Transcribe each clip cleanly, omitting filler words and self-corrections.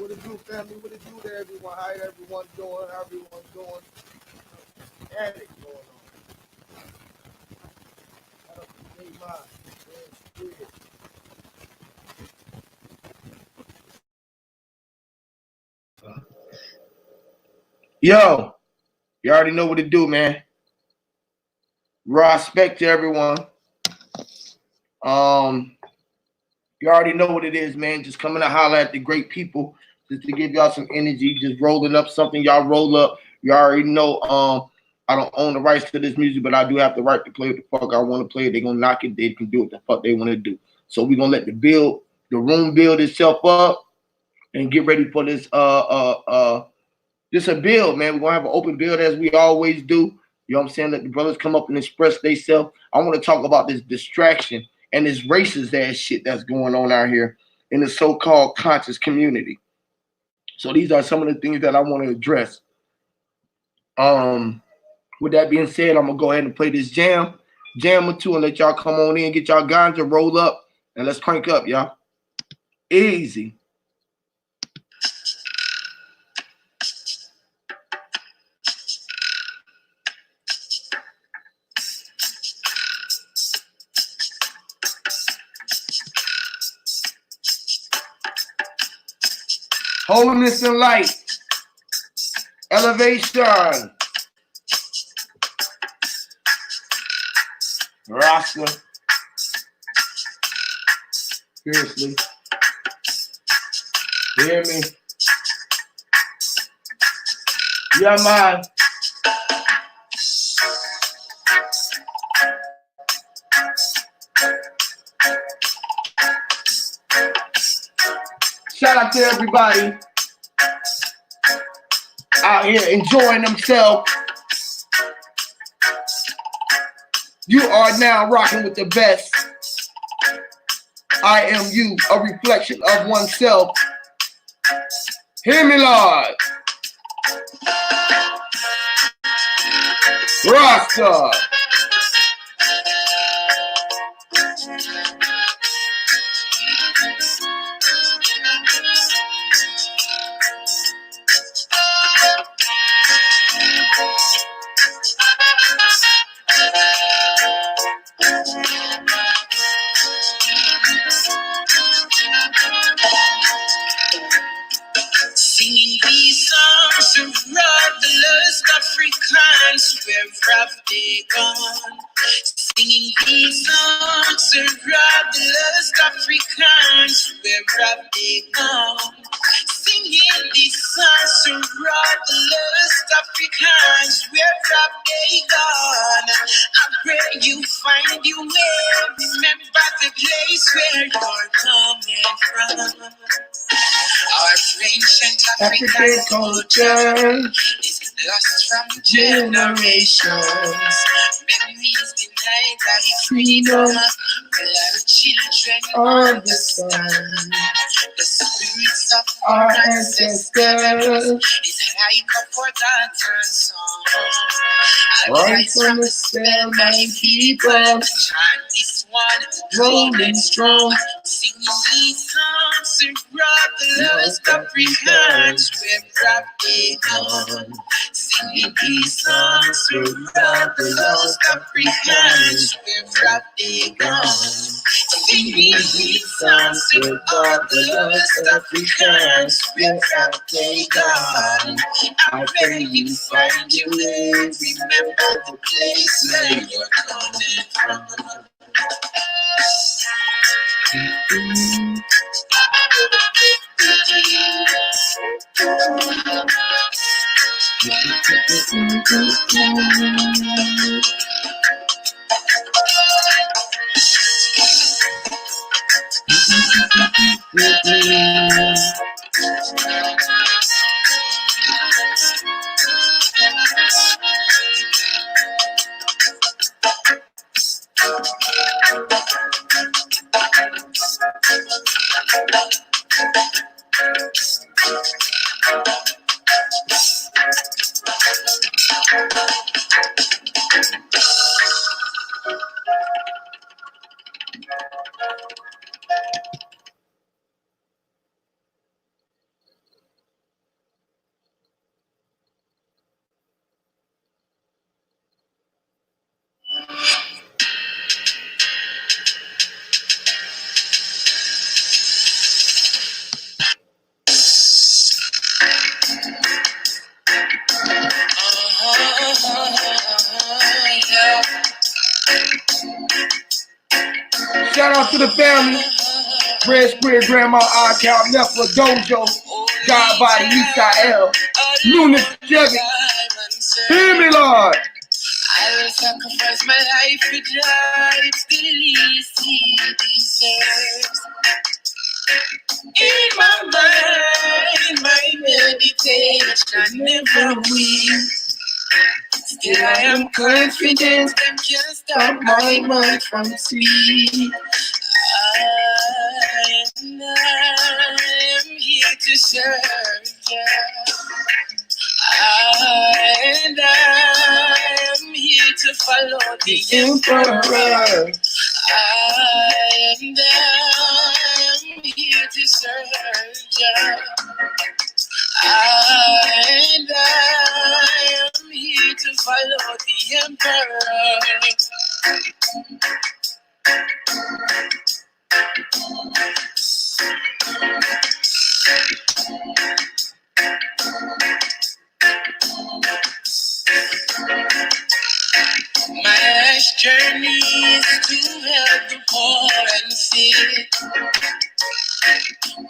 What it do, family? What it do to everyone? How everyone doing? How everyone doing? Attic going on. Shout out to J Mod. Yo, you already know what to do, man. Respect to everyone. You already know what it is, man. Just coming to holler at the great people, just to give y'all some energy, just rolling up something. Y'all roll up. You already know. I don't own the rights to this music, but I do have the right to play what the fuck I want to play. They're gonna knock it. They can do what the fuck they want to do. So we're gonna let the room build itself up, and get ready for this. Just a build, man. We're gonna have an open build as we always do. You know what I'm saying? Let the brothers come up and express themselves. I want to talk about this distraction and this racist ass shit that's going on out here in the so-called conscious community. So these are some of the things that I want to address. With that being said, I'm gonna go ahead and play this jam or two, and let y'all come on in, get y'all ganja, roll up, and let's crank up, y'all. Easy. Holiness and light. Elevation. Rasta. Seriously. Hear me? Yeah, man. Shout out to everybody out here enjoying themselves. You are now rocking with the best. I am you, a reflection of oneself. Hear me, Lord. Rasta. Singing these songs to rob the lost Africans wherever they gone. Singing these songs to rob the lost Africans wherever they gone. Singing these songs to rob the lost Africans wherever they gone. I pray you find your way. Remember the place where you're coming from. Our ancient African culture is lost from generations. Memories denied like freedom. Will our children understand? The spirits of our ancestors is like a forgotten song. Right from the spell, my people, chant this one, rolling strong, singing these songs to rob the lost Africans wherever they gone. Singing these songs to rob the lost Africans wherever they gone. Singing these songs to rob the lost Africans wherever they gone. I pray you find your way. Remember the place where you're coming from. Yeah. Shout out to the family. Red Square Grandma Icon, Nepha Dojo, God Body, Misael, Lunas Juggy. Hear me, Lord. I will sacrifice my life to drive the least he deserves. In my mind, my meditation never weaks. Still I am confident them can't stop my mind from sleep. I am here to serve you. And I am here to follow the emperor. And I am here to serve you. And I am here to follow the emperor. My life's journey is to help the poor and sick.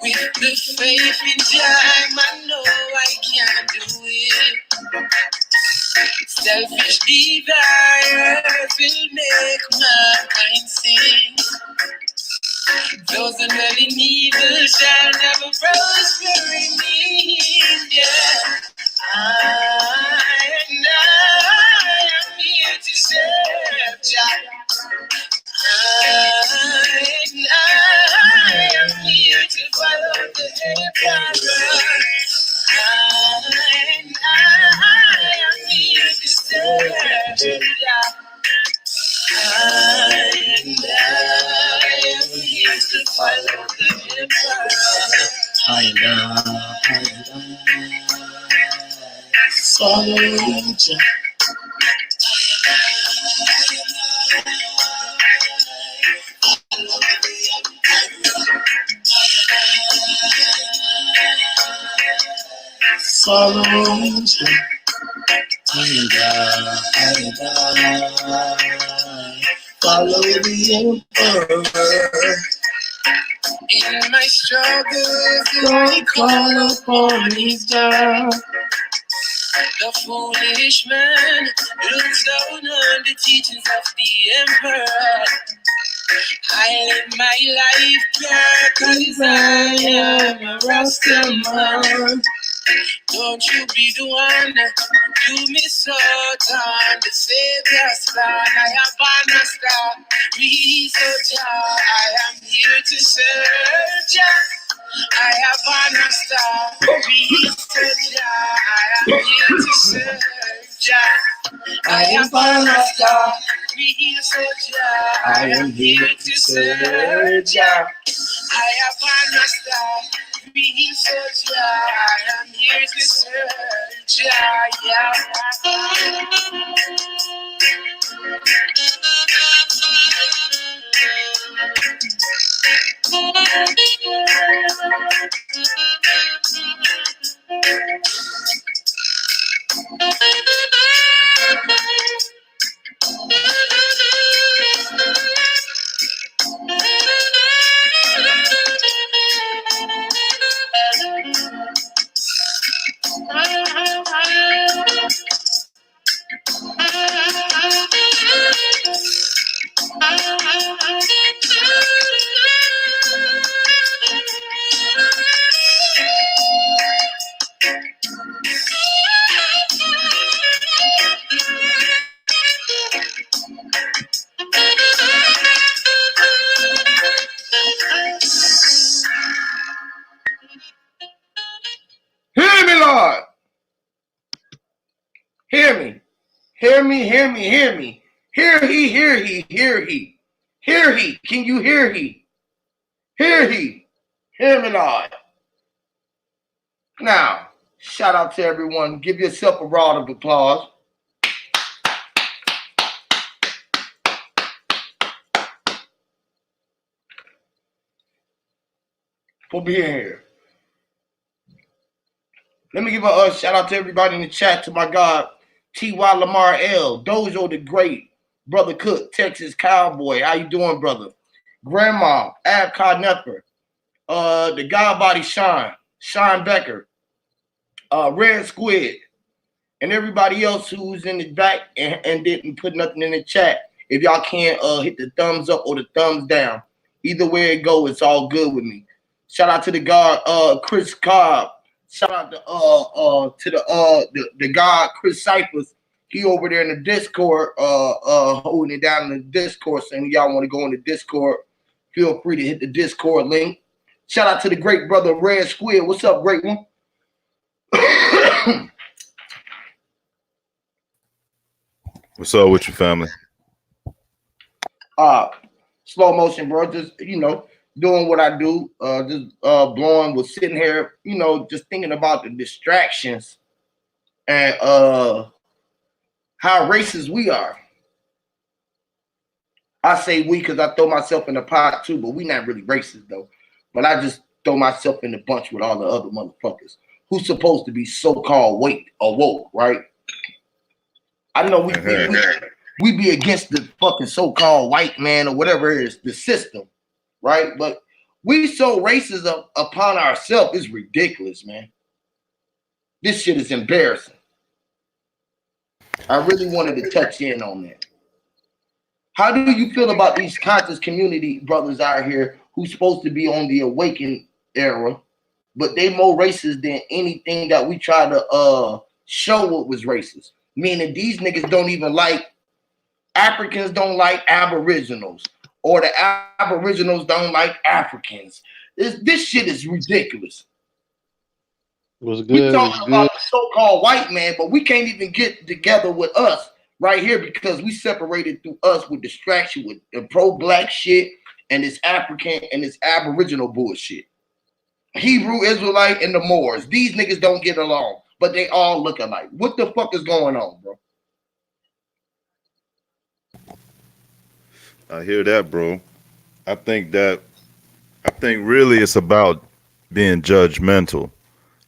With the faith in time, I know I can do it. Selfish desires will make mankind sing. Those who dwell in evil shall never prosper in India. I am here to serve Jah. And I am here to follow the emperor. And I am here to serve Jah. And I am here to follow the emperor. Follow Jah. Follow Jah. Follow the emperor. In my struggles, I call upon his God. The foolish man looks down on the teachings of the emperor. I live my life pure 'cause I am a Rastaman. Don't you be the one to miss out on the Savior's plan. I am born a star, research Jah. I am here to serve Jah. I have born a star, research Jah. I am here to serve Jah. I am born a star, research Jah. I am here to serve Jah. I have born a star. Research Jah, I am here to serve Jah, yeah. Hear me, Lord. Hear me. Hear me, hear me, hear me. Hear he, hear he, hear he. Hear he. Can you hear he? Hear he. Hear me, Lord. Now, shout out to everyone. Give yourself a round of applause. For being here. Let me give a shout out to everybody in the chat, to my God, T.Y. Lamar L, Dojo the Great, Brother Cook, Texas Cowboy. How you doing, brother? Grandma, Ab Neffer, the God Body Sean Becker, Red Squid, and everybody else who's in the back and didn't put nothing in the chat. If y'all can't hit the thumbs up or the thumbs down, either way it go, it's all good with me. Shout out to the God, Chris Cobb. Shout out to the God Chris Cyphers. He over there in the Discord, holding it down in the Discord. Saying y'all want to go in the Discord, feel free to hit the Discord link. Shout out to the great brother Red Squid. What's up, great one? What's up with your family? Slow motion, bro. Just doing what I do. Blowing, was sitting here, just thinking about the distractions and how racist we are. I say we because I throw myself in the pot too, but we not really racist though. But I just throw myself in the bunch with all the other motherfuckers who's supposed to be so-called woke, right? I know we be against the fucking so-called white man or whatever it is, the system, right? But we so racist upon ourselves is ridiculous, man. This shit is embarrassing. I really wanted to touch in on that. How do you feel about these conscious community brothers out here who's supposed to be on the awakened era, but they more racist than anything that we try to show what was racist? Meaning these niggas don't even like Africans, don't like Aboriginals, or the Aboriginals don't like Africans. This shit is ridiculous. Was good. We talking about the so-called white man, but we can't even get together with us right here because we separated through us with distraction with the pro-black shit and this African and this Aboriginal bullshit. Hebrew Israelite and the Moors. These niggas don't get along, but they all look alike. What the fuck is going on, bro? I hear that, bro. I think really it's about being judgmental,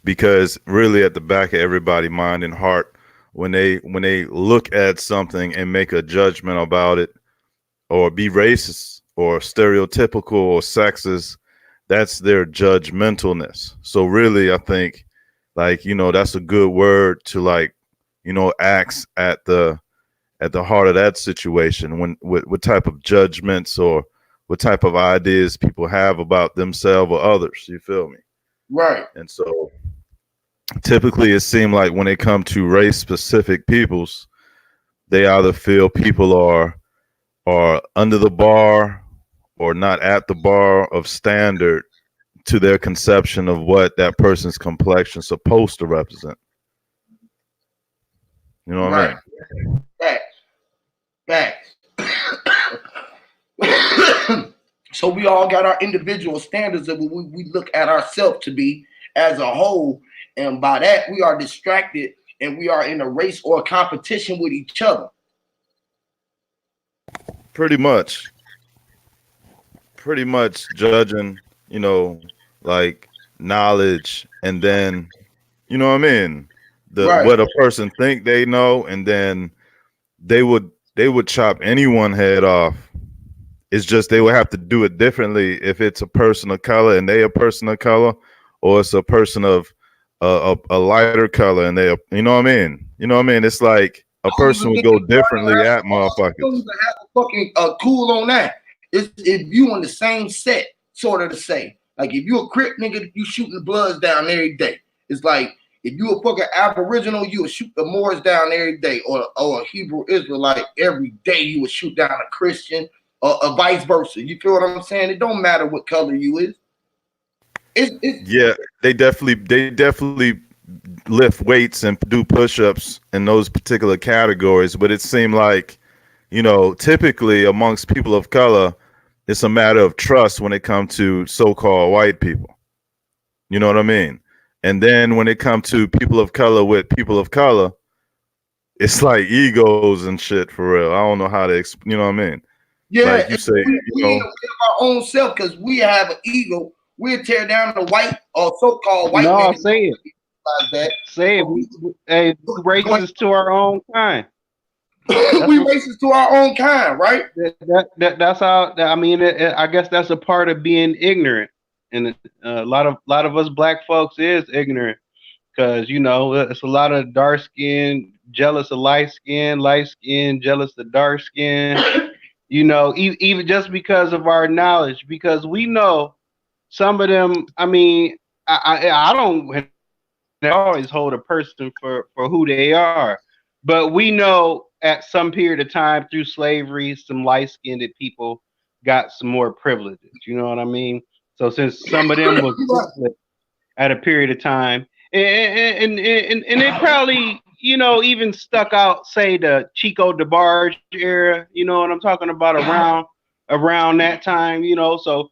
because really at the back of everybody's mind and heart, when they look at something and make a judgment about it, or be racist or stereotypical or sexist, that's their judgmentalness. So really, I think that's a good word to ask at the heart of that situation, when what type of judgments or what type of ideas people have about themselves or others. You feel me? Right. And so typically it seems like when it comes to race specific peoples, they either feel people are under the bar or not at the bar of standard to their conception of what that person's complexion is supposed to represent. You know what I mean? Facts. So we all got our individual standards of what we look at ourselves to be as a whole. And by that, we are distracted and we are in a race or a competition with each other. Pretty much judging, knowledge, and then, you know what I mean? What a person think they know, and then they would chop anyone head off. It's just they would have to do it differently if it's a person of color and they a person of color, or it's a person of a lighter color and they, you know what I mean? It's like a person would go differently at motherfuckers. You don't even have a fucking cool on that. It's if you on the same set, sort of the same. Like if you a Crip nigga, you shooting the Bloods down every day. It's like if you a fucking Aboriginal, you would shoot the Moors down every day, or a Hebrew Israelite every day. You would shoot down a Christian, or vice versa. You feel what I'm saying? It don't matter what color you is. Yeah, they definitely lift weights and do push-ups in those particular categories, but it seemed like, typically amongst people of color, it's a matter of trust when it comes to so-called white people. You know what I mean? And then when it comes to people of color with people of color, it's like egos and shit for real. I don't know how to you know what I mean? Yeah, like you say, we our own self because we have an ego. We'll tear down the white or so-called white man. Say it. realize that. Say it. Hey, we racist to our own kind. We racist to our own kind, right? That's how. I mean, I guess that's a part of being ignorant, and a lot of us black folks is ignorant because it's a lot of dark skin jealous of light skin jealous of dark skin. Even just because of our knowledge, because we know some of them. I mean, I don't always hold a person for who they are, but we know at some period of time through slavery, some light-skinned people got some more privileges. You know what I mean? So since some of them was privileged at a period of time, and it probably even stuck out, say the Chico DeBarge era. You know what I'm talking about, around that time. So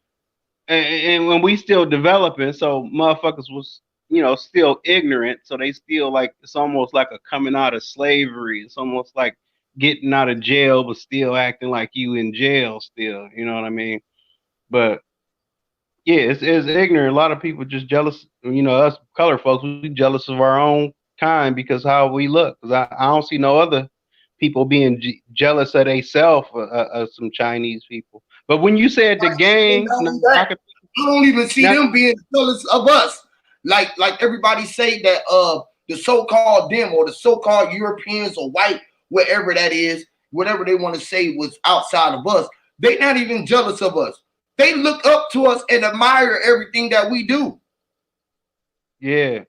and when we still developing, so motherfuckers was still ignorant, so they still like, it's almost like a coming out of slavery. It's almost like getting out of jail, but still acting like you in jail still. You know what I mean? But yeah, it's ignorant. A lot of people just jealous. Us color folks, we jealous of our own kind because how we look. Because I don't see no other people being jealous of themselves of some Chinese people. But when you said the gang, I don't even see them being jealous of us. Like everybody say that the so-called them or the so-called Europeans or white, whatever that is, whatever they want to say was outside of us, they not even jealous of us. They look up to us and admire everything that we do. Yeah.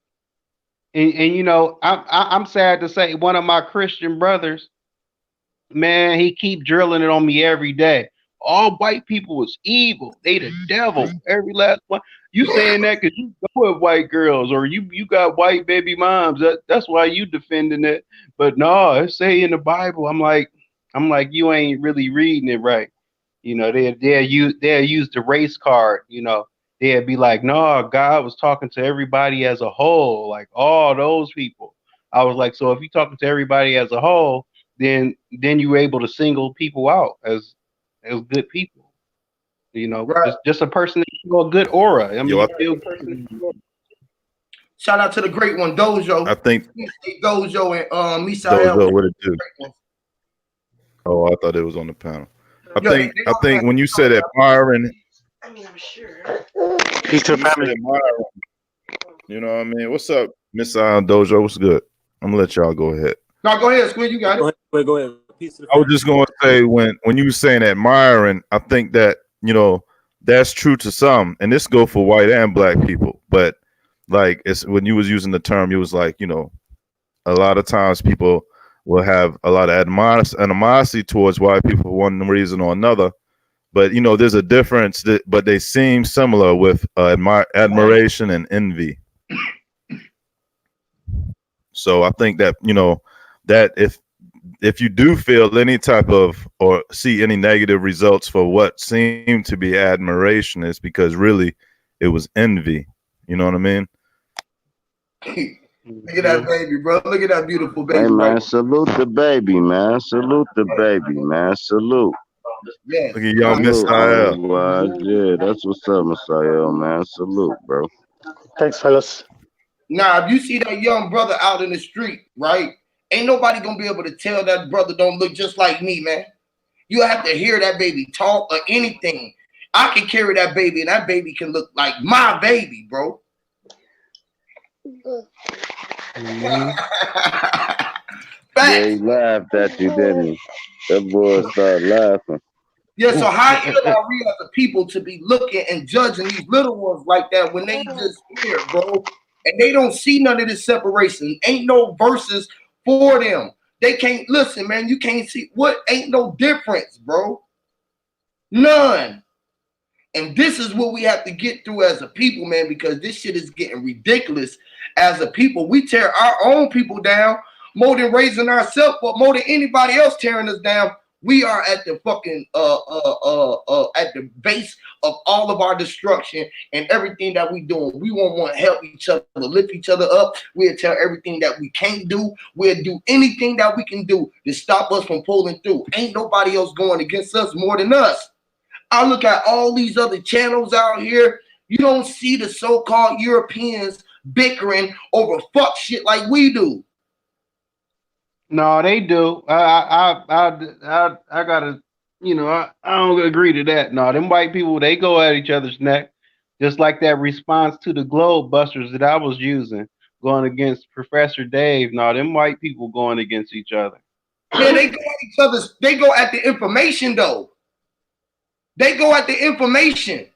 And I'm sad to say one of my Christian brothers, man, he keep drilling it on me every day. All white people was evil. They the devil. Every last one. You saying that because you go with white girls or you got white baby moms. That's why you defending it. But no, it say in the Bible. I'm like, you ain't really reading it right. They'll use the race card. They'd be like, no, God was talking to everybody as a whole, like all those people. I was like, so if you're talking to everybody as a whole, then you're able to single people out as good people, right. just a person that show a good aura. I mean, shout out to the great one, Dojo. I think Dojo and Misael. Dojo, what it do? Oh, I thought it was on the panel. I think when you said admiring, I mean, I'm sure. Peace to the family. You know what I mean? What's up, Miss Dojo? What's good? I'm gonna let y'all go ahead. No, go ahead, Squid. You got it. Go ahead. I was just going to say when you were saying admiring, I think that that's true to some, and this go for white and black people. But like it's when you was using the term, you was like a lot of times people will have a lot of animosity towards white people for one reason or another. But there's a difference, but they seem similar with admiration and envy. So I think that that if you do feel any type of or see any negative results for what seemed to be admiration, is because really it was envy. You know what I mean? Look at that baby, bro. Look at that beautiful baby. Hey, man, salute the baby, man. Salute the baby, man. Salute. Yeah. Look at y'all, Misael. Yeah, that's what's up, Misael, man. Salute, bro. Thanks, fellas. Now, if you see that young brother out in the street, right? Ain't nobody gonna be able to tell that brother don't look just like me, man. You have to hear that baby talk or anything. I can carry that baby, and that baby can look like my baby, bro. Yeah, he laughed at you, didn't he? That boy started laughing. Yeah, so how ill are we as a people to be looking and judging these little ones like that when they just here, bro? And they don't see none of this separation. Ain't no verses for them. They can't listen, man. You can't see what ain't no difference, bro. None. And this is what we have to get through as a people, man, because this shit is getting ridiculous as a people. We tear our own people down more than raising ourselves, but more than anybody else tearing us down. We are at the fucking at the base of all of our destruction and everything that we doing. We won't want to help each other, lift each other up. We'll tell everything that we can't do. We'll do anything that we can do to stop us from pulling through. Ain't nobody else going against us more than us. I look at all these other channels out here. You don't see the so-called Europeans bickering over fuck shit like we do. No, they do. I gotta, I don't agree to that. No, them white people, they go at each other's neck, just like that response to the Globe Busters that I was using, going against Professor Dave. No, them white people going against each other. Yeah, they go at each other's. They go at the information though. They go at the information.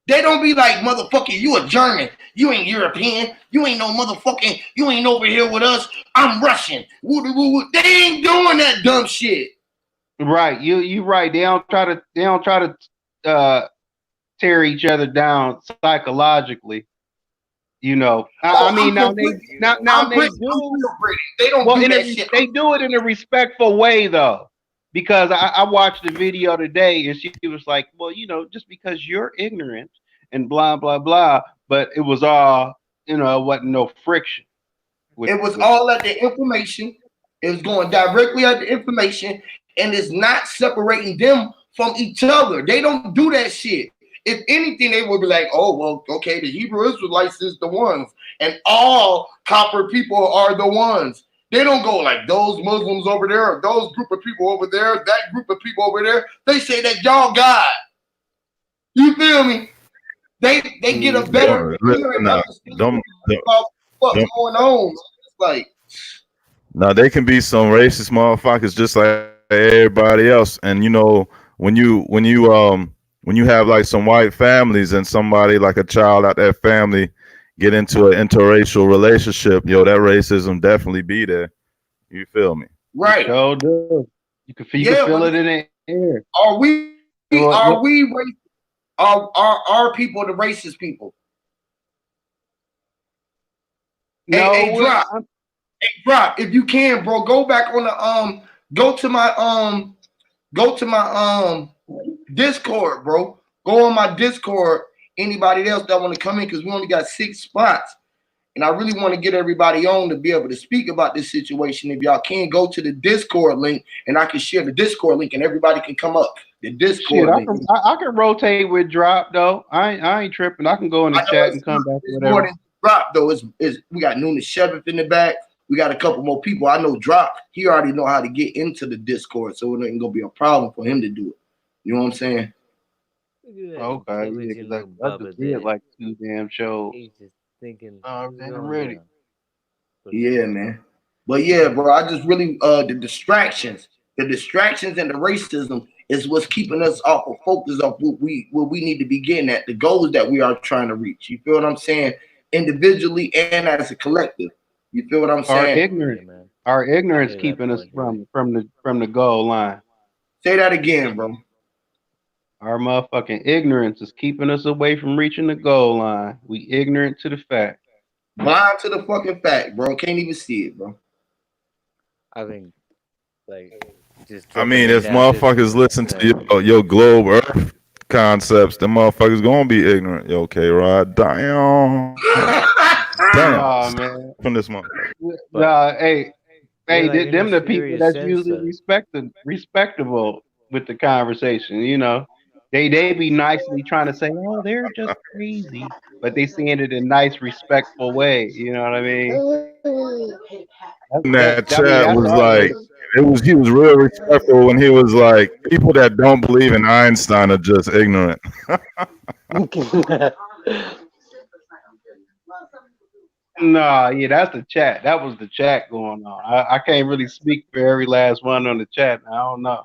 They don't be like, motherfucker, you a German. You ain't European. You ain't no motherfucking, you ain't over here with us. I'm Russian. They ain't doing that dumb shit. Right. You right. They don't try to tear each other down psychologically. I mean, now they do. They don't do that shit. They do it in a respectful way though. Because I watched the video today and she was like, well, just because you're ignorant and blah, blah, blah, but it was all, it wasn't no friction. It was all at the information. It was going directly at the information and it's not separating them from each other. They don't do that shit. If anything, they would be like, oh, well, okay, the Hebrew Israelites is the ones and all copper people are the ones. They don't go like those Muslims over there, or those group of people over there, that group of people over there. They say that y'all God. You feel me? They get a better don't what's going on. It's like, now they can be some racist motherfuckers just like everybody else. And when you have like some white families and somebody like a child out that family get into an interracial relationship, that racism definitely be there. You feel me? Right. So do. You can feel it in the air. Are we are people the racist people? No, hey, drop. If you can, bro, go back on the go to my Discord, bro. Go on my Discord. Anybody else that want to come in, because we only got 6 spots. And I really want to get everybody on to be able to speak about this situation. If y'all can, go to the Discord link and I can share the Discord link and everybody can come up. The Discord link. I can rotate with Drop though. I ain't tripping. I can go in the chat and come back. Whatever. More than Drop though. Is we got Nuna Shevith in the back. We got a couple more people. I know Drop. He already know how to get into the Discord, so it ain't gonna be a problem for him to do it. You know what I'm saying? Okay, yeah, I just did like 2 damn shows. He's just thinking. I'm ready. Yeah, man. But yeah, bro, I just really the distractions and the racism is what's keeping us off of focus of what we need to be getting at, the goals that we are trying to reach. You feel what I'm saying? Individually and as a collective. You feel what I'm saying? Our ignorance keeping us from the goal line. Say that again, bro. Our motherfucking ignorance is keeping us away from reaching the goal line. We ignorant to the fact. Blind to the fucking fact, bro. Can't even see it, bro. I think, like, I mean, if motherfuckers listen to your globe Earth concepts, the motherfuckers gonna be ignorant. Yo, K-Rod, damn. Oh, man. From this month. Hey, them the people that's usually respectable with the conversation, They be nicely trying to say, oh, they're just crazy, but they saying it in a nice, respectful way. You know what I mean? That chat was like, he was real respectful when he was like, people that don't believe in Einstein are just ignorant. Nah, yeah, that's the chat. That was the chat going on. I can't really speak for every last one on the chat. I don't know.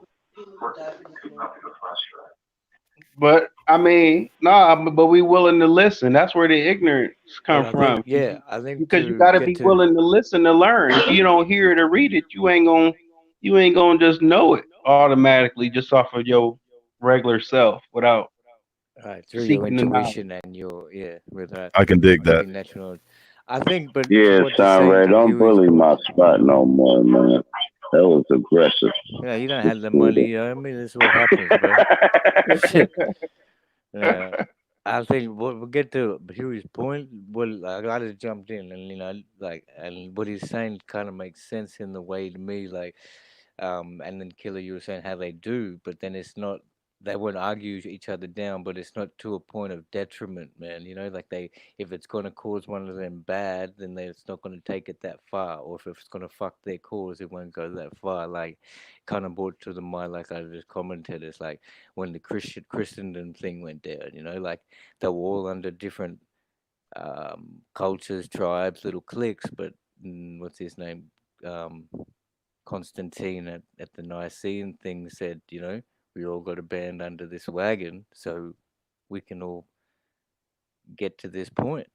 But I mean, but we willing to listen. That's where the ignorance come from. I think because you got to be willing to listen to learn. If you don't hear it or read it, you ain't gonna just know it automatically just off of your regular self without through your intuition and your with that. I can dig that. Natural. I think, but Ray, don't bully my spot no more, man. That was aggressive. Yeah, you don't have the money. I mean, this is what happens, bro. I think we'll get to Huey's point. Well, I gotta jump in, and and what he's saying kind of makes sense in the way to me, and then Killer, you were saying how they do, but then it's not they won't argue each other down, but it's not to a point of detriment, man. You know, like if it's going to cause one of them bad, then it's not going to take it that far. Or if it's going to fuck their cause, it won't go that far. Like, kind of brought to the mind, like I just commented, it's like when the Christendom thing went down. You know, like they were all under different cultures, tribes, little cliques, but what's his name? Um, Constantine at the Nicene thing said, you know, we all got a band under this wagon, so we can all get to this point.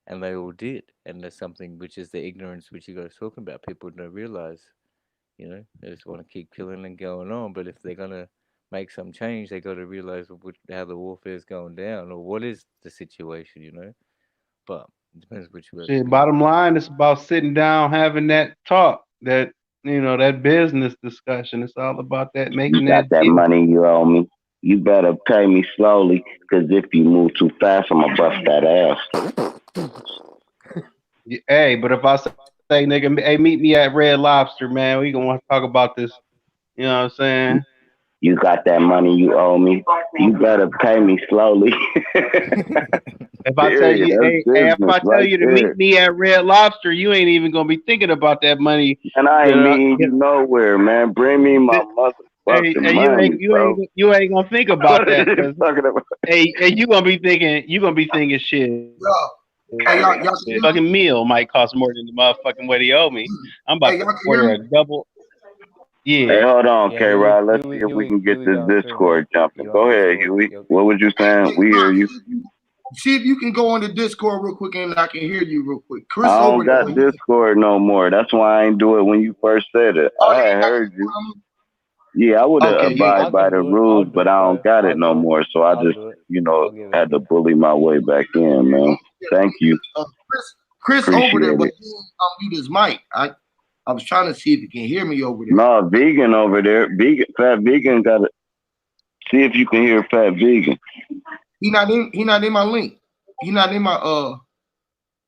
And they all did. And there's something which is the ignorance which you guys talking about. People don't realize, you know, they just want to keep killing and going on. But if they're gonna make some change, they got to realize how the warfare is going down or what is the situation, you know. But it depends which way. Shit, bottom line, it's about sitting down, having that talk, that that business discussion. It's all about that, You making got that that deal. money you owe me. You better pay me slowly, because if you move too fast, I'm going to bust that ass. Hey, but if I say, nigga, hey, meet me at Red Lobster, man, we gonna want to talk about this. You know what I'm saying? You got that money you owe me. You better pay me slowly. If I tell you, Period. That's hey, if I business tell right you to there. meet me at Red Lobster, you ain't even gonna be thinking about that money. And I ain't that I- meeting you nowhere, man. Bring me my Hey, motherfucking hey, money, bro. you ain't gonna think about What that. are you 'Cause, talking about? hey, you gonna be thinking shit. Hey, y'all can hear me? Fucking meal might cost more than the motherfucking what he owe me. I'm about Hey, to y'all can hear order a me? double. Hey, Yeah. hold on, Yeah, K-Rod. Let's Huey, see if we can get Huey this going through, man. Discord jumping. You Go on ahead, Discord? Huey. What was you saying? We hear you. See if you can go on the Discord real quick and I can hear you real quick. Chris I over don't there. got Discord no more. That's why I ain't do it when you first said it. Oh, I you had ain't got heard you. Discord? Yeah, I would have Okay, yeah. I abide by can the do it. I'll rules, do but it, I bro. don't got it I'll no do it. more. So I I'll just, do it. I'll give it. had to bully my way back in, man. Thank you. Chris over there, Appreciate but it. he didn't unmute his mic. I was trying to see if he can hear me over there. No, vegan over there. Fat vegan got to see if you can hear Fat Vegan. He not in my link. He not in my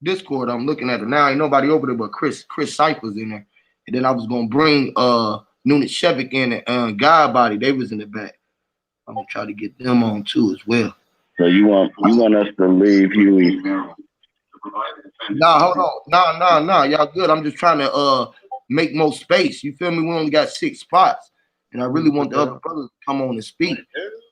Discord. I'm looking at it now. Ain't nobody over there but Chris Cypher's in there. And then I was gonna bring Nunit Shevik in and God Body. They was in the back. I'm gonna try to get them on too as well. So you want us to leave Huey? Nah, hold on. Nah. Y'all good. I'm just trying to make more space. You feel me? We only got 6 spots. And I really want the other brothers to come on and speak.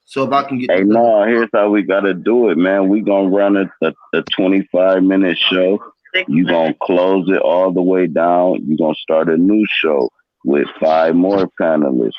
So if I can get Hey, this no, here's how we gotta do it, man. We gonna run a 25-minute show. You gonna close it all the way down. You gonna start a new show with 5 more panelists.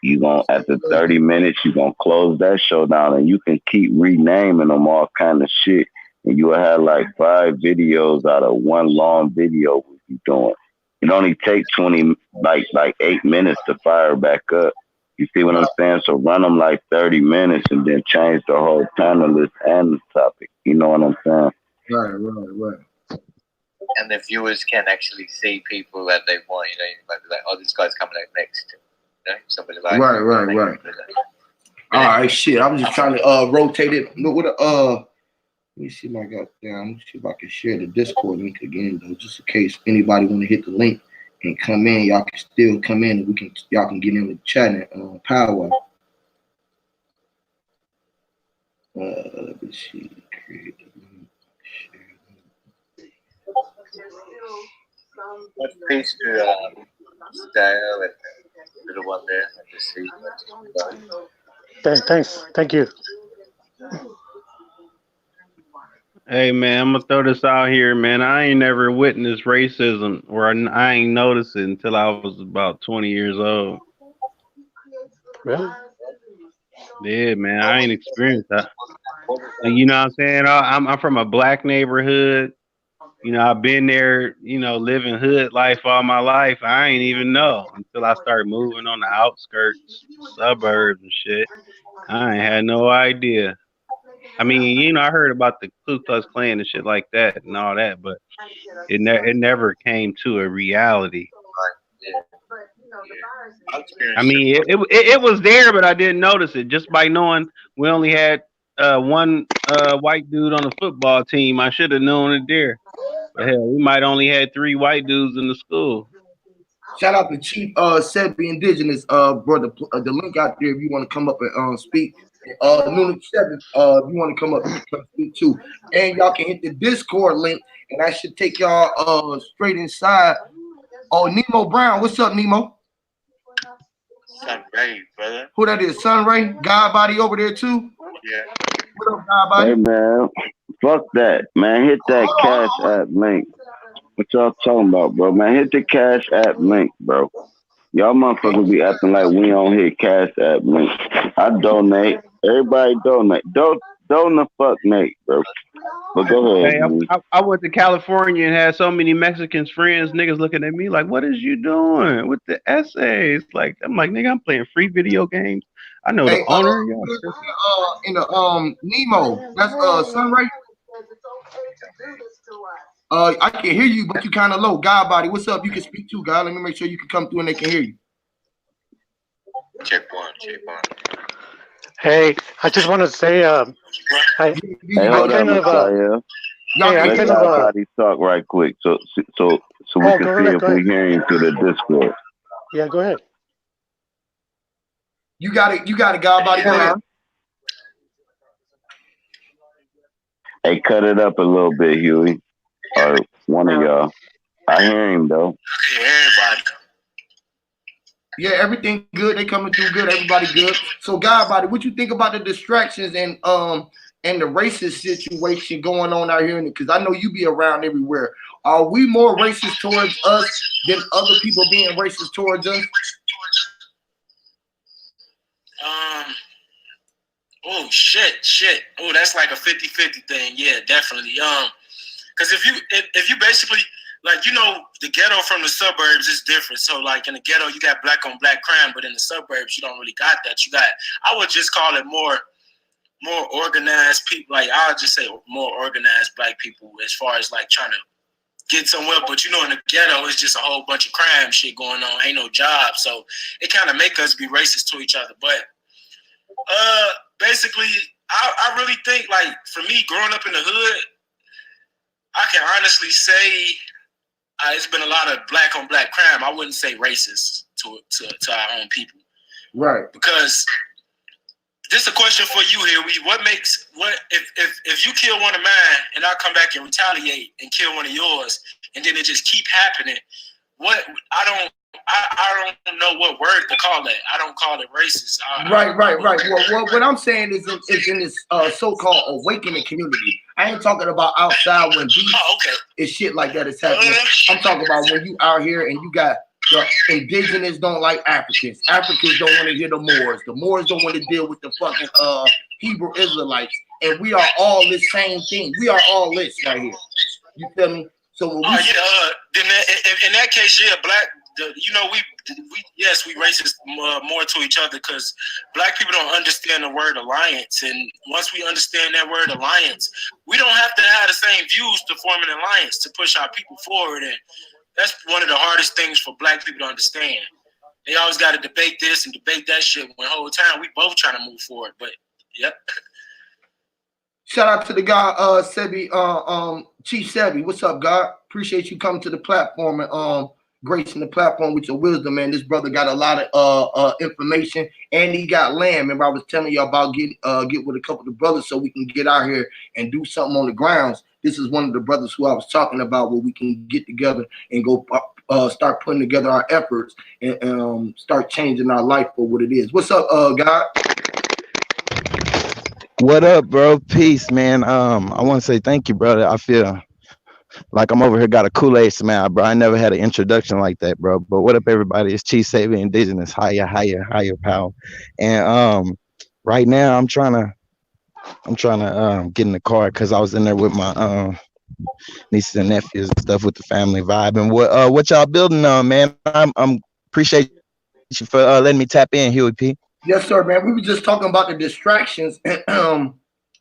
You gonna at the 30 minutes, you gonna close that show down, and you can keep renaming them all kind of shit. And you will have like 5 videos out of one long video we be doing. It only take 20, like 8 minutes to fire back up. You see what I'm saying? So run them like 30 minutes and then change the whole panelist and the topic. You know what I'm saying? Right. And the viewers can actually see people that they want. You know, you might be like, "Oh, this guy's coming out next." You know, somebody like Right. All right, shit. I was just trying to rotate it. Look what let me see if I got down. Let me see if I can share the Discord link again though, just in case anybody want to hit the link and come in. Y'all can still come in and y'all can get in the chat and power. Let me see. Create the link. Much peace to Dale and the little one there. I just see. Thank you. Hey man, I'm gonna throw this out here, man. I ain't never witnessed racism, or I ain't noticed it until I was about 20 years old. Really? Yeah, man, I ain't experienced that. And you know what I'm saying? I'm from a black neighborhood. You know, I've been there, living hood life all my life. I ain't even know until I started moving on the outskirts, suburbs and shit. I ain't had no idea. I mean, I heard about the Ku Klux Klan and shit like that and all that, but it never came to a reality. I mean, it was there, but I didn't notice it. Just by knowing we only had one white dude on the football team, I should have known it there. But hell, we might only had 3 white dudes in the school. Shout out to Chief Sebi Indigenous brother. The link out there if you want to come up and speak. Nunu 7, if you want to come up, you can come speak too. And y'all can hit the Discord link, and I should take y'all straight inside. Oh, Nemo Brown, what's up, Nemo? Sun Ray, brother. Who that is? Sun Ray, God Body over there too. Yeah. What up, God Body? Hey man, fuck that, man. Hit that Cash App link. What y'all talking about, bro? Man, hit the Cash App link, bro. Y'all motherfuckers be acting like we don't hit Cash App link. I donate. Everybody donate. Don't the fuck Nate, bro. But go ahead. Hey, I went to California and had so many Mexicans friends, niggas looking at me like, what is you doing with the essays? Like, I'm like, nigga, I'm playing free video games. I know the owner. In the Nemo, that's Sun Ray. I can hear you, but you kind of low. God Body, what's up? You can speak too, God. Let me make sure you can come through and they can hear you. Check one. Hey, I just want to say, Hold up, Messiah. Let Body talk right quick, so we can see if we hear him through the Discord. Yeah, go ahead. You got it, God Body. Go ahead. Hey, cut it up a little bit, Huey. Or one of y'all. I hear him though. Okay, everybody. Yeah, everything good. They coming through good. Everybody good. So, God Body, what you think about the distractions and the racist situation going on out here? Because I know you be around everywhere. Are we more racist towards us than other people being racist towards us? Oh shit. Oh, that's like a 50-50 thing. Yeah, definitely. Because if you basically, like, you know, the ghetto from the suburbs is different. So like in the ghetto you got black on black crime, but in the suburbs you don't really got that. You got, I would just call it more organized people. Like I would just say more organized black people as far as like trying to get somewhere. But you know, in the ghetto it's just a whole bunch of crime shit going on. Ain't no job, so it kind of make us be racist to each other. But basically, I really think, like, for me, growing up in the hood, I can honestly say it's been a lot of black on black crime. I wouldn't say racist to our own people, right? Because this is a question for you here. What if you kill one of mine and I come back and retaliate and kill one of yours, and then it just keep happening? I don't know what word to call that. I don't call it racist. Right. Well, what I'm saying is in this so-called awakening community. I ain't talking about outside when beef and shit like that is happening. I'm talking about when you out here and you got the indigenous don't like Africans. Africans don't want to hear the Moors. The Moors don't want to deal with the fucking Hebrew Israelites. And we are all the same thing. We are all this right here. You feel me? So then in that case, yeah, black. You know, we racist more to each other because black people don't understand the word alliance, and once we understand that word alliance, we don't have to have the same views to form an alliance to push our people forward, and that's one of the hardest things for black people to understand. They always got to debate this and debate that shit when the whole time we both trying to move forward. But yep. Shout out to the guy, Sebi, Chief Sebi. What's up, God? Appreciate you coming to the platform and gracing the platform with your wisdom, man. This brother got a lot of information, and he got land. Remember, I was telling you about get with a couple of the brothers so we can get out here and do something on the grounds. This is one of the brothers who I was talking about, where we can get together and go start putting together our efforts and start changing our life for what it is. What's up, God? What up, bro? Peace, man. I want to say thank you, brother. I feel like I'm over here got a Kool-Aid smile, bro. I never had an introduction like that, bro. But what up, everybody? It's Chief Sebi Indigenous, higher power. And right now I'm trying to get in the car because I was in there with my nieces and nephews and stuff with the family vibe. And what y'all building on, man? I'm appreciate you for letting me tap in, Huey P. Yes, sir, man. We were just talking about the distractions and the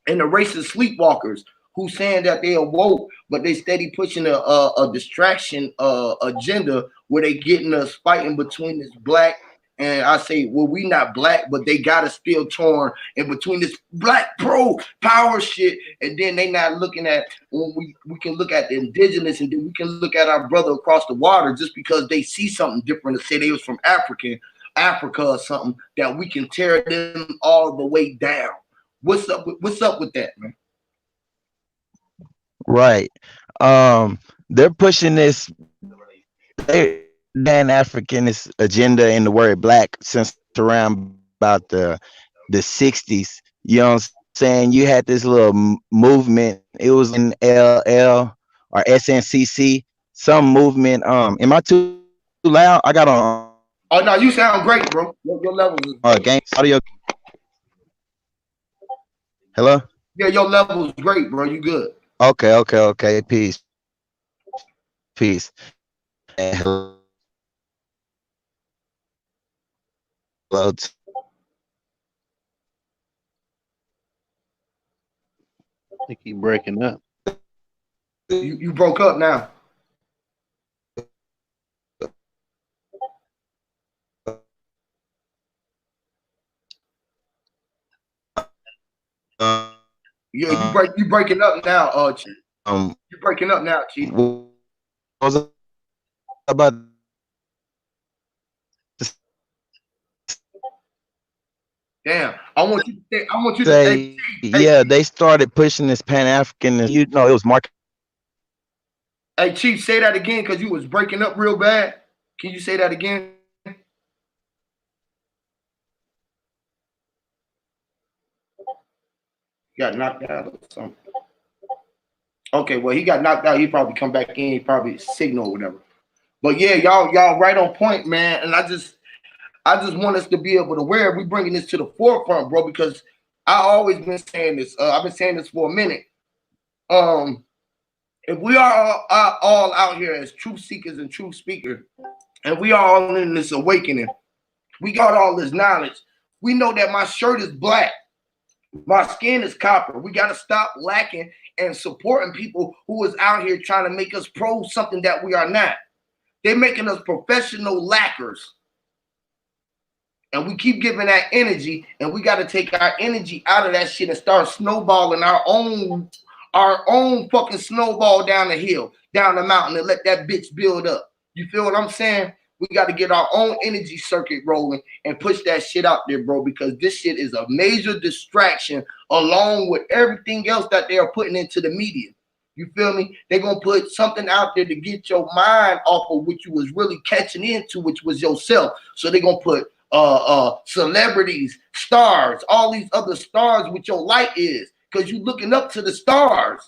racist sleepwalkers who saying that they awoke, but they steady pushing a distraction agenda where they getting us fighting between this black And I say, well, we not black, but they got us still torn in between this black pro power shit, and then they not looking at when we can look at the indigenous, and then we can look at our brother across the water just because they see something different to say they was from Africa or something, that we can tear them all the way down. What's up with that, man? Right. They're pushing this Pan-Africanist agenda in the word black since around about the 60s. You know what I'm saying? You had this little movement. It was in LL or SNCC, some movement. Am I too loud? I got on. Oh no, you sound great, bro. Your levels is Gang audio. Hello? Yeah, your level is great, bro. You good. Okay. Peace. And hello. I think he breaking up. You broke up now. Yeah, you breaking up now, Chief. You're breaking up now, Chief. What was it about? Damn, I want you to say, yeah, they started pushing this Pan-African. You know, it was Mark. Hey, Chief, say that again because you was breaking up real bad. Can you say that again? Got knocked out or something. Okay, well, he got knocked out. He probably come back in. He probably signal or whatever. But yeah, y'all right on point, man. And I just want us to be able to wear. We bringing this to the forefront, bro, because I always been saying this. I've been saying this for a minute. If we are all out here as truth seekers and truth speakers, and we are all in this awakening, we got all this knowledge. We know that my shirt is black. My skin is copper. We got to stop lacking and supporting people who is out here trying to make us pro something that we are not. They're making us professional lackers. And we keep giving that energy, and we got to take our energy out of that shit and start snowballing our own fucking snowball down the hill, down the mountain, and let that bitch build up. You feel what I'm saying? We got to get our own energy circuit rolling and push that shit out there, bro, because this shit is a major distraction along with everything else that they are putting into the media. You feel me? They're going to put something out there to get your mind off of what you was really catching into, which was yourself. So they're going to put celebrities, stars, all these other stars with your light is, because you looking up to the stars.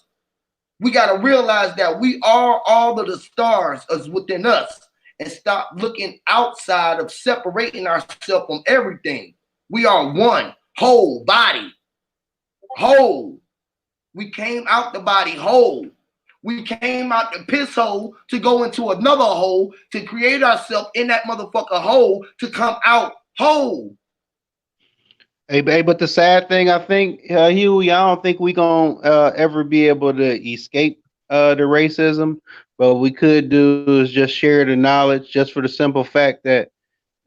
We got to realize that we are all of the stars as within us. And stop looking outside of separating ourselves from everything. We are one whole body, whole. We came out the body whole. We came out the piss hole to go into another hole to create ourselves in that motherfucker hole to come out whole. Hey, but the sad thing, I think, Huey, I don't think we gonna ever be able to escape the racism. But what we could do is just share the knowledge, just for the simple fact that,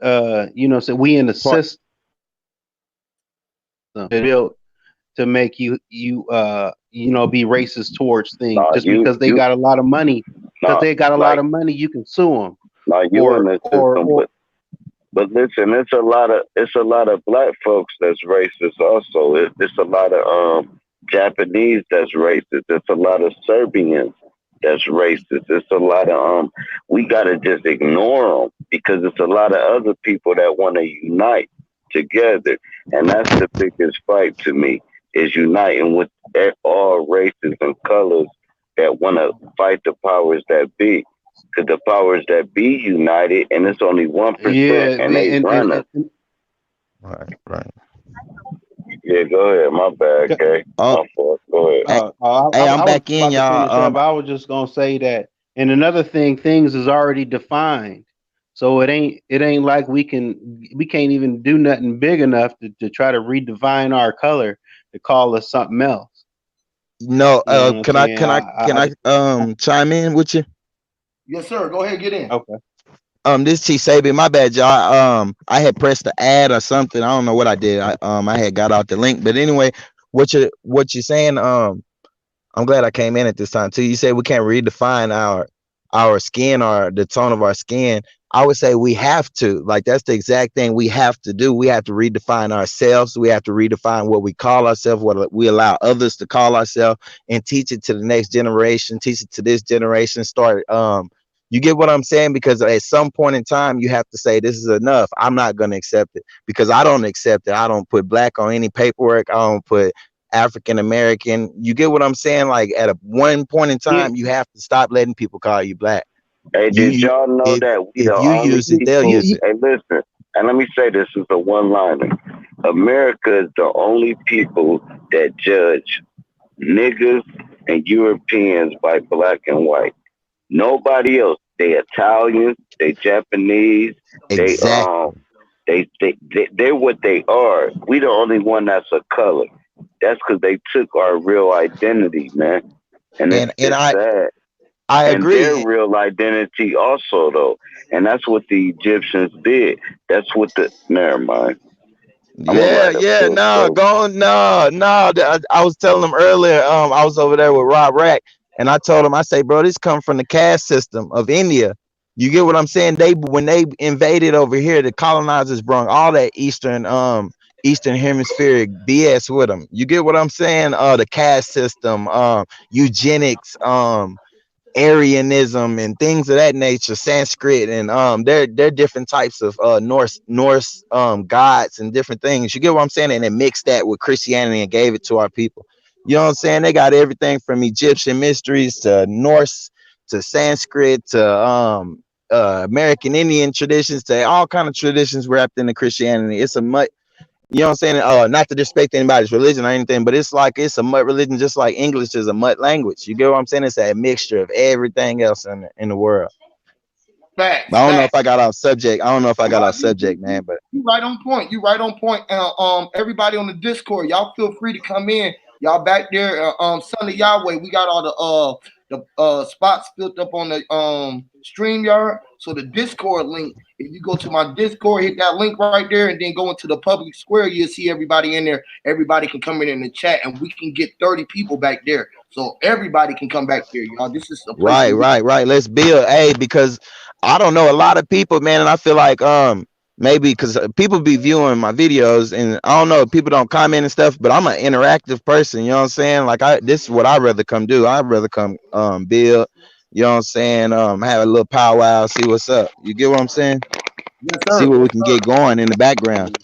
so we in the system built to make you be racist towards things because they got a lot of money. Because they got a lot of money, you can sue them. You in the system, but listen, it's a lot of black folks that's racist. Also, it's a lot of Japanese that's racist. It's a lot of Serbians that's racist. It's a lot of we gotta just ignore them because it's a lot of other people that want to unite together, and that's the biggest fight to me, is uniting with all races and colors that want to fight the powers that be. Because the powers that be united, and it's only 1%, and they run it. Right. Yeah, go ahead. My bad, Kay. My fault. Go ahead. I'm back in, y'all. I was just gonna say that, and another thing, things is already defined, so it ain't like we can't even do nothing big enough to try to redefine our color to call us something else. No, can I chime in with you? Yes, sir. Go ahead, get in. Okay. This Chief Sabian, my bad, y'all. I had pressed the ad or something. I don't know what I did. I had got out the link, but anyway, what you're saying? I'm glad I came in at this time too. You said we can't redefine our skin or the tone of our skin. I would say we have to. Like that's the exact thing we have to do. We have to redefine ourselves. We have to redefine what we call ourselves, what we allow others to call ourselves, and teach it to the next generation. Teach it to this generation. Start. You get what I'm saying? Because at some point in time, you have to say this is enough. I'm not going to accept it because I don't accept it. I don't put black on any paperwork. I don't put African American. You get what I'm saying? Like at one point in time, you have to stop letting people call you black. Hey, did y'all know that we the only use it, they'll people? use it. Hey, listen, and let me say this is a one-liner. America is the only people that judge niggas and Europeans by black and white. Nobody else. They Italians, they Japanese, Exactly. they're what they are. We the only one that's a color. That's because they took our real identity, man. And it's sad. I agree. And their real identity also, though. And that's what the Egyptians did. That's what the... Never mind. No, go on. No. I was telling them earlier, I was over there with Rob Rack, and I told him, I say, bro, this come from the caste system of India. You get what I'm saying? When they invaded over here, the colonizers brought all that Eastern hemispheric BS with them. You get what I'm saying? The caste system, eugenics, Aryanism and things of that nature, Sanskrit, and they're different types of Norse gods and different things. You get what I'm saying? And they mixed that with Christianity and gave it to our people. You know what I'm saying? They got everything from Egyptian mysteries to Norse to Sanskrit to American Indian traditions to all kind of traditions wrapped into Christianity. It's a mutt. You know what I'm saying? Not to disrespect anybody's religion or anything, but it's a mutt religion, just like English is a mutt language. You get what I'm saying? It's a mixture of everything else in the world. Facts. I don't know if I got off subject. Man, but you right on point. You right on point. Everybody on the Discord, y'all feel free to come in. Y'all back there, Son of Yahweh. We got all the spots built up on the StreamYard. So the Discord link, if you go to my Discord, hit that link right there, and then go into the public square, you'll see everybody in there. Everybody can come in the chat, and we can get 30 people back there. So everybody can come back there, y'all. This is a place right. Let's build. Because I don't know a lot of people, man, and I feel like maybe because people be viewing my videos, and I don't know if people don't comment and stuff, but I'm an interactive person. You know what I'm saying? Like this is what I'd rather come do. I'd rather come build. You know what I'm saying? Have a little powwow, see what's up. You get what I'm saying? Yes, sir. See what we can get going in the background.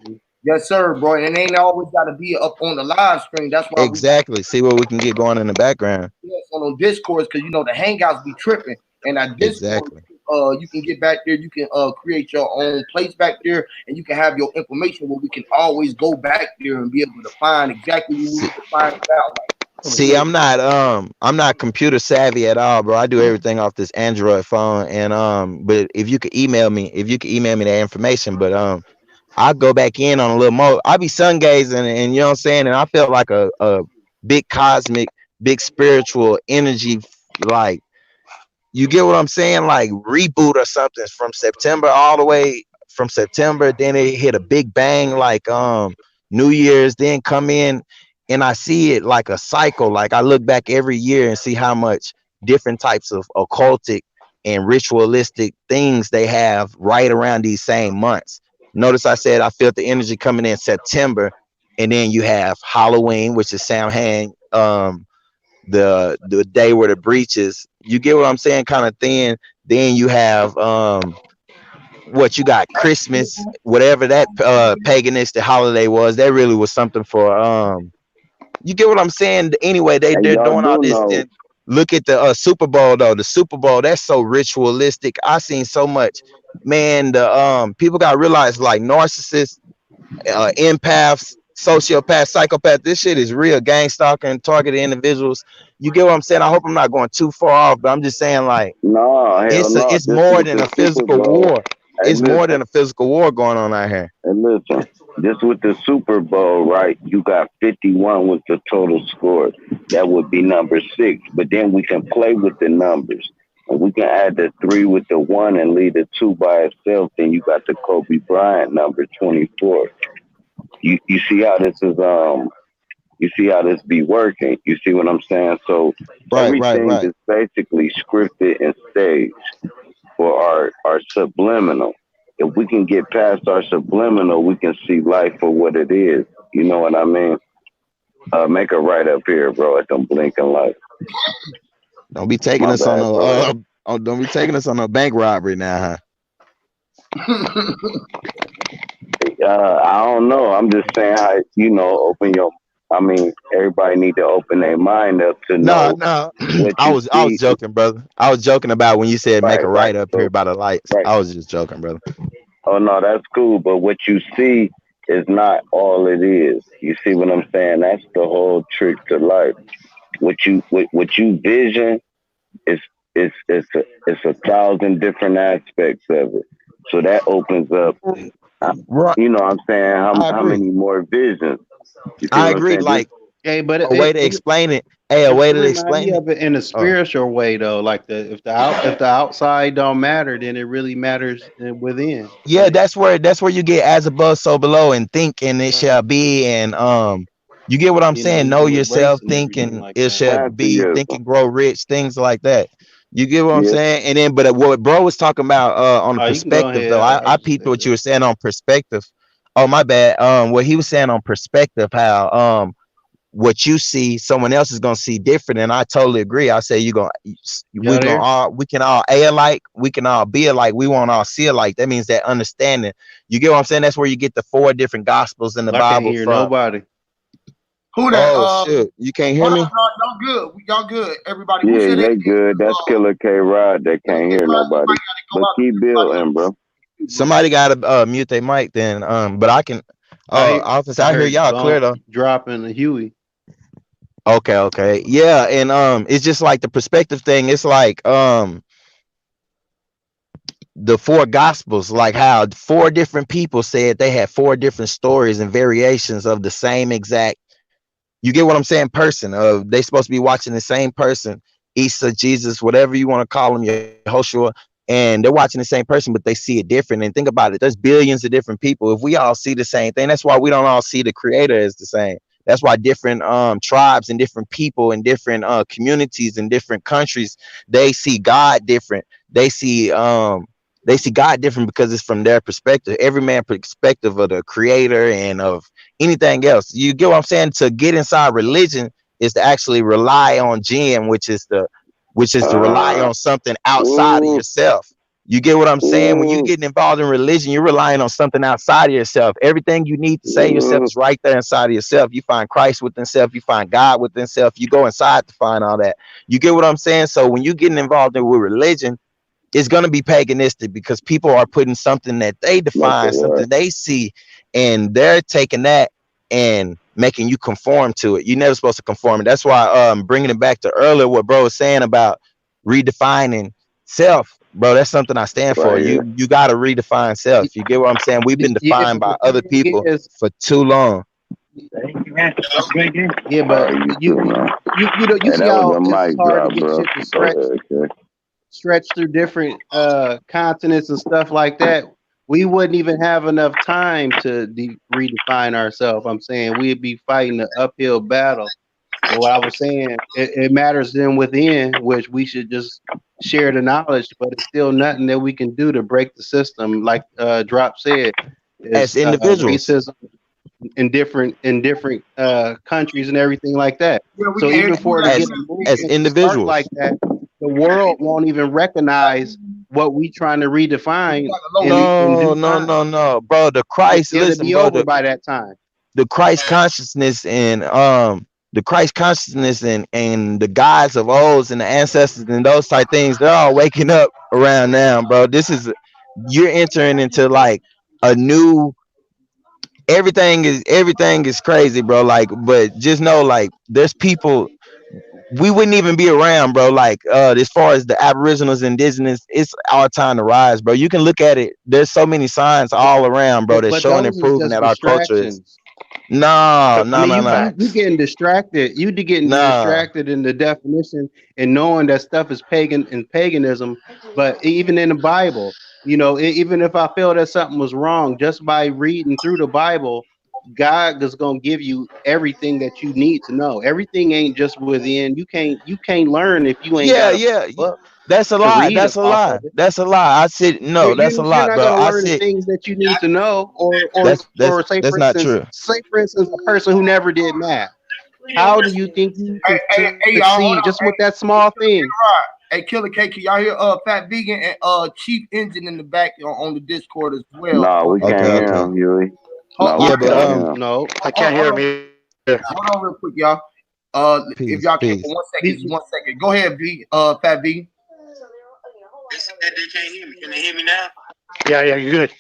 Yes, sir, bro. And it ain't always got to be up on the live stream. That's why exactly. See what we can get going in the background. Yes, on Discord, because the hangouts be tripping, and at Discord, you can get back there. You can create your own place back there, and you can have your information where we can always go back there and be able to find exactly what you need to find out. See, I'm not computer savvy at all, bro. I do everything off this Android phone, and but if you could email me that information, but I'll go back in on a little more. I'll be sun gazing, and you know what I'm saying, and I felt like a big cosmic, big spiritual energy, like you get what I'm saying, like reboot or something from September all the way from September. Then it hit a big bang, like New Year's, then come in. And I see it like a cycle. Like I look back every year and see how much different types of occultic and ritualistic things they have right around these same months. Notice I said I felt the energy coming in September, and then you have Halloween, which is Samhain, the day where the breaches. You get what I'm saying, kind of thing. Then you have what you got, Christmas, whatever that paganistic holiday was. That really was something for you get what I'm saying? Anyway, they're doing all this. Look at the Super Bowl, though. The Super Bowl, that's so ritualistic. I seen so much. Man, the people got to realize, like, narcissists, empaths, sociopaths, psychopaths, this shit is real. Gang stalking, targeted individuals. You get what I'm saying? I hope I'm not going too far off, but I'm just saying, like, it's more than a physical war. It's more than a physical war going on out here. And listen, this with the Super Bowl, right? You got 51 with the total score. That would be number 6. But then we can play with the numbers. And we can add the 3 with the 1 and leave the 2 by itself. Then you got the Kobe Bryant number 24. You see how this is you see how this be working. You see what I'm saying? So everything is basically scripted and staged for our subliminal. If we can get past our subliminal, we can see life for what it is. You know what I mean? Make a right up here, bro, at them blinking lights. Don't be taking us on no don't be taking us on a bank robbery now, huh? I don't know. I'm just saying how, you know, open your, I mean, everybody need to open their mind up to know. No. I was joking, brother. I was joking about when you said make a right up here by the lights. I was just joking, brother. Oh no, that's cool. But what you see is not all it is. You see what I'm saying? That's the whole trick to life. What you vision is it's 1,000 different aspects of it. So that opens up. You know what I'm saying? How many more visions? I agree. Like, hey, but a way to explain it. Hey, a way to explain it in a spiritual way, though. Like if the outside don't matter, then it really matters within. Yeah, that's where you get as above, so below, and think, and it shall be, and you get what I'm saying. Know yourself, thinking like it shall be, think and grow rich, things like that. You get what I'm saying? And then, but what bro was talking about on the perspective, though, I peeped what you were saying on perspective. Oh, my bad. What he was saying on perspective, how what you see, someone else is gonna see different, and I totally agree. I say we can all A alike, we can all be alike, we won't all see alike. That means that understanding. You get what I'm saying? That's where you get the 4 different gospels in the Bible. I can't hear nobody. Who that? Oh shit! You can't hear me? Y'all good? Y'all good? Everybody? Yeah, they good. That's Killer K Rod. They can't hear nobody. But keep building, bro. Somebody gotta mute their mic then. But I can. Office, I hear y'all clear though. Dropping the Huey. Okay. Yeah, and it's just like the perspective thing. It's like the 4 gospels, like how 4 different people said they had 4 different stories and variations of the same exact. You get what I'm saying? Person. They supposed to be watching the same person, Isa, Jesus, whatever you want to call him, Yehoshua, and they're watching the same person, but they see it different. And think about it. There's billions of different people. If we all see the same thing, that's why we don't all see the Creator as the same. That's why different tribes and different people and different communities and different countries, they see God different. They see God different because it's from their perspective. Every man's perspective of the Creator and of anything else. You get what I'm saying? To get inside religion is to actually rely on jinn, which is to rely on something outside of yourself. You get what I'm saying? When you're getting involved in religion, you're relying on something outside of yourself. Everything you need to save yourself is right there inside of yourself. You find Christ within self. You find God within self. You go inside to find all that. You get what I'm saying? So when you're getting involved with religion, it's going to be paganistic because people are putting something that they define, something they see, and they're taking that and making you conform to it. You're never supposed to conform. And that's why bringing it back to earlier, what bro was saying about redefining self. Bro, that's something I stand for. You got to redefine self. You get what I'm saying? We've been defined by other people for too long. Yeah, but you see how it's hard to get shit to stretch through different continents and stuff like that. We wouldn't even have enough time to redefine ourselves. I'm saying we'd be fighting an uphill battle. And what I was saying, it matters then within, which we should just share the knowledge, but it's still nothing that we can do to break the system. Like Drop said, as individuals, racism in different countries and everything like that. Yeah, so even for as individuals like that, the world won't even recognize what we trying to redefine. No, bro. The Christ, it'll be over by that time. The Christ consciousness and the the gods of old and the ancestors and those type things, they're all waking up around now, bro. You're entering into like a new. Everything is crazy, bro. Like, but just know, like, there's people. We wouldn't even be around, bro. Like, as far as the Aboriginals, Indigenous, it's our time to rise, bro. You can look at it. There's so many signs all around, bro, that's showing and proving that our culture is. No, no, no, Believe no, that. You getting distracted. You getting nah. distracted in the definition and knowing that stuff is pagan and paganism. But even in the Bible, you know, even if I feel that something was wrong, just by reading through the Bible, God is gonna give you everything that you need to know. Everything ain't just within. You can't learn if you ain't Yeah, got a yeah. book That's a to lie. read That's a off lie. of it. That's a lie. I said no. That's a You're lie, not bro. gonna I learn the said things that you need to know, that's not true. say for instance, a person who never did math. How do you think you can Hey, y'all, hold succeed on. just with that small thing? Hey, Killer K, can y'all hear Fat Vegan and Chief Engine in the back on the Discord as well? No, we can't Okay, hear okay. him, Huey. Hold, No, Yeah, we but can't hear him. No. I can't hear him either. hold on real quick, y'all. If peace, y'all can peace. for 1 second, just 1 second. Go ahead, Fat V. They said they can't hear me. Can they hear me now? Yeah, you're good.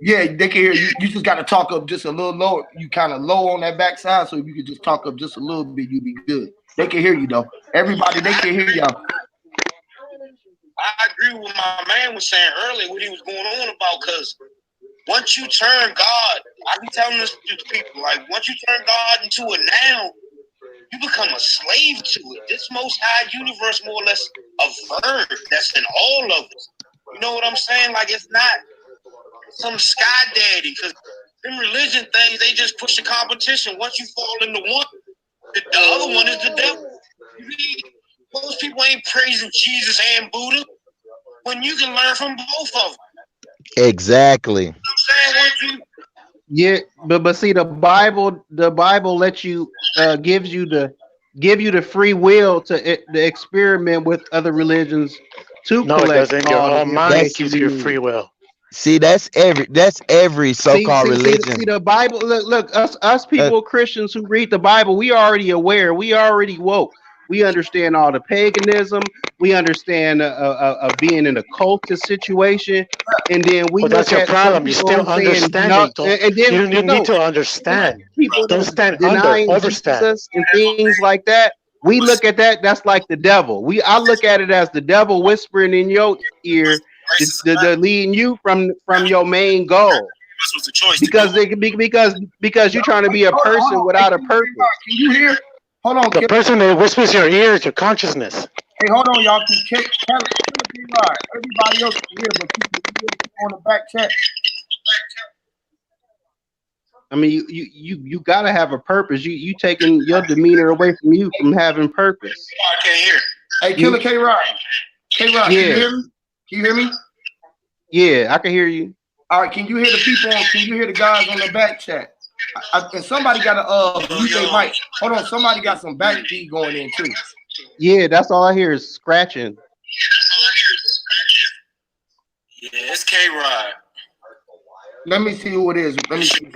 Yeah, they can hear you. You just got to talk up just a little lower. You kind of low on that backside, so if you could just talk up just a little bit, you'd be good. They can hear you though. Everybody, they can hear y'all. I agree with my man was saying earlier what he was going on about, because once you turn God, I be telling this to people, like once you turn God into a noun, you become a slave to it. This most high universe, more or less, a verb that's in all of us. You know what I'm saying? Like it's not some sky daddy, because them religion things, they just push the competition. Once you fall into one, the other one is the devil. Most people ain't praising Jesus and Buddha when you can learn from both of them. Exactly. You know what I'm saying? Yeah, but see, the Bible lets you gives you the free will to experiment with other religions to No, it collect doesn't. Your all the own mind That's information gives you you need. free will. see, that's every See, so-called see, see, religion. see the Bible. Look, us people, Christians who read the Bible, we already aware. We already woke. We understand all the paganism. We understand being in a cultist situation, and then we Well, that's look your at some problem. You're people still who saying no, understanding. and then You don't need no, to understand. people Don't that's stand under. denying Overstand. Jesus and things like that. We look at that. That's like the devil. I look at it as the devil whispering in your ear, the leading you from your main goal. This was the choice Because they because you're trying to be a person without a purpose. Can you hear? Hold on, The person that whispers your ear is your consciousness. Hey, hold on, y'all. Everybody else can hear, but people on the back chat. I mean, you gotta have a purpose. You taking your demeanor away from you from having purpose. I can't hear. Hey, Killer K-Rod. K-Rod, can you hear me? Can you hear me? Yeah, I can hear you. All right, can you hear the people can you hear the guys on the back chat? And somebody got a mute their mic. Hold on, somebody got some back feed going in too. Yeah, that's all I hear is scratching. Yeah, it's K-Rod. Let me see who it is. Let me see.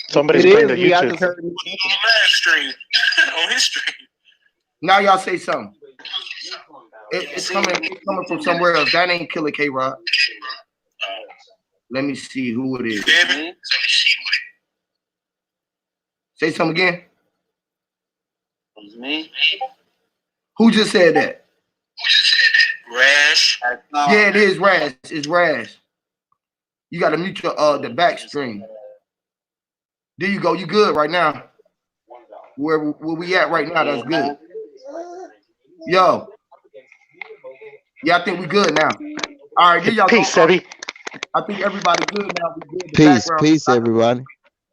Somebody's It playing is the me. I YouTube. just heard On the live stream. On his stream. Now y'all say something. It's coming from somewhere else. That ain't Killer K-Rod. Let me see who it is. Say something again. Me? Who just said that? Rash. Yeah, it is Rash. It's Rash. You gotta mute your the back stream. There you go. You good right now. Where we at right now, that's good. Yo. Yeah, I think we good now. All right, there y'all Peace, go. Sebby. I think everybody good now. We good. Peace, everybody.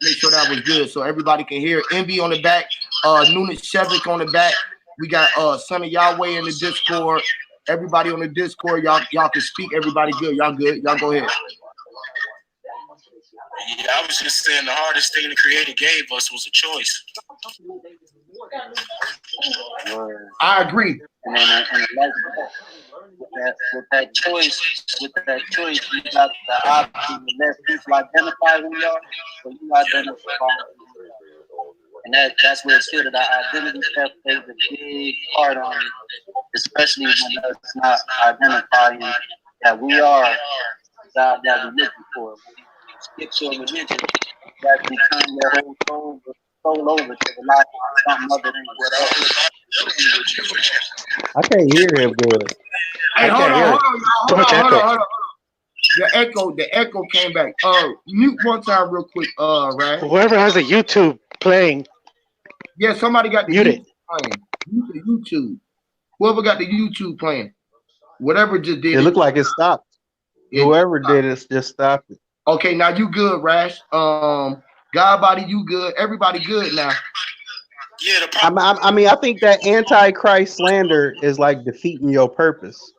Make sure that was good so everybody can hear. Envy on the back, Nunes Shevik on the back. We got Son of Yahweh in the Discord. Everybody on the Discord, y'all can speak. Everybody good. Y'all good. Y'all go ahead. Yeah, I was just saying the hardest thing the Creator gave us was a choice. I agree. And with that choice, you got the option to let people identify who you are, so you identify. And that's where it's good. That identity stuff plays a big part on it, especially when it's not identifying that we are God that we live for. When you skip your religion, that become your whole soul over to rely on something other than whatever. I can't hear him good. Hey, hold on. The echo came back. Mute one time real quick, right? Whoever has a YouTube playing, Yeah, somebody got the mute it. YouTube playing. Mute the YouTube. Whoever got the YouTube playing. Whatever just did It it. looked like it stopped. Whoever did it just stopped it. Okay, now you good, Rash. God body, you good. Everybody good now. Yeah, I mean, I think that antichrist slander is like defeating your purpose.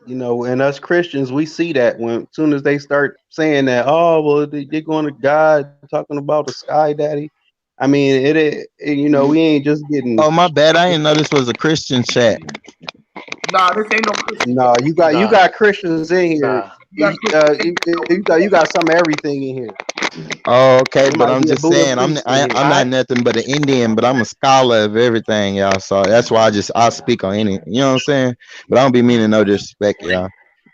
You know, and us Christians, we see that when as soon as they start saying that, oh, well, they're going to God, talking about the sky daddy. I mean, you know, we ain't just getting. Oh, my bad. I didn't know this was a Christian chat. Nah, this ain't no Christian. No, you got Christians in here. Nah. You got some everything in here. Oh, okay, There but might I'm be a just Buddha saying, I'm priest in here. not nothing but an Indian, but I'm a scholar of everything, y'all. So that's why I speak on any, you know what I'm saying? But I don't be meaning no disrespect, y'all.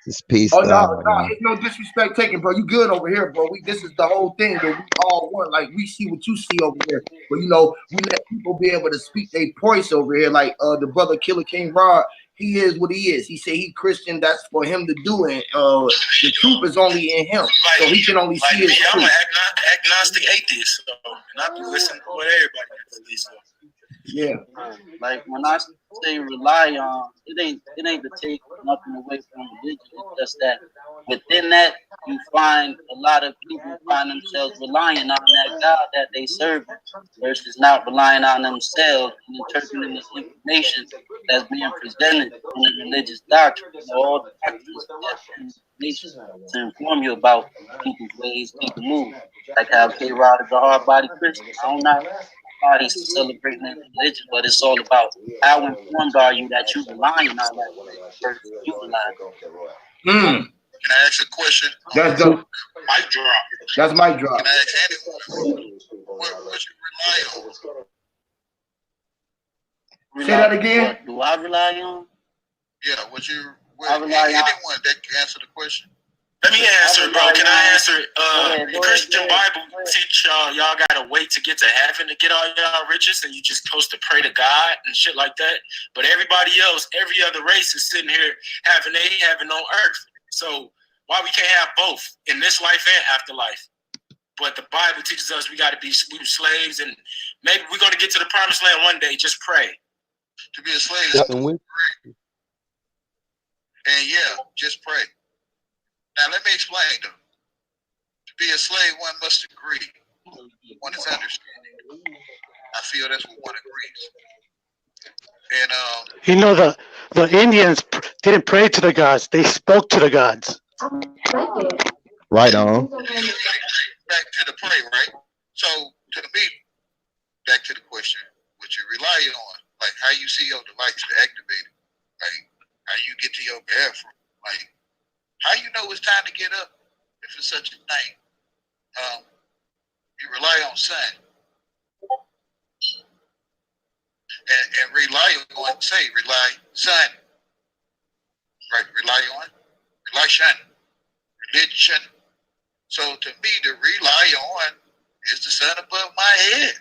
Just peace. Oh no, it's no disrespect taken, bro. You good over here, bro. This is the whole thing that we all want. Like we see what you see over here, but you know we let people be able to speak their voice over here. Like the brother Killer King Rod, he is what he is. He say he Christian. That's for him to do, and the truth is only in him, so he can only see his me, I'm truth. an agnostic atheist, so and I be listening to what everybody has to listen. Yeah. Like when I say rely on, it ain't to take nothing away from religion. It's just that within that you find a lot of people find themselves relying on that God that they serve versus not relying on themselves and interpreting this information that's being presented in the religious doctrine. You know, all the doctrines to inform you about people's ways, people's moves. Like how K-Rod is a hard-body Christian. I don't know. Bodies to celebrate their religion, but it's all about how informed are you that you're relying on that versus you relying on. Can I ask a question? That's dope. Mic drop. That's mic drop. Can I ask anyone what you rely on? Say that again. Do I rely on? Yeah, anyone that can answer the question. Let me answer, bro. Can I answer? The Christian Bible teach y'all gotta wait to get to heaven to get all y'all riches, and you just supposed to pray to God and shit like that. But everybody else, every other race is sitting here having heaven on earth. So why we can't have both in this life and afterlife? But the Bible teaches us we gotta be slaves, and maybe we're gonna get to the promised land one day. Just pray. To be a slave is to pray. And yeah, just pray. Now let me explain though. To be a slave, one must agree. One is understanding. I feel that's what one agrees. And You know, the Indians didn't pray to the gods; they spoke to the gods. Right on. Back to the pray, right? So to me, back to the question, what you rely on, like how you see your device activated, like how you get to your bathroom, like how you know it's time to get up if it's such a thing. You rely on sun. And rely sun. Right, relation, religion. So to me, to rely on is the sun above my head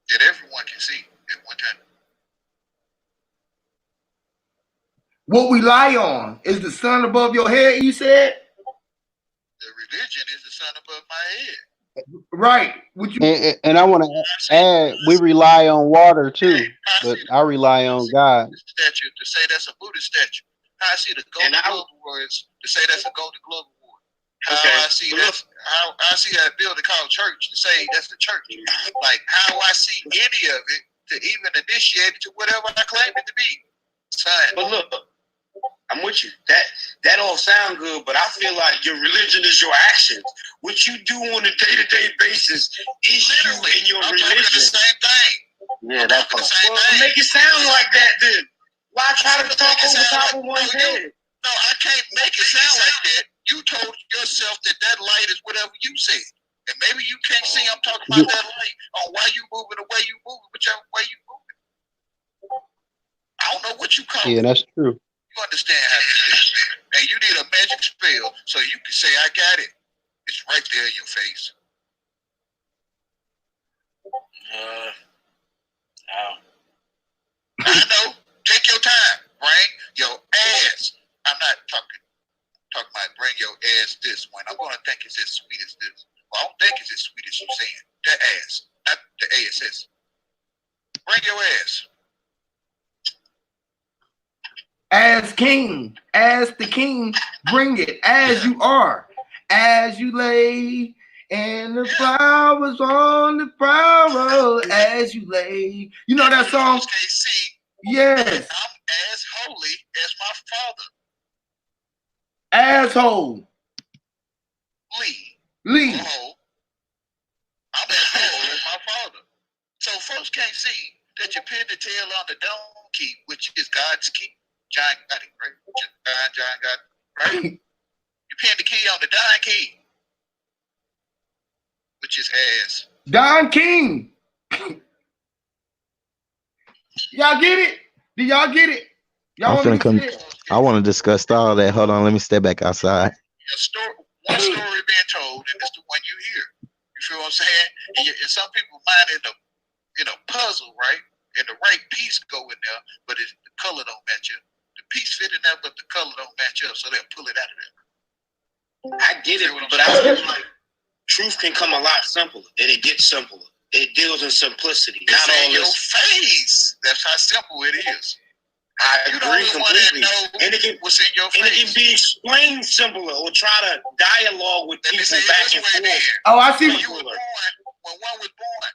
that everyone can see at one time. What we lie on is the sun above your head, you said? The religion is the sun above my head. Right. And I want to add, we rely on water too, but I rely on God. Statue to say that's a Buddhist statue. How I see the Golden Globe Awards to say that's a Golden Globe Award. How I see that building called church to say that's the church. Like how I see any of it to even initiate it to whatever I claim it to be. Son. But look, I'm with you. That all sound good, but I feel like your religion is your actions. What you do on a day-to-day basis is you and your religion. The same thing. Yeah, that's the same thing. Make it sound like that then. Why try to talk over top of one's head? No, I can't make it sound like that. You told yourself that light is whatever you said. And maybe you can't see I'm talking about that light on why you moving the way you moving, whichever way you moving. I don't know what you call it. Yeah, that's true. You understand how it is. And you need a magic spell so you can say, I got it. It's right there in your face. I know. Take your time. Bring your ass. I'm not talking about bring your ass this one. I'm gonna think it's as sweet as this. Well, I don't think it's as sweet as you saying. That ass, not the ASS. Bring your ass. As king, as the king, bring it as you are, as you lay, and the flowers on the flower as you lay. You know that song? Yes. I'm as holy as my father. Asshole. Lee. Oh, I'm as holy as my father. So folks can't see that you pin the tail on the donkey, which is God's key. John got it, right? John got it, right? You pin the key on the Don key, which is ass. Don King. Y'all get it? Do y'all get it? Y'all I'm finna come. I want to discuss all that. Hold on, let me step back outside. One story being told, and it's the one you hear. You feel what I'm saying? And some people mind in a puzzle, right? And the right piece go in there, but the color don't match up. The piece fit in there, but the color don't match up, so they'll pull it out of there. I get it, but I feel like truth can come a lot simpler, and it gets simpler. It deals in simplicity. It's not all in your this. face. That's how simple it is. I You agree don't want to completely. know And it can, what's in your and it face. can be explained simpler, or try to dialogue with Let me people say it back this and way forth. then. Oh, I see. When one was born,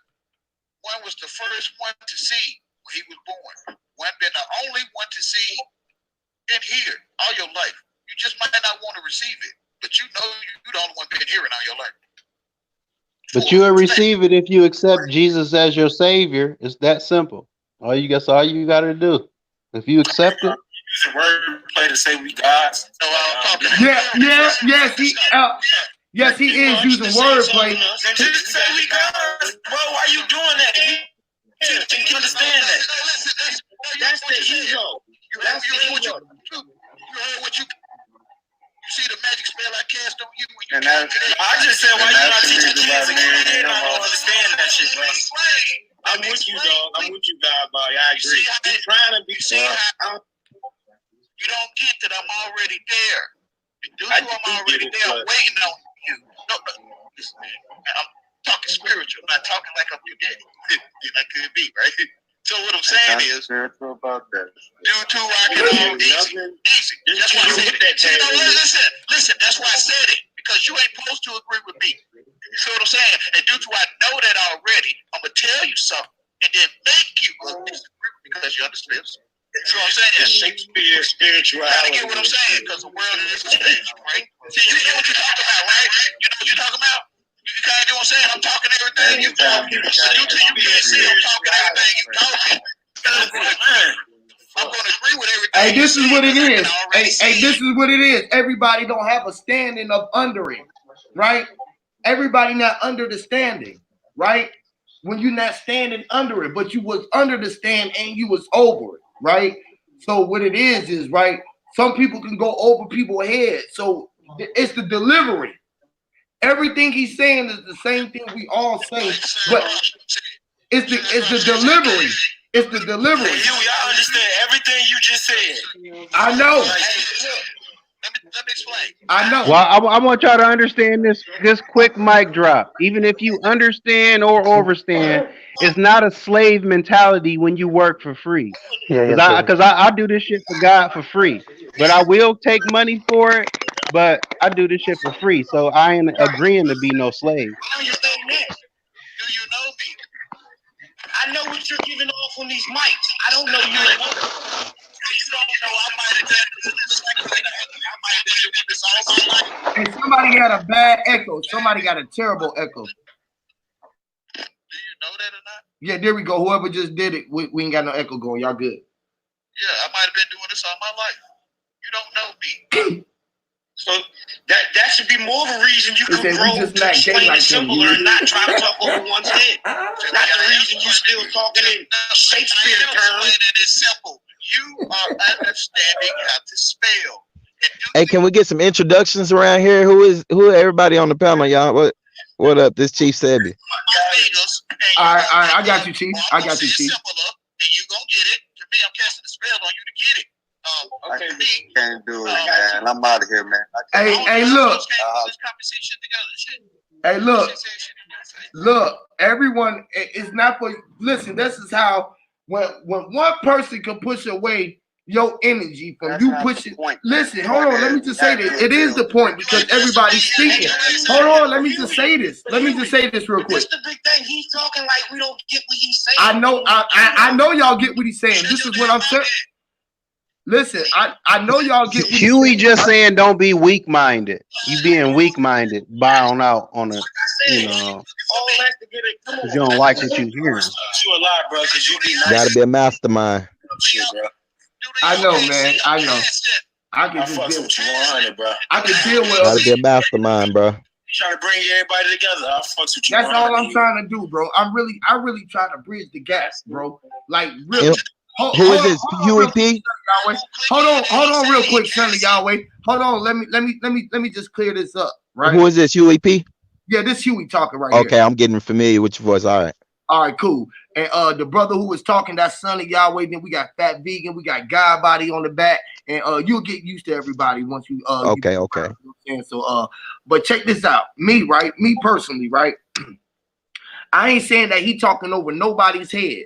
one was the first one to see when he was born. One been the only one to see and hear all your life. You just might not want to receive it, but you know you're the only one been hearing all your life. But you will receive it if you accept Jesus as your savior. It's that simple. That's all you got to do. If you accept it. Use a wordplay to say we gods. Yes, he is using wordplay. Then just say we gods. Bro, why you doing that? You can understand that. That's the ego. That's the ego. You heard what you see the magic spell I cast on you when you And I just said, why you not teaching kids again? I don't understand that shit, bro. I'm with you, dog. I'm with you, God, boy. I agree. I'm trying to be you don't get that I'm already there. I'm already there. I'm waiting on you. No, listen, man. I'm talking spiritual. I'm not talking like I'm your daddy. I could be, right? So what I'm saying is, spiritual about that. due to I can all easy. That's why I said it. Listen. That's why I said it, because you ain't supposed to agree with me. You see what I'm saying? And due to I know that already, I'm gonna tell you something and then make you disagree because you understand. See what I'm saying? Shakespeare spirituality. You get what I'm saying? Because the world is a stage, right? See, you know what you're talking about, right? You know what you're talking about? You kind of get what I'm saying? I'm talking everything you talking. Due to you being said, I'm talking everything you talking. I'm going to agree with everything. Hey, this is what it is. Hey, this is what it is. Everybody don't have a standing up under it, right? Everybody not under the standing, right? When you're not standing under it, but you was under the stand and you was over it, right? So what it is right? Some people can go over people's heads. So it's the delivery. Everything he's saying is the same thing we all say, but it's the delivery. It's the delivery. Y'all understand everything you just said. I know. Let me explain. I know. Well, I want y'all to understand this quick mic drop. Even if you understand or overstand, it's not a slave mentality when you work for free. Because I do this shit for God for free. But I will take money for it, but I do this shit for free. So I ain't agreeing to be no slave. I understand that. Do you know me? I know what you're giving off on these mics. I don't know you at all. You don't know. I might have done this all my life. And somebody had a bad echo. Somebody got a terrible echo. Do you know that or not? Yeah, there we go. Whoever just did it, we ain't got no echo going. Y'all good. Yeah, I might have been doing this all my life. You don't know me. So that should be more of a reason you He can said we grow just to not gay explain like it him, simpler you and not try to talk over one's head. Not the reason you still talking in Shakespeare terms. It is simple. You are understanding how to spell. Hey, can we get some introductions around here? Who everybody on the panel, y'all? What up? This Chief Sebi. All right, I got you, Chief. I got you, Chief. And you gonna get it. To me, I'm casting a spell on you to get it. Okay, Can't do it, man. I'm out of here, man. Hey, look. Hey, look. Everyone, it's not for. Listen, this is how when one person can push away your energy from you pushing. Listen, hold on. Let me just say this. It is the point because everybody's speaking. Hold on. Let me just say this. Let me just say this real quick. This the big thing. He's talking like we don't get what he's saying. I know. I know y'all get what he's saying. This is what I'm saying. Listen, I know y'all get what Huey just saying don't be weak minded. You being weak minded, bound out on a because you don't like what you hear. You a lot, bro, because you be nice. Gotta be a mastermind. Shit, bro. I know, man. I know. I can fuck just with you 100, bro. I can deal with Gotta be a mastermind, bro. Trying to bring everybody together. I'll fuck with you. That's 100. all I'm trying to do, bro. I really try to bridge the gap, bro. Like really. Who is this? Huey P? Hold on, real quick, son of Yahweh. Hold on, let me just clear this up, right? Who is this? Huey P? Yeah, this Huey talking right Okay, here. I'm getting familiar with your voice. All right. All right, cool. And the brother who was talking, that son of Yahweh. Then we got Fat Vegan, we got God Body on the back, and you'll get used to everybody once you Okay. And so but check this out. Me personally, right? I ain't saying that he talking over nobody's head.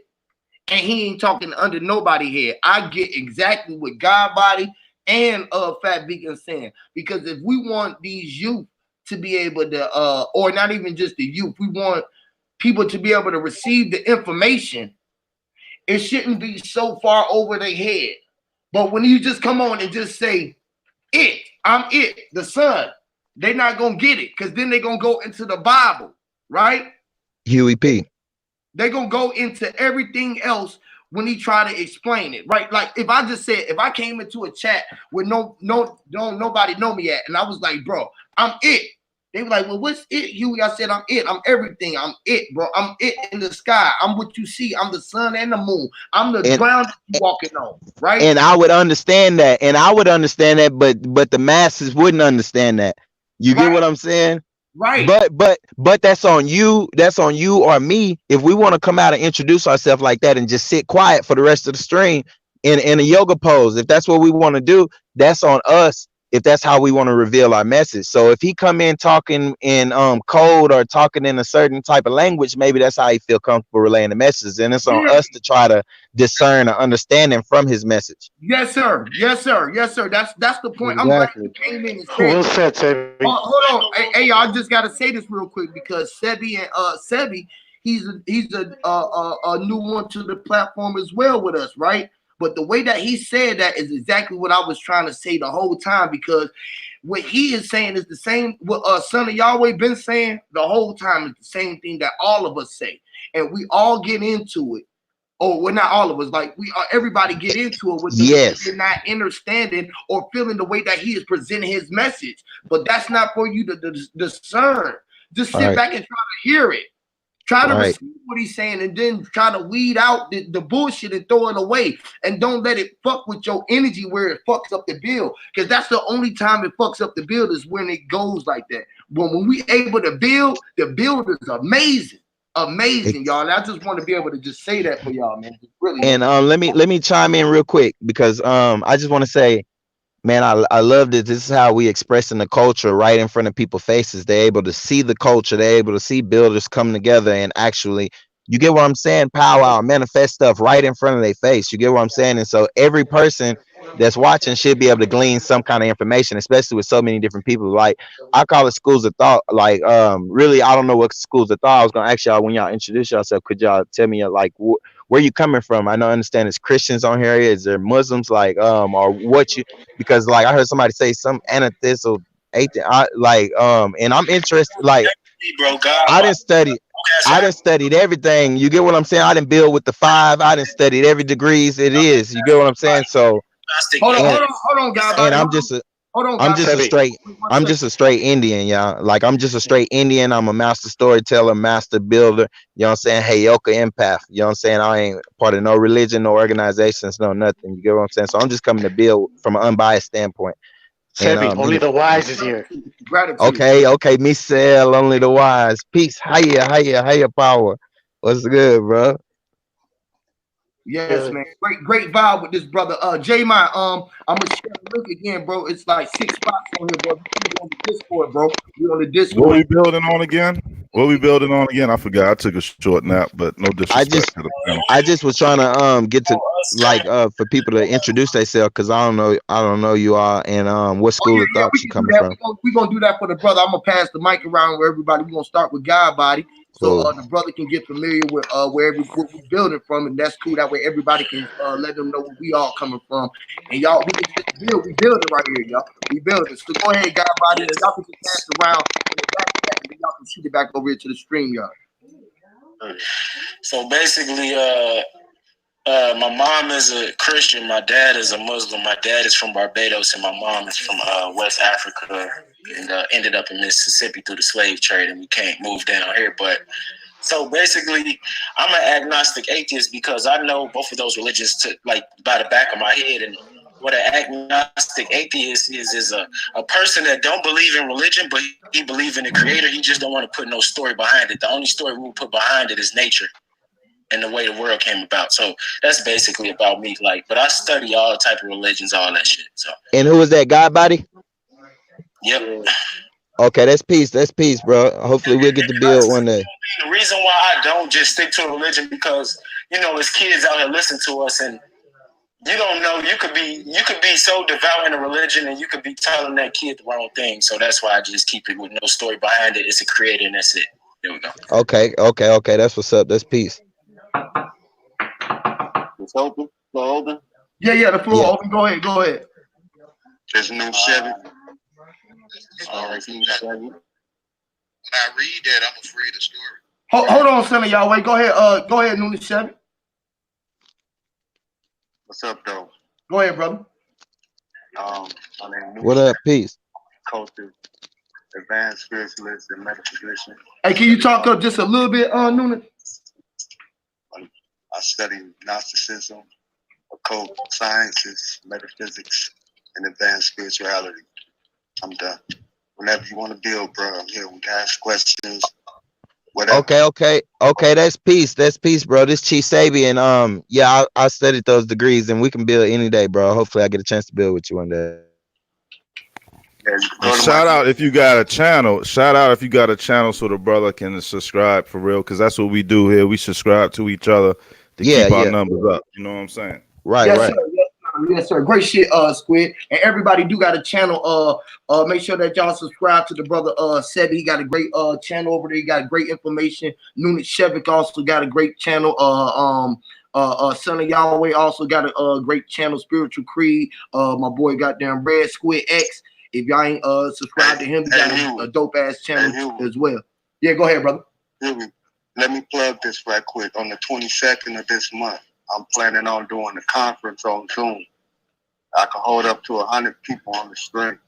And he ain't talking under nobody's head. I get exactly what God Body and Fat Vegan saying. Because if we want these youth to be able to or not even just the youth, we want people to be able to receive the information. It shouldn't be so far over their head. But when you just come on and just say, I'm it, the son, they're not gonna get it, because then they're gonna go into the Bible, right? Huey P. They're gonna go into everything else when he try to explain it, right? Like if I came into a chat where nobody know me at, and I was like, bro, I'm it. They were like, well, what's it, Huey? I said, I'm it. I'm everything. I'm it, bro. I'm it in the sky. I'm what you see. I'm the sun and the moon. I'm the ground that you walking on, right? And I would understand that. But the masses wouldn't understand that. You get what I'm saying? Right. But that's on you. That's on you or me. If we want to come out and introduce ourselves like that and just sit quiet for the rest of the stream in a yoga pose, if that's what we want to do, that's on us. If that's how we want to reveal our message. So if he come in talking in code or talking in a certain type of language, maybe that's how he feel comfortable relaying the messages. And it's on us to try to discern or understanding from his message. Yes, sir. Yes, sir. Yes, sir. That's the point. Exactly. I'm glad you came in and said. Well said, Sebi. Hold on. Hey, y'all, I just gotta say this real quick because Sebi and Sebi, he's a new one to the platform as well with us, right? But the way that he said that is exactly what I was trying to say the whole time, because what he is saying is the same what son of Yahweh been saying the whole time, is the same thing that all of us say, and we all get into it. Or well, not all of us, like everybody get into it with the not understanding or feeling the way that he is presenting his message. But that's not for you to discern. Just sit back and try to hear it. Try to receive what he's saying, and then try to weed out the bullshit and throw it away. And don't let it fuck with your energy where it fucks up the build. Because that's the only time it fucks up the build is when it goes like that. When we able to build, the build is amazing. Amazing, y'all. And I just want to be able to just say that for y'all, man. Really. And let me chime in real quick, because I just want to say, man, I love that this is how we expressing the culture right in front of people's faces. They're able to see the culture. They're able to see builders come together and actually, you get what I'm saying, powwow, manifest stuff right in front of their face. You get what I'm saying? And so every person that's watching should be able to glean some kind of information, especially with so many different people. Like, I call it schools of thought. Like, really, I don't know what schools of thought. I was going to ask y'all, when y'all introduce yourself, could y'all tell me, like, where you coming from? I know, I understand it's Christians on here. Is there Muslims, like, or what you, because like I heard somebody say some atheist or atheist, and I'm interested, like, I didn't studied everything. You get what I'm saying? I didn't build with the 5. I didn't studied every degrees it is. You get what I'm saying? So hold on, guys. And I'm just a straight Indian, y'all. Like, I'm just a straight Indian. I'm a master storyteller, master builder. You know what I'm saying? Heyoka empath. You know what I'm saying? I ain't part of no religion, no organizations, no nothing. You get what I'm saying? So I'm just coming to build from an unbiased standpoint. Sebi, only the wise is here. Okay, me sell only the wise. Peace, hiya, power. What's good, bro? Yes, man. Great vibe with this brother. J-Mine, I'm gonna share the link again, bro. It's like 6 spots on here, bro. We on the Discord, bro. We on the What Discord. we building on again? What we building on again? I forgot. I took a short nap, but no disrespect to the panel. I just was trying to get to like for people to introduce themselves because I don't know you all and what school of thought you coming from. We're gonna do that for the brother. I'm gonna pass the mic around where everybody. We're gonna start with God Body. So Cool. the brother can get familiar with what we're building from, and that's cool. That way everybody can let them know where we all coming from. And y'all, we can just build. We building right here, y'all. We building. So go ahead, God Body, and y'all can just pass it around and then y'all can shoot it back over here to the stream, y'all. So basically, my mom is a Christian. My dad is a Muslim. My dad is from Barbados, and my mom is from West Africa, and ended up in Mississippi through the slave trade, and we can't move down here. But so basically, I'm an agnostic atheist because I know both of those religions by the back of my head. And what an agnostic atheist is a person that don't believe in religion, but he believes in the creator. He just don't want to put no story behind it. The only story we will put behind it is nature and the way the world came about. So that's basically about me. But I study all type of religions, all that shit. So. And who was that, God Body? Yep. Okay, that's peace. That's peace, bro. Hopefully we'll get to build one day. The reason why I don't just stick to a religion because there's kids out here listening to us, and you don't know. You could be so devout in a religion, and you could be telling that kid the wrong thing. So that's why I just keep it with no story behind it. It's a creator, and that's it. There we go. Okay. That's what's up. That's peace. It's open. Floor open. Yeah. The floor open. Go ahead. There's no Chevy. All right, Chevy. When I read that, I'm gonna read the story. Hold on, son of y'all. Wait. Go ahead, Noonan Chevy. What's up, though? Go ahead, brother. My name is What up, peace? Culture, advanced spiritualist, and metaphysician. Hey, can you talk up just a little bit, Noonan? I study Gnosticism, occult sciences, metaphysics, and advanced spirituality. I'm done. Whenever you want to build, bro, I'm here. We can ask questions. Whatever. Okay. That's peace. That's peace, bro. This Chief Sabian. Yeah, I studied those degrees, and we can build any day, bro. Hopefully, I get a chance to build with you one day. And shout out if you got a channel. So the brother can subscribe for real, because that's what we do here. We subscribe to each other to keep our numbers up. You know what I'm saying? Right. Yes, sir. Yes, sir. Great shit, Squid. And everybody do got a channel. Make sure that y'all subscribe to the brother Sebi. He got a great channel over there. He got great information. Noonan Shevik also got a great channel. Son of Yahweh also got a great channel. Spiritual Creed. My boy goddamn Red Squid X. If y'all ain't subscribed to him, he got a dope ass channel as well. Yeah, go ahead, brother. Let me plug this right quick. On the 22nd of this month, I'm planning on doing a conference on Zoom. I can hold up to 100 people on the stream.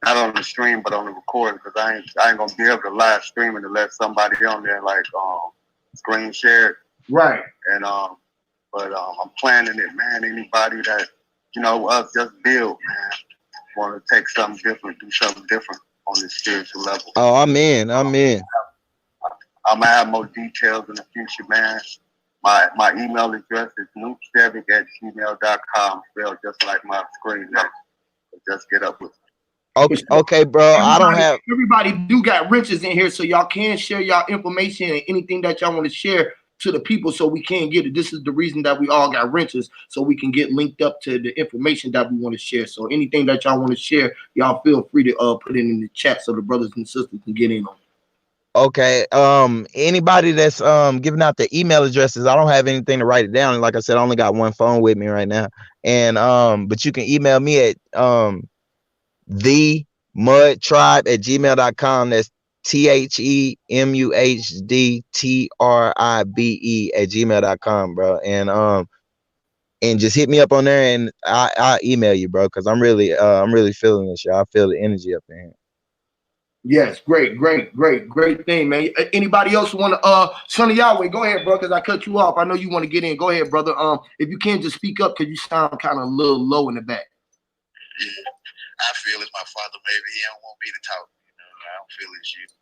Not on the stream, but on the recording, because I ain't gonna be able to live stream it unless somebody on there screen share it. Right. And but I'm planning it, man. Anybody that us just build, man. Want to take something different, do something different on this spiritual level. Oh, I'm in. I'm gonna have more details in the future, man. My email address is noobchevik@gmail.com, spelled just like my screen name. Just get up with it. Okay, bro. I don't have. Everybody do got riches in here, so y'all can share y'all information and anything that y'all want to share to the people, so we can get it. This is the reason that we all got wrenches, so we can get linked up to the information that we want to share. So anything that y'all want to share, y'all feel free to put it in the chat so the brothers and sisters can get in on it. Okay. Anybody that's giving out the email addresses, I don't have anything to write it down. Like I said, I only got one phone with me right now. And but you can email me at themudtribe@gmail.com. That's THEMUHDTRIBE@gmail.com, bro. And just hit me up on there, and I'll email you, bro, because I'm really feeling this, y'all. I feel the energy up in here. Yes, great thing, man. Anybody else want to Son of Yahweh, go ahead, bro, because I cut you off. I know you want to get in. Go ahead, brother. If you can, just speak up, because you sound kind of a little low in the back. Yeah, I feel it's my father. Maybe he don't want me to talk. I don't feel his shit.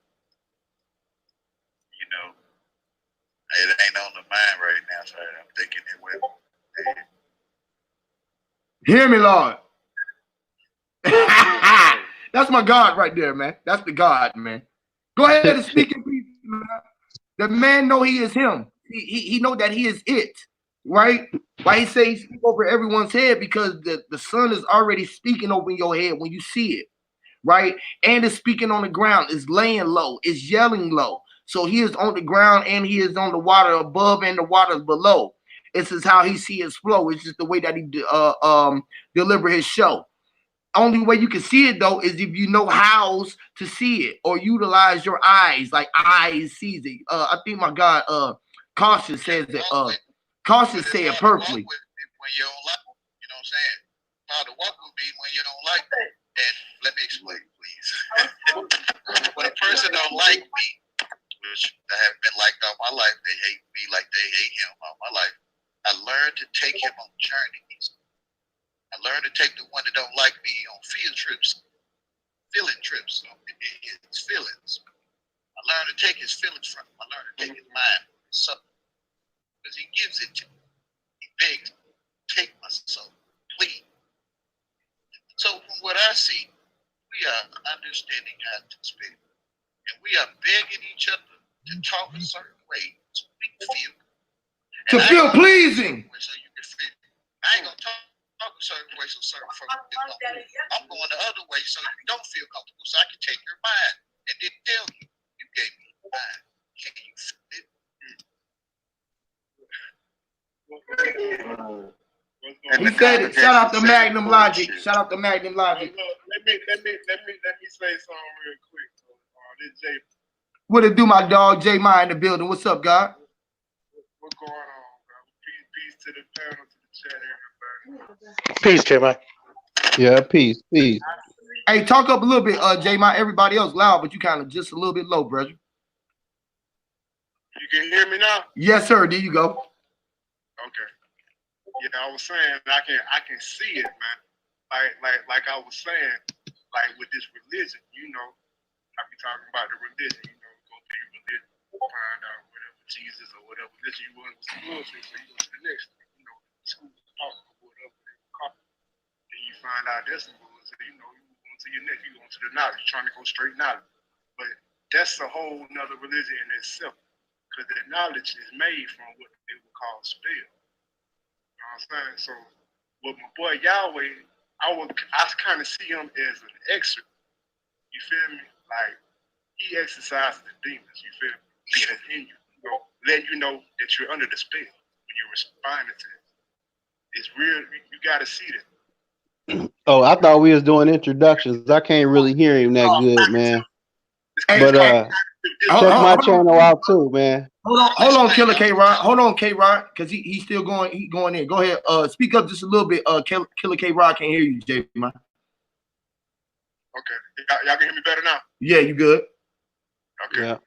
It ain't on the mind right now, so I'm thinking it will. Hear me, Lord. That's my God right there, man. That's the God, man. Go ahead and speak in peace, man. The man know he is him. He know that he is it, right? Why he say he speak over everyone's head? Because the sun is already speaking over your head when you see it, right? And it's speaking on the ground, it's laying low, it's yelling low. So he is on the ground and he is on the water above and the waters below. This is how he see his flow. It's just the way that he deliver his show. Only way you can see it though is if you know how to see it or utilize your eyes, like eyes sees it. I think my God, Cautious says that. Cautious say it perfectly. When you don't like, you know what I'm saying? How to walk with me when you don't like me. And let me explain, please. When a person don't like me, which I haven't been liked all my life, they hate me like they hate him all my life. I learned to take him on journeys. I learned to take the one that don't like me on feeling trips, so his feelings. I learned to take his feelings from him. I learned to take his mind from his soul. Because he gives it to me. He begs, take my soul, please. So from what I see, we are understanding how to speak. And we are begging each other to talk a certain way so we can feel good. To feel pleasing. So you can feel. I ain't gonna talk a certain way so certain folks can feel comfortable. I'm going the other way so you don't feel comfortable so I can take your mind and then tell you, you gave me your mind. Can you feel it? He said it. Shout out to Magnum Logic. Shout out to Magnum Logic. Let me say something real quick. This Jay. What it do, my dog? J Ma in the building. What's up, God? What's going on, bro? Peace to the panel, to the chat, everybody. Peace, J-Ma. Yeah, peace. Hey, talk up a little bit, J Ma. Everybody else loud, but you kind of just a little bit low, brother. You can hear me now? Yes, sir. There you go. Okay. Yeah, I was saying I can see it, man. Like I was saying, like with this religion, you know, I be talking about the religion, you know, go through your religion, find out whatever Jesus or whatever religion you want was bullshit, so you go to the next, you know, school of thought or whatever they call it. Then you find out that's some bullshit, you know, you move on to your next, you go into the knowledge, you're trying to go straight knowledge. But that's a whole nother religion in itself. Because the knowledge is made from what they would call spell. You know what I'm saying? So with my boy Yahweh, I kind of see him as an exorcist. You feel me? Like he exercises the demons, you feel me? That's in you. Let you know that you're under the spell when you're responding to it. It's real, you gotta see that. Oh, I thought we was doing introductions. I can't really hear him that good, man. But check my channel out too, man. Hold on, Killer K-Rod. Hold on, K-Rod, because he's still going. He going in. Go ahead. Speak up just a little bit. Killer K-Rod can't hear you, J man. Okay, y'all can hear me better now. Yeah, you good? Okay. Yeah,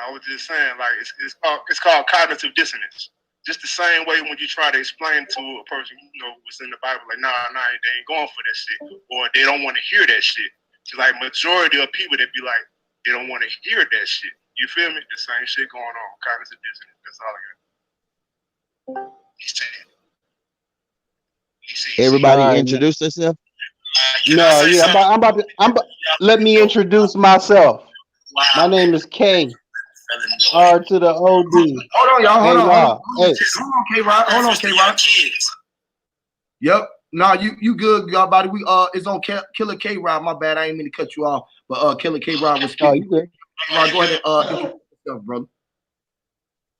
I was just saying, like it's called cognitive dissonance. Just the same way when you try to explain to a person, you know, what's in the Bible, like nah, they ain't going for that shit, or they don't want to hear that shit. So like majority of people that be like, they don't want to hear that shit. You feel me? The same shit going on. Cognitive dissonance. That's all I got. Everybody introduce themselves. No, yeah, I'm about to let me introduce myself. My name is K. R to the OD. Hold on, y'all. Hold on. Hey. Hold on, K-Rod. Hold on, K-Rod. Yep. No, you good, y'all. Body. We it's on Killer K-Rod. My bad. I ain't mean to cut you off, but Killer K-Rod was speaking. Oh, you good? K-Rod, go ahead and introduce yourself, brother.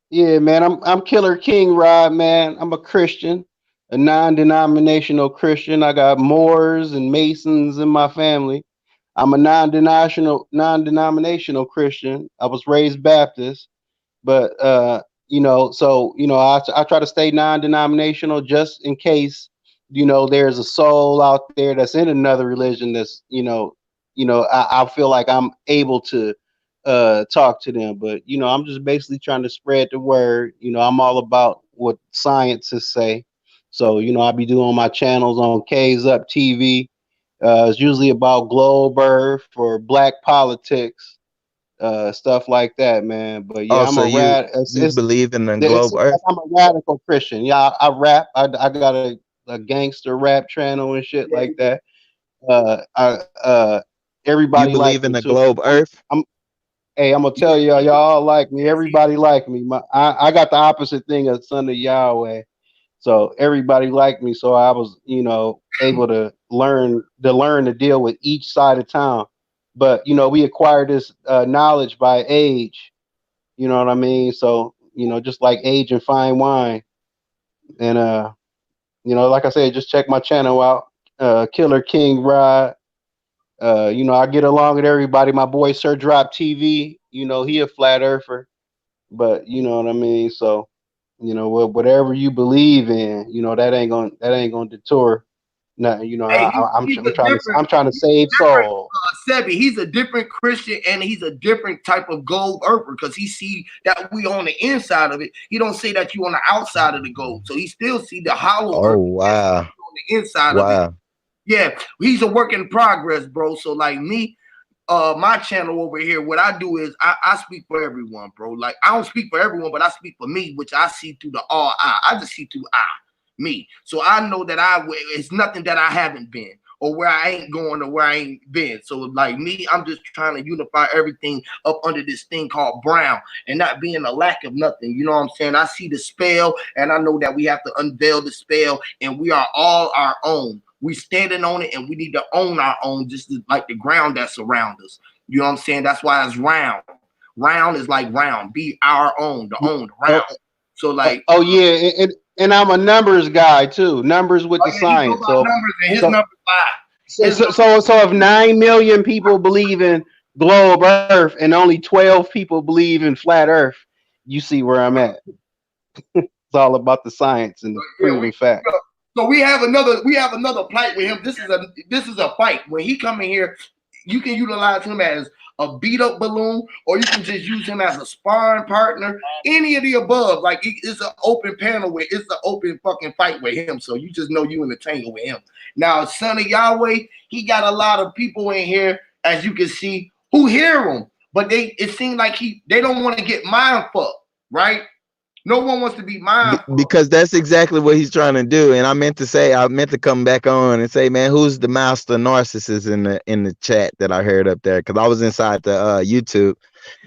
Yeah, man. I'm Killer King Rod, man. I'm a Christian, a non-denominational Christian. I got Moors and Masons in my family. I'm a non-denominational Christian. I was raised Baptist, but you know, so you know, I try to stay non-denominational just in case, you know, there's a soul out there that's in another religion that's, you know, I feel like I'm able to talk to them. But you know, I'm just basically trying to spread the word. You know, I'm all about what scientists say. So, you know, I'll be doing my channels on K's Up TV. It's usually about globe earth or black politics. stuff like that, man. But yeah, Oh, I'm so a you rad. you believe in the globe Earth? I'm a radical Christian. Yeah, I rap. I got a gangster rap channel and shit like that. You Everybody like believe in me the too. globe Earth? Hey, I'm gonna tell y'all all like me. Everybody like me. I got the opposite thing of Son of Yahweh. So everybody liked me. So I was, able to learn to deal with each side of town. But we acquired this knowledge by age. You know what I mean? So, just like age and fine wine. And like I said, just check my channel out. Killer King Rod. I get along with everybody. My boy Sir Drop TV, he a flat earther. But you know what I mean? So, whatever you believe in, that ain't gonna deter nothing. Hey, I'm he's a trying different. to save soul. Sebi, he's a different Christian and he's a different type of gold earther because he see that we on the inside of it. He don't say that you on the outside of the gold. So he still see the hollow Oh earth wow. on the inside of it. Wow. Yeah, he's a work in progress, bro. So like me, my channel over here, what I do is I speak for everyone, bro. Like I don't speak for everyone, but I speak for me, which I see through the all eye. I just see through me. So I know that it's nothing that I haven't been or where I ain't going or where I ain't been. So like me, I'm just trying to unify everything up under this thing called brown and not being a lack of nothing. You know what I'm saying? I see the spell and I know that we have to unveil the spell and we are all our own. We standing on it and we need to own our own, just like the ground that's around us. You know what I'm saying? That's why it's round. Round is like round. Be our own, the own, round. So like, oh yeah, and I'm a numbers guy too. Numbers with the science. So numbers and his numbers lie. So if 9 million people believe in globe Earth and only 12 people believe in flat Earth, you see where I'm at. It's all about the science and the proven fact. So we have another fight with him. This is a fight. When he come in here, you can utilize him as a beat up balloon, or you can just use him as a sparring partner. Any of the above. Like it's an open panel it's an open fucking fight with him. So you just know you in the tangle with him. Now, Son of Yahweh, he got a lot of people in here, as you can see, who hear him, but it seems like they don't want to get mind fucked, right? No one wants to be mindful. Because that's exactly what he's trying to do. And I meant to come back on and say, man, who's the master narcissist in the chat that I heard up there? Because I was inside the YouTube.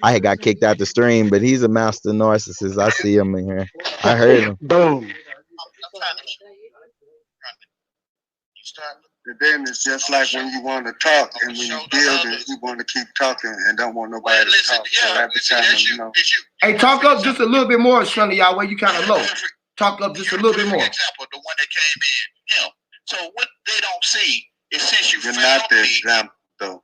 I had got kicked out the stream, but he's a master narcissist. I see him in here. I heard him. Boom. And then it's just like when you want to talk and when you build it, you want to keep talking and don't want nobody to talk. So every time, Hey, talk up just a little bit more, Son of Yahweh. You kind of low. Talk up just a little bit more. Example, the one that came in, him. So what they don't see is since you you're found not the me, example, though.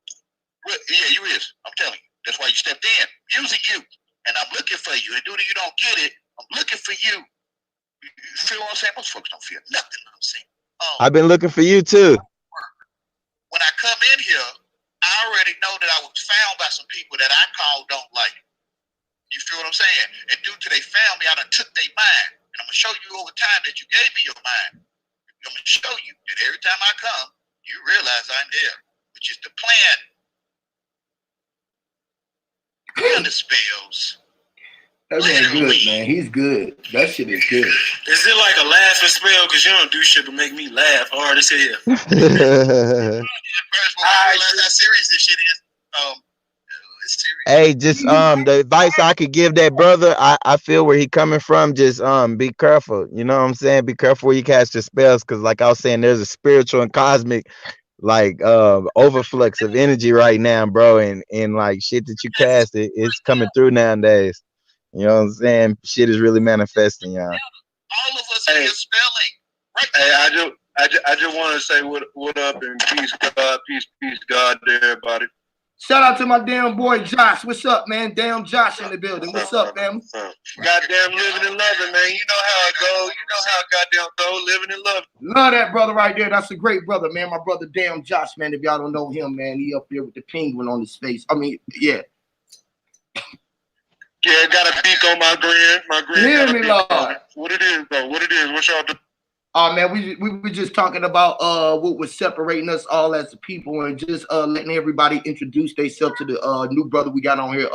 well, yeah, you is. I'm telling you. That's why you stepped in. Using you. And I'm looking for you. And due to you don't get it, I'm looking for you. You feel what I'm saying? Most folks don't feel nothing I'm saying. I've been looking for you too. When I come in here, I already know that I was found by some people that I call don't like. You feel what I'm saying? And due to they found me, I done took their mind. And I'm going to show you over time that you gave me your mind. I'm going to show you that every time I come, you realize I'm there, which is the plan. And the spells. That man good, man. He's good. That shit is good. Is it like a laughing spell? Because you don't do shit but make me laugh hard as hell. How serious this shit is. Hey, just the advice I could give that brother, I feel where he coming from. Just be careful. You know what I'm saying? Be careful where you cast your spells, because like I was saying, there's a spiritual and cosmic like overflux of energy right now, bro, and like shit that you cast it's coming through nowadays. You know what I'm saying? Shit is really manifesting, y'all. All of us are spelling. Right. Hey, I just want to say what up and peace God to everybody. Shout out to my damn boy Josh. What's up, man? Damn Josh in the building. What's up, man? Goddamn living and loving, man. You know how it goes. You know how goddamn go, living and loving. Love that brother right there. That's a great brother, man. My brother Damn Josh, man. If y'all don't know him, man, he up there with the penguin on his face. I mean, yeah. Yeah, got a beak on my grin. My grin. Hear got a me, beak Lord. on it. What it is, though? What it is? What y'all do? Man, we were just talking about what was separating us all as a people, and just letting everybody introduce themselves to the new brother we got on here,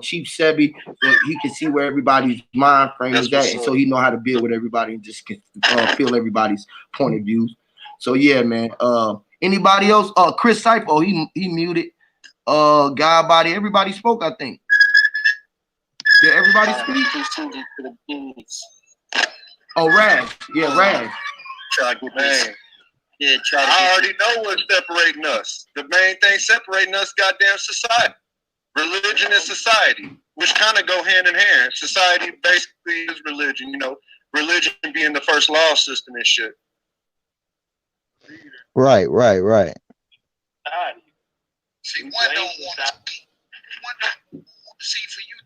Chief Sebi, so he can see where everybody's mind frame is at, and so he know how to build with everybody and just can feel everybody's point of views. So yeah, man. Anybody else? Chris Sipho, he muted. God Body, everybody spoke, I think. Did everybody speak? Oh, Raz. Yeah, Raz. Man. I already know what's separating us. The main thing separating us, goddamn society. Religion and society, which kind of go hand in hand. Society basically is religion, you know, religion being the first law system and shit. Right. See, one don't want to see for you.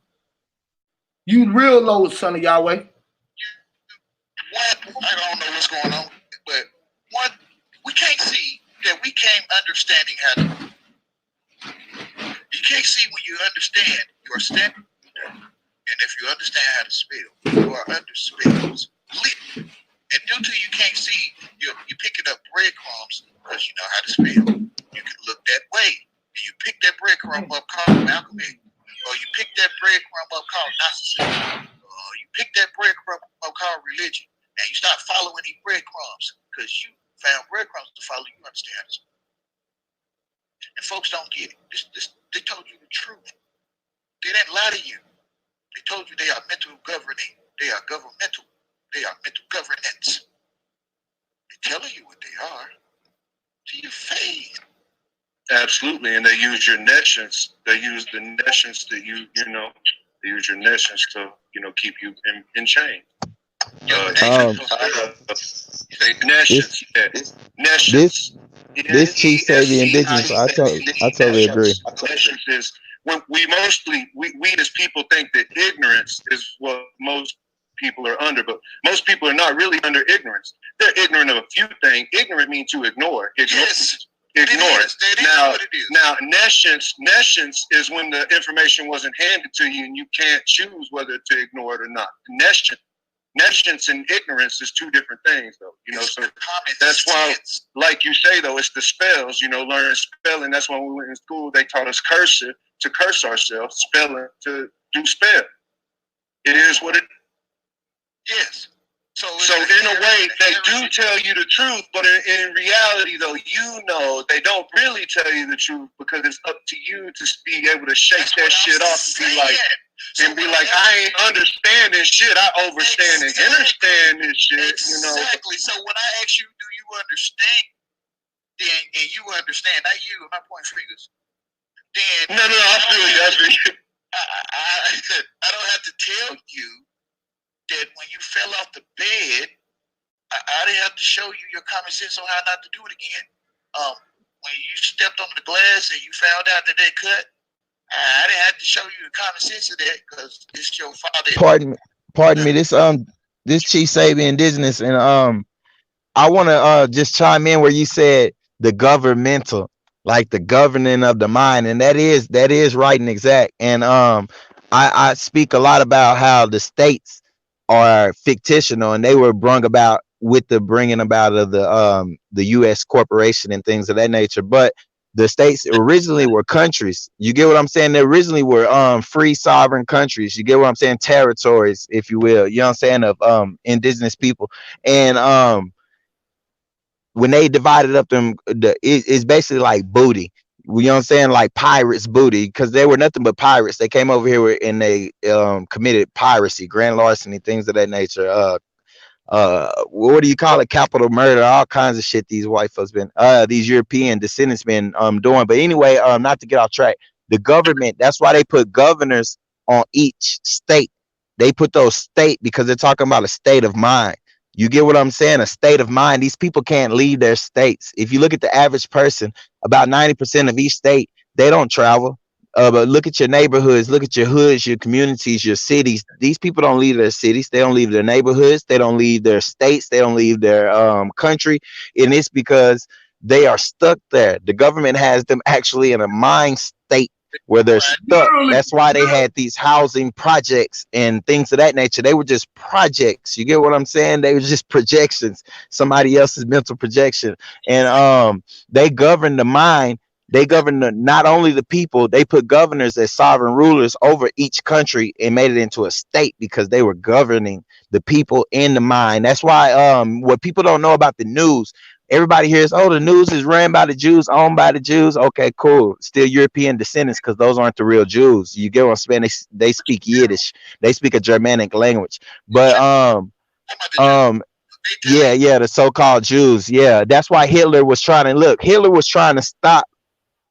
You real low, son of Yahweh. I don't know what's going on, but one, we can't see that we can't understanding how to. You can't see when you understand you are standing there, and if you understand how to spell, you are under spells. And due to you can't see, you're picking up breadcrumbs because you know how to spell. You can look that way, and you pick that breadcrumb up called Malcolm X, or you pick that breadcrumb up called narcissism, or you pick that breadcrumb up called religion. And you start following these breadcrumbs because you found breadcrumbs to follow. You understand this. And folks don't get it. They told you the truth. They didn't lie to you. They told you they are mental governing. They are governmental. They are mental governance. They're telling you what they are to your face. Absolutely, and they use your nations. They use the nations to you know. They use your nations to keep you in chains. This Chief Sabi indigenous. I totally agree. Is when we as people think that ignorance is what most people are under, but most people are not really under ignorance. They're ignorant of a few things. Ignorant means to ignore. Ignore it. Now, nescience is when the information wasn't handed to you and you can't choose whether to ignore it or not. Nescience and ignorance is two different things, though. So that's why, like you say, though, it's the spells. Learning spelling. That's when we went in school. They taught us cursive to curse ourselves, spelling to do spell. It is what it. Yes. So in a way, they do tell you the truth, but in reality, though, they don't really tell you the truth because it's up to you to be able to shake that shit off and be like, I ain't understanding shit. I overstand and understand this shit. Exactly. So when I ask you, do you understand? Then and you understand, not you, my point fingers. Then no, I feel you. I don't have to tell you that when you fell off the bed, I didn't have to show you your common sense on how not to do it again. When you stepped on the glass and you found out that they cut, I didn't have to show you the common sense of that because it's your father. Pardon me. This Chief Sabi indigenous, and I want to just chime in where you said the governmental, like the governing of the mind, and that is right and exact. And I speak a lot about how the states are fictional and they were brung about with the bringing about of the U.S. corporation and things of that nature. But the states originally were countries. You get what I'm saying? They originally were free sovereign countries. You get what I'm saying? Territories, if you will. You know what I'm saying? Of indigenous people. And when they divided up them, it's basically like booty. You know what I'm saying? Like pirates' booty, because they were nothing but pirates. They came over here and they committed piracy, grand larceny, things of that nature. What do you call it? Capital murder, all kinds of shit these white folks been, these European descendants been doing. But anyway, not to get off track, the government, that's why they put governors on each state. They put those state because they're talking about a state of mind. You get what I'm saying? A state of mind. These people can't leave their states. If you look at the average person, about 90% of each state, they don't travel. But look at your neighborhoods, look at your hoods, your communities, your cities. These people don't leave their cities. They don't leave their neighborhoods. They don't leave their states. They don't leave their country. And it's because they are stuck there. The government has them actually in a mind state where they're stuck. That's why they had these housing projects and things of that nature. They were just projects. You get what I'm saying? They were just projections, somebody else's mental projection. And they govern the mind. They govern not only the people, they put governors as sovereign rulers over each country and made it into a state because they were governing the people in the mind. That's why what people don't know about the news, everybody hears, oh, the news is ran by the Jews, owned by the Jews. Okay, cool. Still European descendants because those aren't the real Jews. You get what I'm saying? They speak Yiddish. They speak a Germanic language. But yeah, the so-called Jews. Yeah, that's why Hitler was trying to stop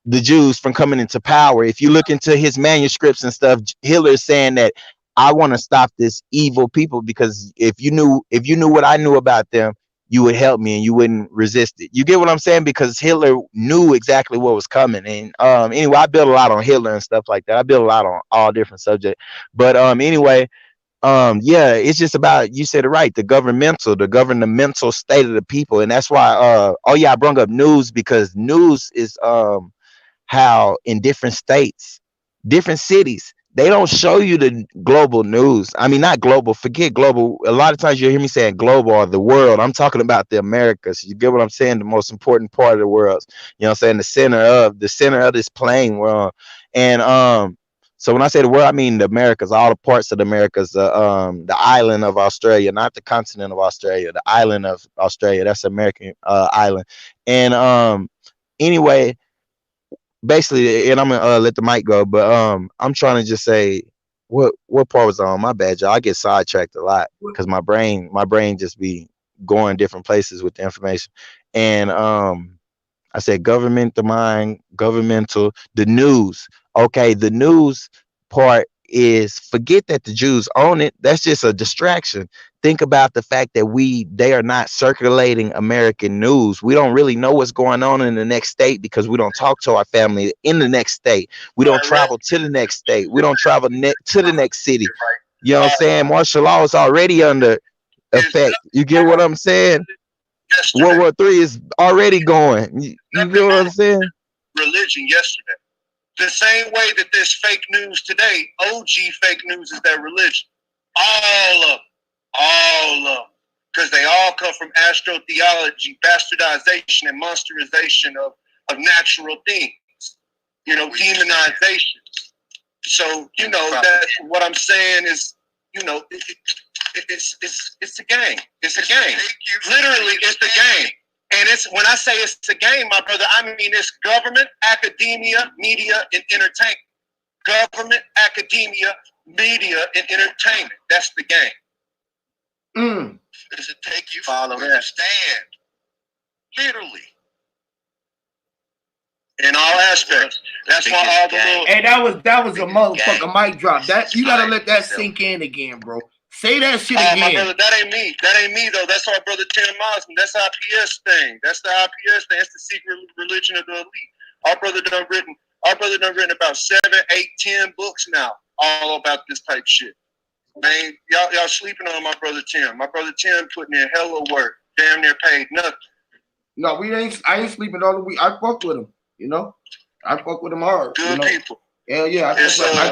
the Jews from coming into power. If you look into his manuscripts and stuff, Hitler is saying that I want to stop this evil people because if you knew what I knew about them, you would help me and you wouldn't resist it. You get what I'm saying? Because Hitler knew exactly what was coming. And anyway, I build a lot on Hitler and stuff like that. I build a lot on all different subjects. But anyway, yeah, it's just about, you said it right, the governmental state of the people. And that's why I brought up news because news is how in different states, different cities, they don't show you the global news. I mean, not global, forget global. A lot of times you'll hear me saying global or the world. I'm talking about the Americas. You get what I'm saying? The most important part of the world. You know what I'm saying? The center of this plane world. And so when I say the world, I mean the Americas, all the parts of the Americas, the island of Australia, not the continent of Australia, the island of Australia. That's American island. And anyway, basically, and I'm gonna let the mic go, but I'm trying to just say what part was on. My bad, y'all. I get sidetracked a lot because my brain just be going different places with the information. And I said government, the mind, governmental, the news. Okay, the news part is forget that the Jews own it. That's just a distraction. Think about the fact that they are not circulating American news. We don't really know what's going on in the next state because we don't talk to our family in the next state. We don't travel to the next state. We don't travel to the next city. You know what I'm saying? Martial law is already under effect. You get what I'm saying? World War III is already going. You get what I'm saying? Religion yesterday. The same way that there's fake news today, OG fake news is their religion. All of them. Because they all come from astrotheology, bastardization, and monsterization of natural things. You know, demonization. So, you know, that what I'm saying is, you know, it's a game. It's a game. Literally, it's a game. And it's when I say it's a game, my brother, I mean it's government, academia, media, and entertainment. Government, academia, media, and entertainment. That's the game. Does it take you to understand? Literally. In all aspects. That's why all the little. Hey, that was a motherfucking mic drop. That you gotta let that sink in again, bro. Say that shit again. My brother, that ain't me. That ain't me though. That's our brother Tim Mosman. That's IPS thing. That's the IPS thing. That's the secret religion of the elite. Our brother done written about 7, 8, 10 books now, all about this type shit. Man, y'all sleeping on my brother Tim. My brother Tim putting in hella work. Damn near paid nothing. No, I ain't sleeping all the week. I fuck with him, you know. I fuck with him hard. Good people. Hell yeah, I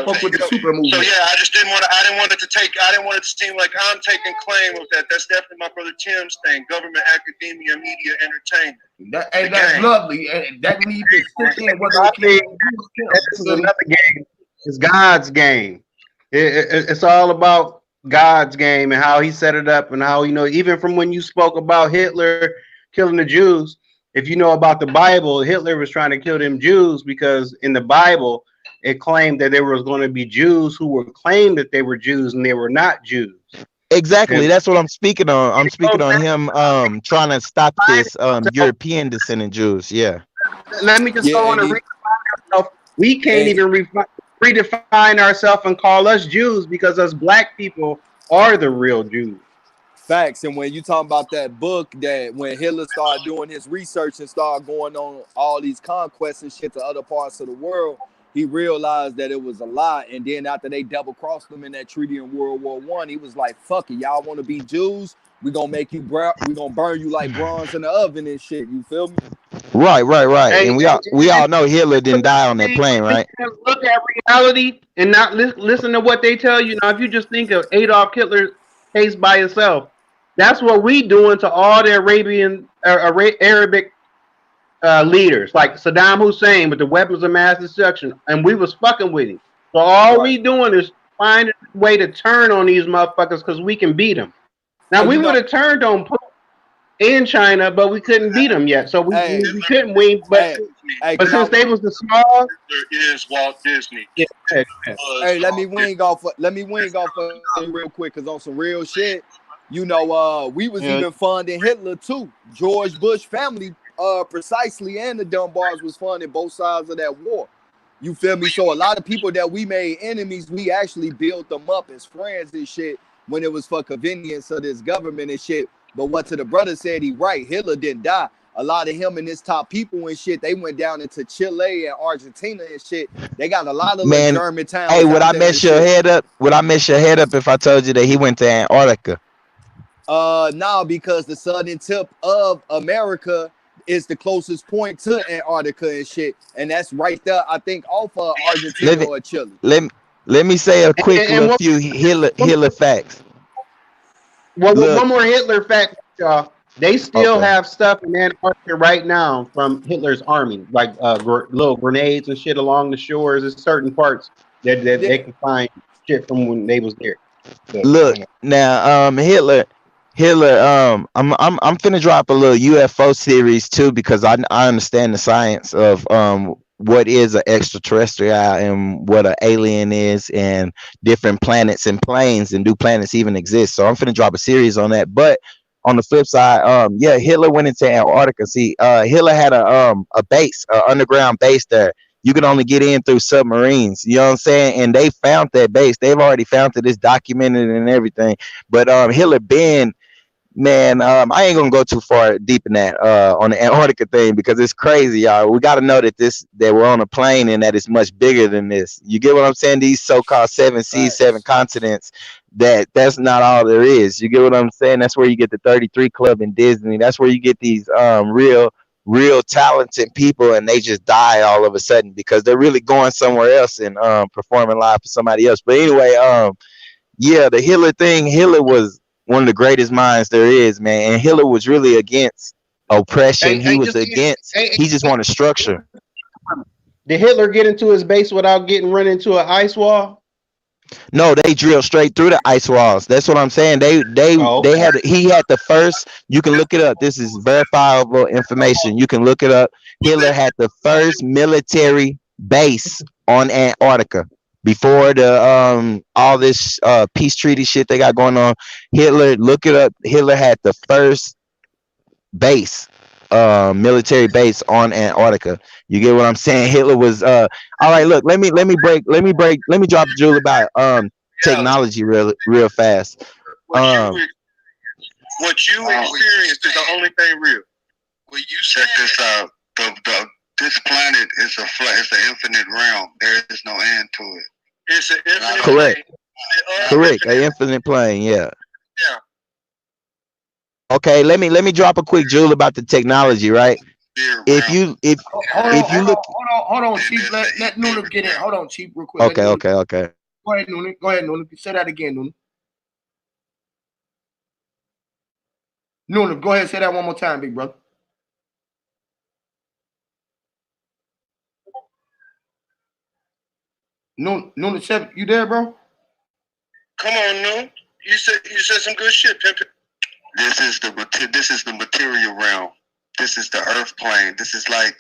fuck with the super movie. So yeah, I didn't want it to seem like I'm taking claim of that. That's definitely my brother Tim's thing. Government, academia, media, entertainment. That's lovely. And that needs to stick in. This is another game. It's God's game. It's all about God's game and how he set it up and how, you know, even from when you spoke about Hitler killing the Jews, if you know about the Bible, Hitler was trying to kill them Jews because in the Bible, it claimed that there was going to be Jews who were claimed that they were Jews and they were not Jews. Exactly. That's what I'm speaking on. I'm speaking on him trying to stop this European descendant Jews. Yeah. Let me just go on and redefine ourselves. We can't even redefine ourselves and call us Jews because us black people are the real Jews. Facts. And when you talk about that book, that when Hitler started doing his research and started going on all these conquests and shit to other parts of the world, he realized that it was a lie. And then after they double crossed him in that treaty in World War I, he was like, fuck it, y'all want to be Jews? We're gonna make you we're gonna burn you like bronze in the oven and shit. You feel me? Right. Hey, And we all know Hitler didn't die on that plane, right? look at reality and not listen to what they tell you. Now, if you just think of Adolf Hitler's case by itself, that's what we doing to all the Arabic leaders, like Saddam Hussein with the weapons of mass destruction, and we was fucking with him. So all we doing is finding a way to turn on these motherfuckers because we can beat them. Now, we would have turned on Putin in China, but we couldn't beat them yet. So we couldn't win. But since they was the small, There is Walt Disney. yeah. Hey, let me wing off real quick, cause on some real shit, you know, we was even funding Hitler too. George Bush family, precisely, and the Dunbars was funding both sides of that war. You feel me? So a lot of people that we made enemies, we actually built them up as friends and shit when it was for convenience of this government and shit. But what to the brother said, he right. Hitler didn't die. A lot of him and his top people and shit, they went down into Chile and Argentina and shit. They got a lot of little German towns. Hey, would I mess your head up? Would I mess your head up if I told you that he went to Antarctica? No, because the southern tip of America is the closest point to Antarctica and shit, and that's right there, I think, off of Argentina or Chile. Let me say a quick few Hitler facts. Well, one more Hitler fact, y'all. They still have stuff in Antarctica right now from Hitler's army, like little grenades and shit along the shores. There's certain parts that they can find shit from when they was there. So, look now, Hitler. I'm finna drop a little UFO series too, because I understand the science of what is an extraterrestrial and what an alien is, and different planets and planes, and do planets even exist. So I'm finna drop a series on that. But on the flip side, Hitler went into Antarctica. See, Hitler had a base, an underground base there. You can only get in through submarines. You know what I'm saying? And they found that base. They've already found it. It's documented and everything. But Hitler been, man, I ain't gonna go too far deep in that on the Antarctica thing, because it's crazy, y'all. We got to know that we're on a plane and that it's much bigger than this. You get what I'm saying? These so-called 7 seas, 7 continents. That's not all there is. You get what I'm saying? That's where you get the 33 Club in Disney. That's where you get these real talented people, and they just die all of a sudden because they're really going somewhere else and performing live for somebody else. But anyway, the Hitler thing. Hitler was one of the greatest minds there is, man. And Hitler was really against oppression. He just wanted structure. Did Hitler get into his base without getting run into an ice wall? No, they drilled straight through the ice walls. That's what I'm saying. He had the first. You can look it up. This is verifiable information. You can look it up. Hitler had the first military base on Antarctica. Before the all this peace treaty shit they got going on, Hitler, look it up. Hitler had the first base, military base on Antarctica. You get what I'm saying? Hitler was all right. Look, let me drop the jewel about technology real fast. What you experienced is the only thing real. Well, you check this out. This planet is it's an infinite realm. There is no end to it. It's an infinite Correct. An infinite plane. Yeah. Okay. Let me drop a quick jewel about the technology. Right. If you look. Hold on, Chief. Let Nuna get in. Hold on, Chief, real quick. Okay. Go ahead, Nuna. Say that again, Nuna. Nuna, go ahead. Say that one more time, big brother. Nuna, you there, bro? Come on, Nuna. You said some good shit, Pimpin'. This is the material realm. This is the earth plane. This is like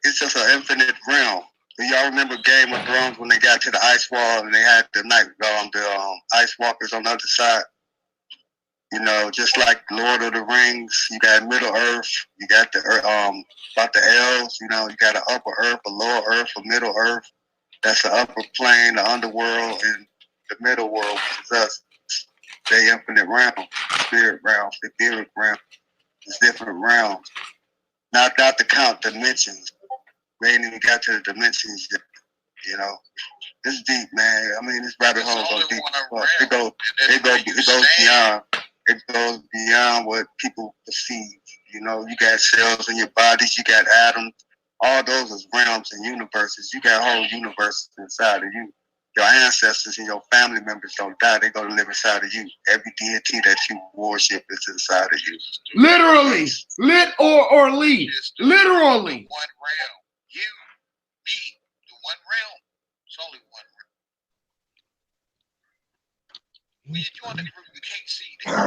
it's just an infinite realm. Y'all remember Game of Thrones when they got to the ice wall and they had the ice walkers on the other side? You know, just like Lord of the Rings, you got Middle Earth, you got the about the elves. You know, you got an upper Earth, a lower Earth, a middle Earth. That's the upper plane, the underworld, and the middle world, which is us. The infinite realm, spirit realm, etheric realm. It's different realms. Not to count dimensions. We ain't even got to the dimensions yet. You know, it's deep, man. I mean, this rabbit hole goes deep. It goes beyond. It goes beyond what people perceive. You know, you got cells in your bodies, you got atoms. All those is realms and universes. You got whole universes inside of you. Your ancestors and your family members don't die. They're going to live inside of you. Every deity that you worship is inside of you. Literally. Lit or lead. Literally. One realm. You, me, the one realm. It's only one realm. When you join the group, you can't see them. You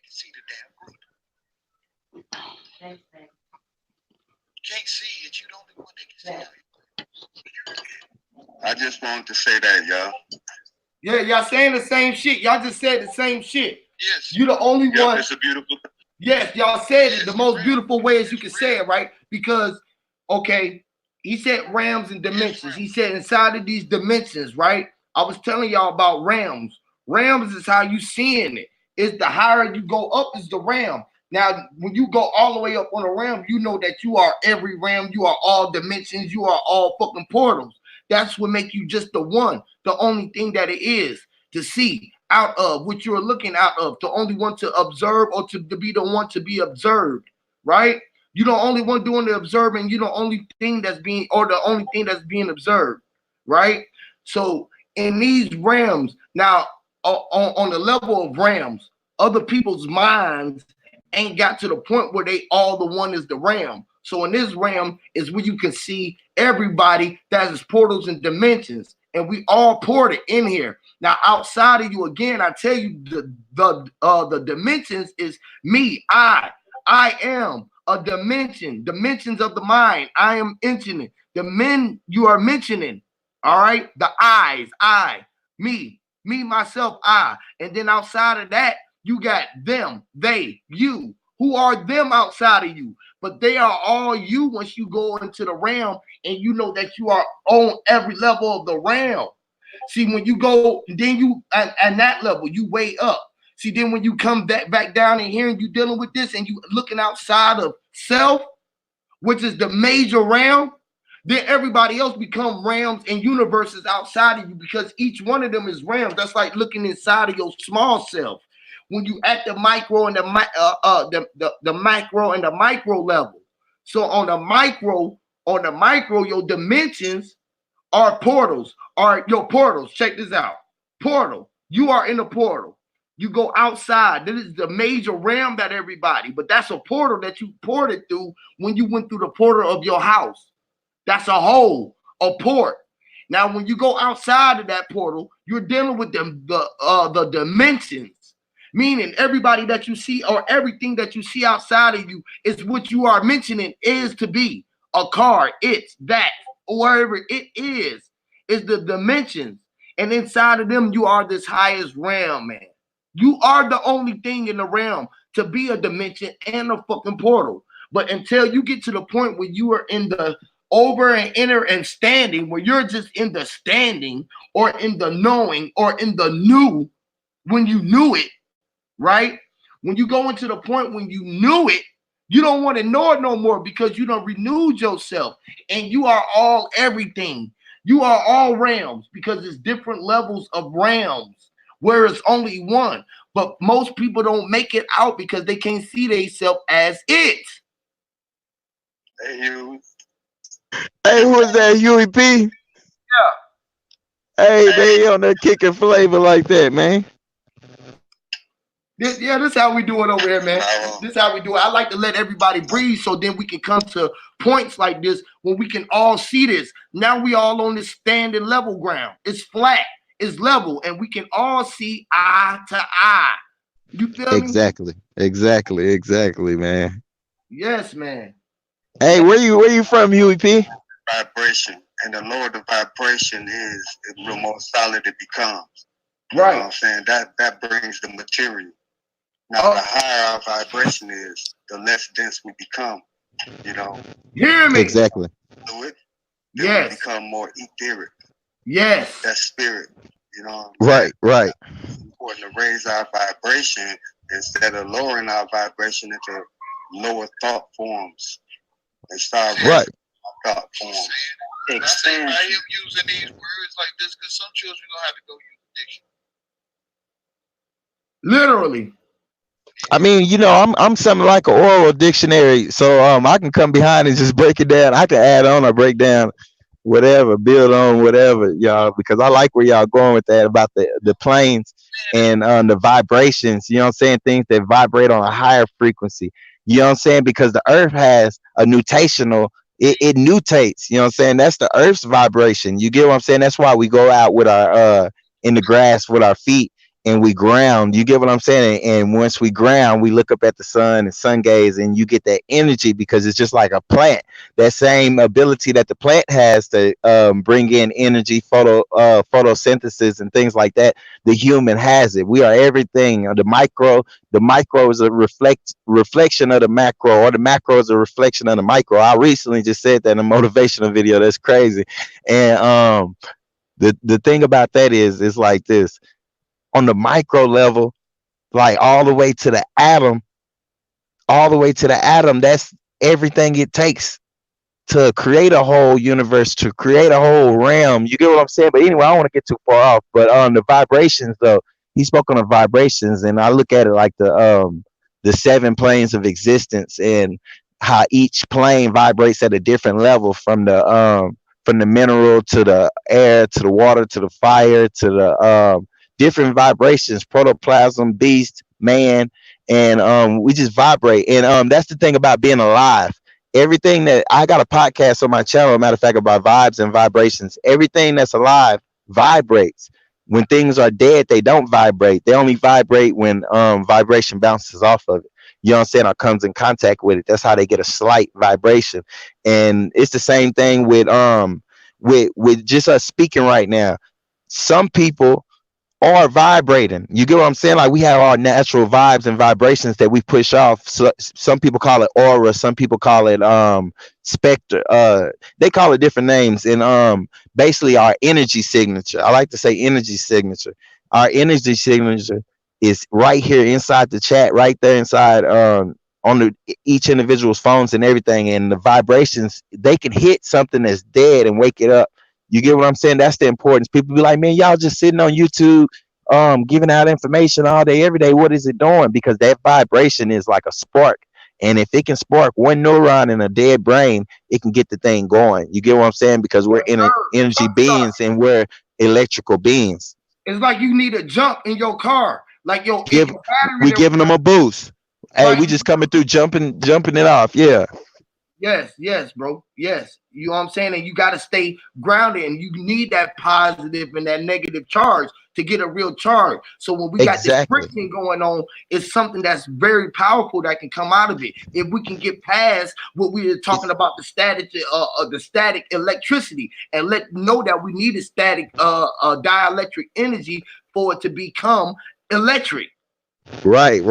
can see the damn group. You can't see it. You're the only one that can see it. I just wanted to say that, y'all. Yeah, y'all saying the same shit. Y'all just said the same shit. Yes. You the only one. It's a beautiful. Yes, y'all said it the most beautiful way as you can say it, right? Because, okay, he said realms and dimensions. He said inside of these dimensions, right? I was telling y'all about realms. Realms is how you seeing it. It's the higher you go up is the realm. Now, when you go all the way up on a realm, you know that you are every realm. You are all dimensions. You are all fucking portals. That's what make you just the one, the only thing that it is to see out of, what you're looking out of, the only one to observe or to be the one to be observed, right? You're the only one doing the observing. You're the only thing that's being, or the only thing that's being observed, right? So in these realms, now on the level of realms, other people's minds ain't got to the point where they all the one is the realm. So in this realm is where you can see everybody that is portals and dimensions, and we all ported in here. Now outside of you, again, I tell you the dimensions is me. I am a dimension, dimensions of the mind. I am mentioning the men you are mentioning. All right, the eyes, me, myself, I, and then outside of that, you got them, they, you. Who are them outside of you? But they are all you once you go into the realm and you know that you are on every level of the realm. See, when you go, then you at that level, you way up. See, then when you come back down in here and you dealing with this and you looking outside of self, which is the major realm, then everybody else become realms and universes outside of you because each one of them is realms. That's like looking inside of your small self. When you at the micro and the macro and the micro level. So on the micro, your dimensions are portals, are your portals. Check this out. Portal. You are in a portal. You go outside. This is the major realm that everybody, but that's a portal that you ported through when you went through the portal of your house. That's a hole, a port. Now, when you go outside of that portal, you're dealing with the dimensions. Meaning everybody that you see or everything that you see outside of you is what you are mentioning is to be. A car, it's that, or wherever it is the dimensions. And inside of them, you are this highest realm, man. You are the only thing in the realm to be a dimension and a fucking portal. But until you get to the point where you are in the over and inner and standing, where you're just in the standing or in the knowing or in the new, when you knew it, right? When you go into the point when you knew it, you don't want to know it no more because you done renewed yourself and you are all everything. You are all realms because it's different levels of realms where it's only one. But most people don't make it out because they can't see themselves as it. Hey, you. Hey, who is that? UEP? Yeah. Hey, they on there kicking flavor like that, man. This is how we do it over here, man. This is how we do it. I like to let everybody breathe so then we can come to points like this when we can all see this. Now we all on this standing level ground. It's flat, it's level, and we can all see eye to eye. You feel me? Exactly, man. Yes, man. Hey, where you from, UEP? Vibration. And the lower the vibration is, the more solid it becomes. Right. You know what I'm saying? That brings the material. Now, the higher our vibration is, the less dense we become. You know? Hear me? Exactly. Fluid. Yes. We become more etheric. Yes. That spirit. You know? Right. It's important to raise our vibration instead of lowering our vibration into lower thought forms and start raising our thought forms. I say by him using these words like this, because some children gonna have to go use the dictionary. Literally. I mean, you know, I'm something like an oral dictionary, so I can come behind and just break it down. I can add on or break down whatever, build on whatever, y'all, because I like where y'all going with that about the planes and the vibrations. You know what I'm saying? Things that vibrate on a higher frequency. You know what I'm saying? Because the Earth has a nutational. It nutates. You know what I'm saying? That's the Earth's vibration. You get what I'm saying? That's why we go out with our in the grass with our feet and we ground. You get what I'm saying? And once we ground, we look up at the sun and sun gaze, and you get that energy because it's just like a plant. That same ability that the plant has to bring in energy, photosynthesis, and things like that. The human has it. We are everything. The micro is a reflection of the macro, or the macro is a reflection of the micro. I recently just said that in a motivational video. That's crazy. And the thing about that is like this. On the micro level, like all the way to the atom, that's everything it takes to create a whole universe, to create a whole realm. You get what I'm saying? But anyway, I don't want to get too far off. But on the vibrations, though, he spoke on the vibrations, and I look at it like the 7 planes of existence, and how each plane vibrates at a different level, from the mineral to the air to the water to the fire to the different vibrations, protoplasm, beast, man, and we just vibrate. And that's the thing about being alive. Everything that I got a podcast on my channel, matter of fact, about vibes and vibrations. Everything that's alive vibrates. When things are dead, they don't vibrate. They only vibrate when vibration bounces off of it. You know what I'm saying? Or comes in contact with it. That's how they get a slight vibration. And it's the same thing with just us speaking right now. Some people are vibrating. You get what I'm saying? Like, we have our natural vibes and vibrations that we push off. So some people call it aura, some people call it specter. They call it different names. And basically our energy signature. I like to say energy signature. Our energy signature is right here inside the chat, right there inside on each individual's phones and everything. And the vibrations, they can hit something that's dead and wake it up. You get what I'm saying? That's the importance. People be like, man, y'all just sitting on YouTube, giving out information all day, every day. What is it doing? Because that vibration is like a spark. And if it can spark one neuron in a dead brain, it can get the thing going. You get what I'm saying? Because we're energy beings and we're electrical beings. It's like you need a jump in your car. Like your battery. We giving them a boost. Hey, we just coming through, jumping it off. Yeah. Yes, bro. Yes. You know what I'm saying? And you got to stay grounded, and you need that positive and that negative charge to get a real charge. So when we got this friction going on, it's something that's very powerful that can come out of it. If we can get past what we were talking about, the static electricity, and know that we need a static dielectric energy for it to become electric. Right.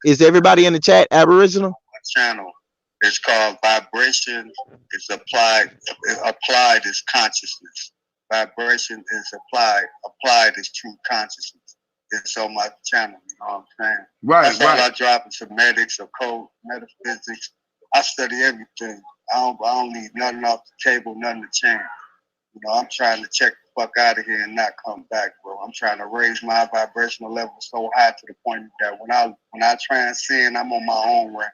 Is everybody in the chat Aboriginal? Channel. It's called Vibration. It's applied as consciousness. Vibration is applied as true consciousness. It's on my channel, you know what I'm saying? Right. All I drop is somatics, occult, metaphysics. I study everything. I don't leave nothing off the table, nothing to change. You know, I'm trying to check the fuck out of here and not come back, bro. I'm trying to raise my vibrational level so high to the point that when I transcend, I'm on my own rank.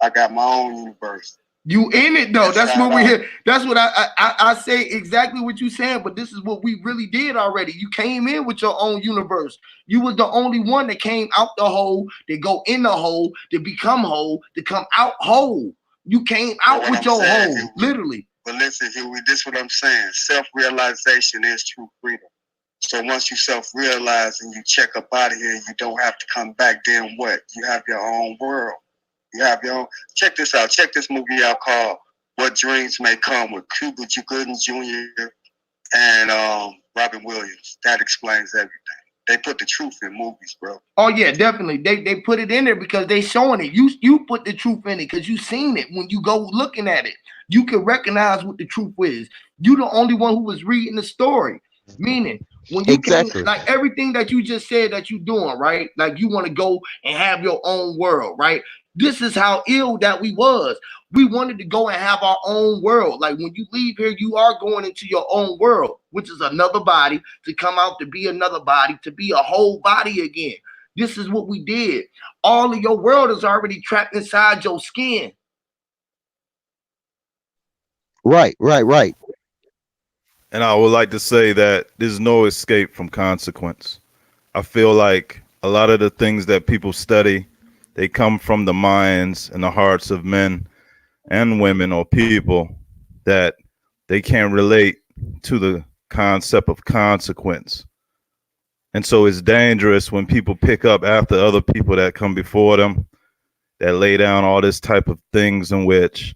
I got my own universe. You in it though. That's what we hear. That's what I say exactly what you saying, but this is what we really did already. You came in with your own universe. You was the only one that came out the hole, to go in the hole, to become whole, to come out whole. You came out with your hole, literally. But listen, Huey, this is what I'm saying. Self-realization is true freedom. So once you self-realize and you check up out of here, you don't have to come back, then what? You have your own world. You have your own. Check this out. Check this movie out called What Dreams May Come, with Cuba Gooding Jr. and Robin Williams. That explains everything. They put the truth in movies, bro. Oh yeah, definitely. They put it in there because they showing it. You put the truth in it because you seen it. When you go looking at it, you can recognize what the truth is. You the only one who was reading the story. Meaning, when you can, like everything that you just said that you doing, right? Like you want to go and have your own world, right? This is how ill that we was. We wanted to go and have our own world. Like when you leave here, you are going into your own world, which is another body, to come out to be another body, to be a whole body again. This is what we did. All of your world is already trapped inside your skin. Right, right, right. And I would like to say that there's no escape from consequence. I feel like a lot of the things that people study, they come from the minds and the hearts of men and women or people that they can't relate to the concept of consequence. And so it's dangerous when people pick up after other people that come before them, that lay down all this type of things in which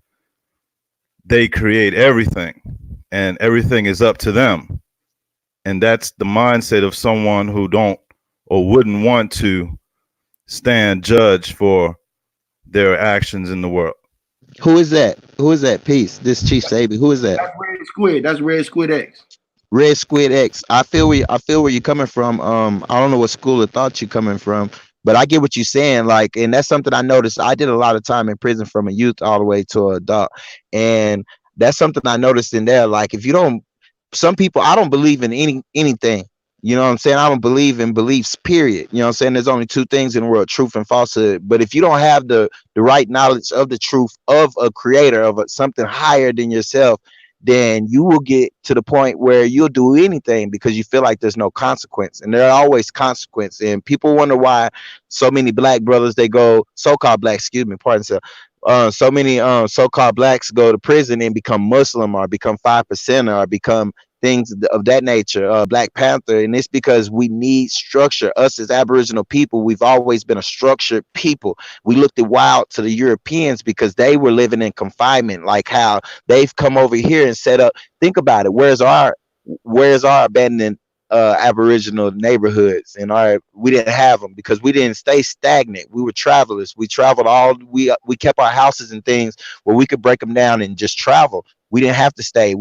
they create everything and everything is up to them. And that's the mindset of someone who don't or wouldn't want to stand judged for their actions in the world. Who is that? Who is that? Peace. This Chief Sabi. Who is that? That's Red Squid. That's Red Squid X. Red Squid X. I feel where you're coming from. I don't know what school of thought you're coming from, but I get what you're saying. Like, and that's something I noticed. I did a lot of time in prison from a youth all the way to an adult, and that's something I noticed in there. Like, if you don't, some people, I don't believe in anything. You know what I'm saying? I don't believe in beliefs, period. You know what I'm saying? There's only two things in the world, truth and falsehood. But if you don't have the right knowledge of the truth of a creator, of something higher than yourself, then you will get to the point where you'll do anything because you feel like there's no consequence. And there are always consequence. And people wonder why so many black brothers, they go, so-called black, excuse me, pardon sir. So many so-called blacks go to prison and become Muslim or become 5% or become things of that nature, Black Panther. And it's because we need structure. Us as Aboriginal people, we've always been a structured people. We looked at wild to the Europeans because they were living in confinement, like how they've come over here and set up. Think about it. Where's our abandoned Aboriginal neighborhoods? And we didn't have them because we didn't stay stagnant. We were travelers. We traveled we kept our houses and things where we could break them down and just travel. We didn't have to stay.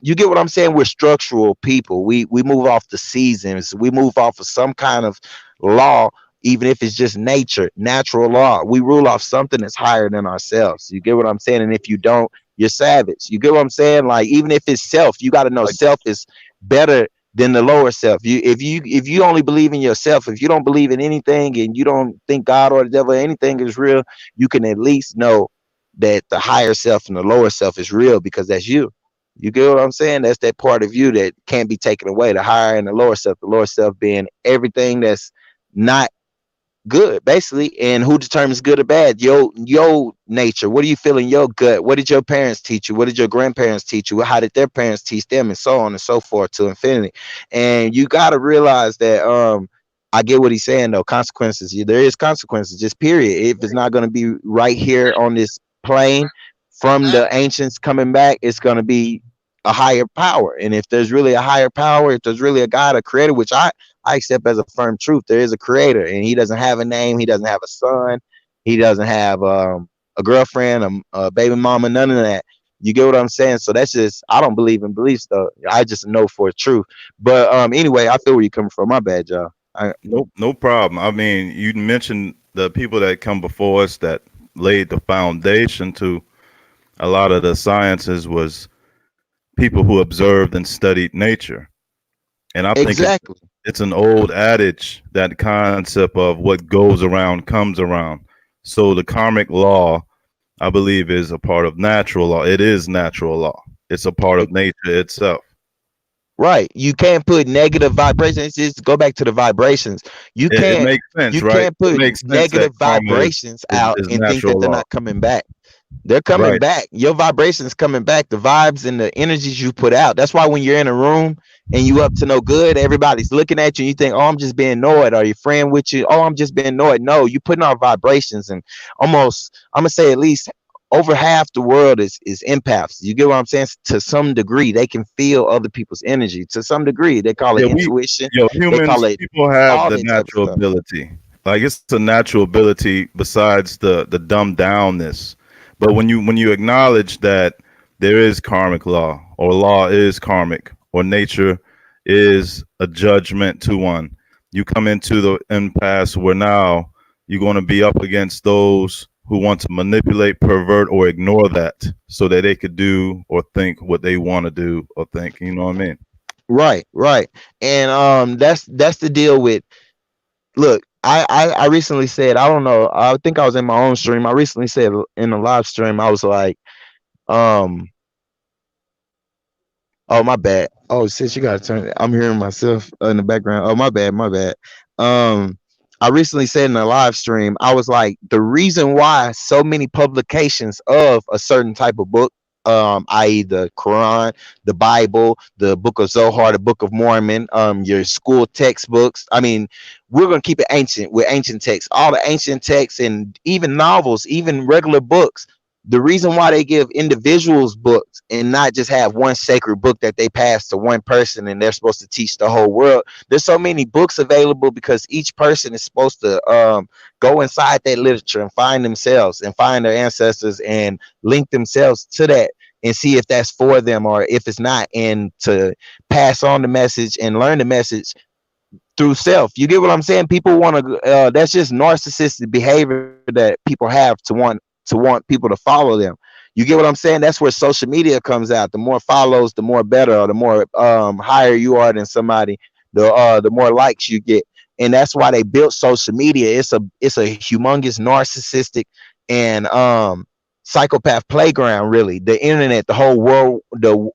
You get what I'm saying? We're structural people. We move off the seasons. We move off of some kind of law, even if it's just nature, natural law. We rule off something that's higher than ourselves. You get what I'm saying? And if you don't, you're savage. You get what I'm saying? Like, even if it's self, you got to know self is better than the lower self. If you only believe in yourself, if you don't believe in anything and you don't think God or the devil or anything is real, you can at least know that the higher self and the lower self is real because that's you. You get what I'm saying? That's that part of you that can't be taken away, the higher and the lower self being everything that's not good, basically. And who determines good or bad? Your nature. What do you feel in your gut? What did your parents teach you? What did your grandparents teach you? How did their parents teach them? And so on and so forth to infinity. And you got to realize that I get what he's saying though. Consequences. There is consequences, just period. If it's not going to be right here on this plane from the ancients coming back, it's going to be a higher power. And if there's really a higher power, if there's really a God, a creator, which I accept as a firm truth, there is a creator, and he doesn't have a name, he doesn't have a son, he doesn't have a girlfriend, a baby mama, none of that. You get what I'm saying? So that's just, I don't believe in beliefs though. I just know for truth. But anyway, I feel where you're coming from. My bad, y'all. No problem. I mean, you mentioned the people that come before us that laid the foundation to a lot of the sciences was people who observed and studied nature. And I think it's an old adage, that concept of what goes around comes around. So the karmic law, I believe, is a part of natural law. It is natural law. It's a part of nature itself. Right. You can't put negative vibrations. Just go back to the vibrations. You can't. It makes sense, you right? can't put negative vibrations out and think that they're not coming back. They're coming back. Your vibrations coming back. The vibes and the energies you put out. That's why when you're in a room and you up to no good, everybody's looking at you and you think, oh, I'm just being annoyed. Or your friend with you, oh, I'm just being annoyed. No, you putting out vibrations, and almost, I'm gonna say at least over half the world is empaths. You get what I'm saying? To some degree, they can feel other people's energy. To some degree, they call it intuition. Humans, they call it people have the natural ability. Like, it's a natural ability besides the dumbed downness. But when you acknowledge that there is karmic law, or law is karmic, or nature is a judgment to one, you come into the impasse where now you're going to be up against those who want to manipulate, pervert, or ignore that so that they could do or think what they want to do or think. You know what I mean? Right. And that's the deal with, look, I recently said, I don't know, I think I was in my own stream. I recently said in a live stream, I was like, um, oh my bad. Oh shit, you gotta turn it. I'm hearing myself in the background. Oh my bad, my bad. Um, I recently said in a live stream, I was like, the reason why so many publications of a certain type of book, i.e. the Quran, the Bible, the Book of Zohar, the Book of Mormon, your school textbooks. I mean, we're gonna keep it ancient with ancient texts, all the ancient texts, and even novels, even regular books. The reason why they give individuals books and not just have one sacred book that they pass to one person and they're supposed to teach the whole world. There's so many books available because each person is supposed to go inside that literature and find themselves and find their ancestors and link themselves to that and see if that's for them or if it's not, and to pass on the message and learn the message through self. You get what I'm saying? People want to that's just narcissistic behavior that people have to want people to follow them. You get what I'm saying? That's where social media comes out. The more follows, the more better, or the more higher you are than somebody, the more likes you get. And that's why they built social media. It's a humongous narcissistic and psychopath playground, really. The internet, the whole world, the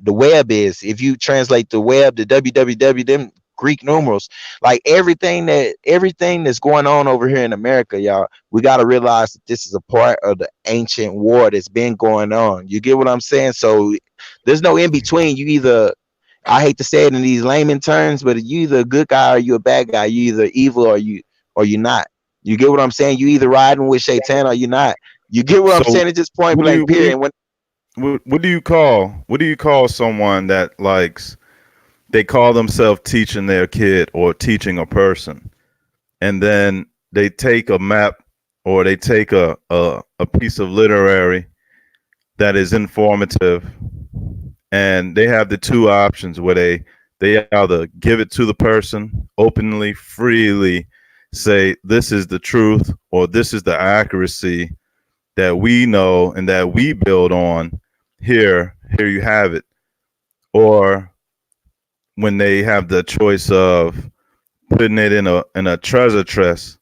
web is, if you translate the web, the www, them Greek numerals, like everything that's going on over here in America, y'all, we got to realize that this is a part of the ancient war that's been going on. You get what I'm saying? So there's no in between. You either, I hate to say it in these layman terms, but you either a good guy or you a bad guy. You either evil or you're not. You get what I'm saying? You either riding with Shaitan or you're not. You get what I'm saying? It's just point blank period. What do you call someone that likes, they call themselves teaching their kid or teaching a person, and then they take a map or they take a piece of literary that is informative, and they have the two options where they either give it to the person openly, freely, say this is the truth or this is the accuracy that we know and that we build on. Here you have it. Or when they have the choice of putting it in a treasure chest,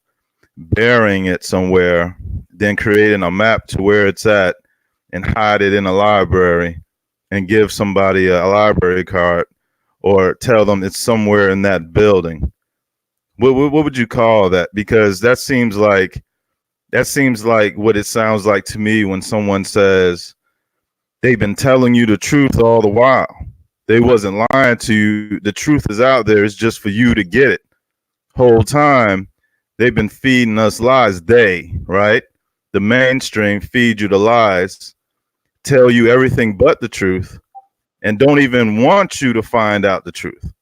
burying it somewhere, then creating a map to where it's at and hide it in a library and give somebody a library card or tell them it's somewhere in that building. What would you call that? Because that seems like what it sounds like to me when someone says they've been telling you the truth all the while. They wasn't lying to you. The truth is out there. It's just for you to get it. Whole time they've been feeding us lies. Right? The mainstream feed you the lies, tell you everything but the truth, and don't even want you to find out the truth.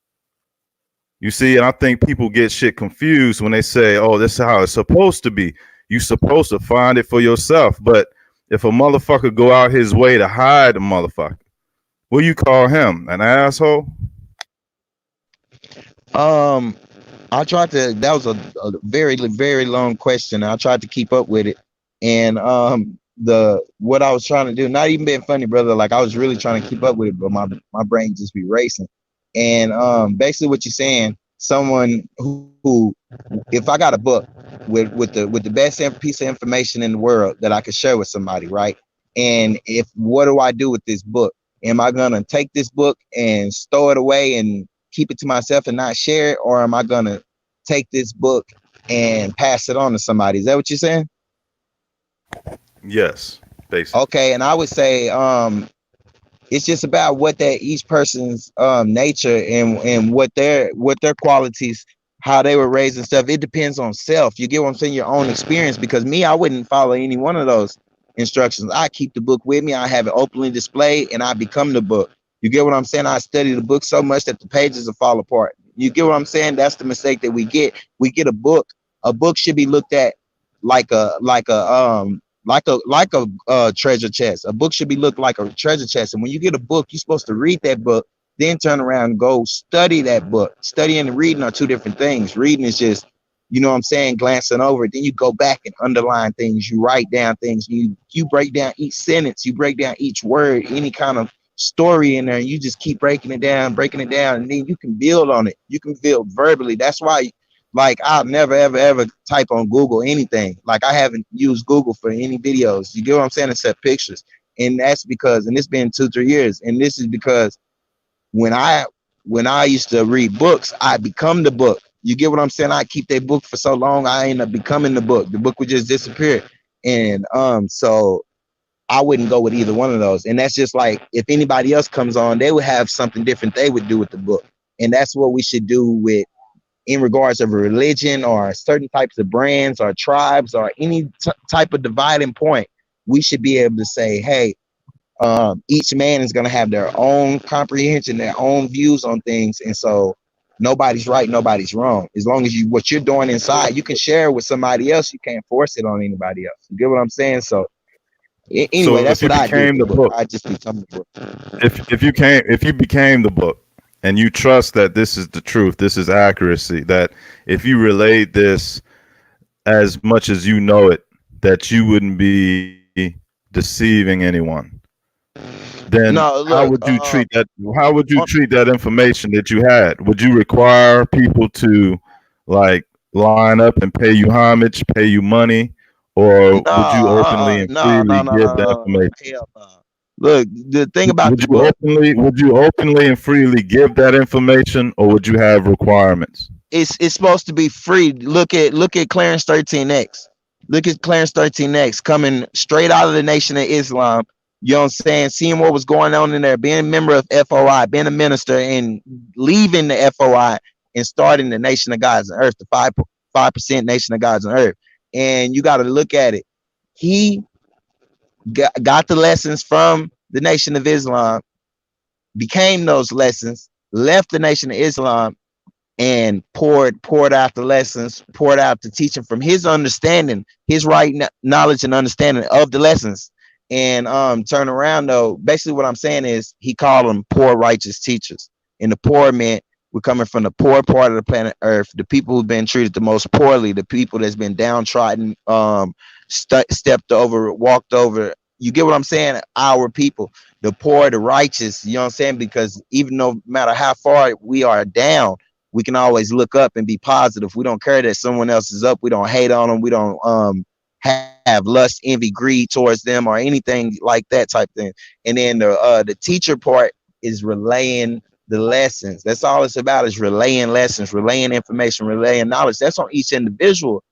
You see, and I think people get shit confused when they say, oh, this is how it's supposed to be. You're supposed to find it for yourself. But if a motherfucker go out his way to hide a motherfucker, what do you call him? An asshole? I tried to, that was a very, very long question. I tried to keep up with it. And what I was trying to do, not even being funny, brother, like I was really trying to keep up with it, but my brain just be racing. And basically what you're saying, someone who if I got a book with the best piece of information in the world that I could share with somebody, right? And what do I do with this book? Am I gonna take this book and stow it away and keep it to myself and not share it, or am I gonna take this book and pass it on to somebody? Is that what you're saying? Yes, basically. Okay, and I would say it's just about what that each person's nature and what their qualities, how they were raised and stuff. It depends on self. You get what I'm saying? Your own experience. Because me, I wouldn't follow any one of those instructions. I keep the book with me. I have it openly displayed, and I become the book. You get what I'm saying? I study the book so much that the pages will fall apart. You get what I'm saying? That's the mistake that we get. We get a book. A book should be looked at like a treasure chest. A book should be looked like a treasure chest. And when you get a book, you're supposed to read that book, then turn around and go study that book. Studying and reading are two different things. Reading is just, you know what I'm saying, glancing over it. Then you go back and underline things. You write down things. You break down each sentence. You break down each word, any kind of story in there. You just keep breaking it down, and then you can build on it. You can build verbally. That's why Like I'll never ever type on Google anything. Like I haven't used Google for any videos. You get what I'm saying? Except pictures. And that's because, and it's been 2-3 years. And this is because when I used to read books, I become the book. You get what I'm saying? I keep that book for so long, I end up becoming the book. The book would just disappear. And so I wouldn't go with either one of those. And that's just like if anybody else comes on, they would have something different they would do with the book. And that's what we should do with in regards of a religion or certain types of brands or tribes or any type of dividing point. We should be able to say, hey, each man is going to have their own comprehension, their own views on things. And so nobody's right, nobody's wrong. As long as what you're doing inside, you can share it with somebody else. You can't force it on anybody else. You get what I'm saying? So anyway, So that's if you what I do. became the book, I just become the book. if you became the book and you trust that this is the truth, this is accuracy, that if you relayed this as much as you know it, that you wouldn't be deceiving anyone, then No, how look, would you treat that? How would you treat that information that you had? Would you require people to like line up and pay you homage, pay you money, or would you openly and freely give the information? Hell no. Look, the thing about the book, Would you openly and freely give that information, or would you have requirements? it's supposed to be free. Look at Clarence 13X. Look at Clarence 13X coming straight out of the Nation of Islam. You know what I'm saying? Seeing what was going on in there, being a member of FOI, being a minister, and leaving the FOI and starting the Nation of Gods and Earth, the 5% Nation of Gods and Earth. And you got to look at it. He got the lessons from the Nation of Islam, became those lessons, left the Nation of Islam, and poured out the lessons, poured out the teaching from his understanding, his right knowledge and understanding of the lessons. And turn around though, basically what I'm saying is he called them poor righteous teachers. And the poor meant we're coming from the poor part of the planet Earth, the people who've been treated the most poorly, the people that's been downtrodden, stepped over, walked over. You get what I'm saying? Our people, the poor, the righteous, you know what I'm saying? Because even no matter how far we are down, we can always look up and be positive. We don't care that someone else is up. We don't hate on them. We don't have lust, envy, greed towards them or anything like that type thing. And then the teacher part is relaying the lessons. That's all it's about, is relaying lessons, relaying information, relaying knowledge. That's on each individual.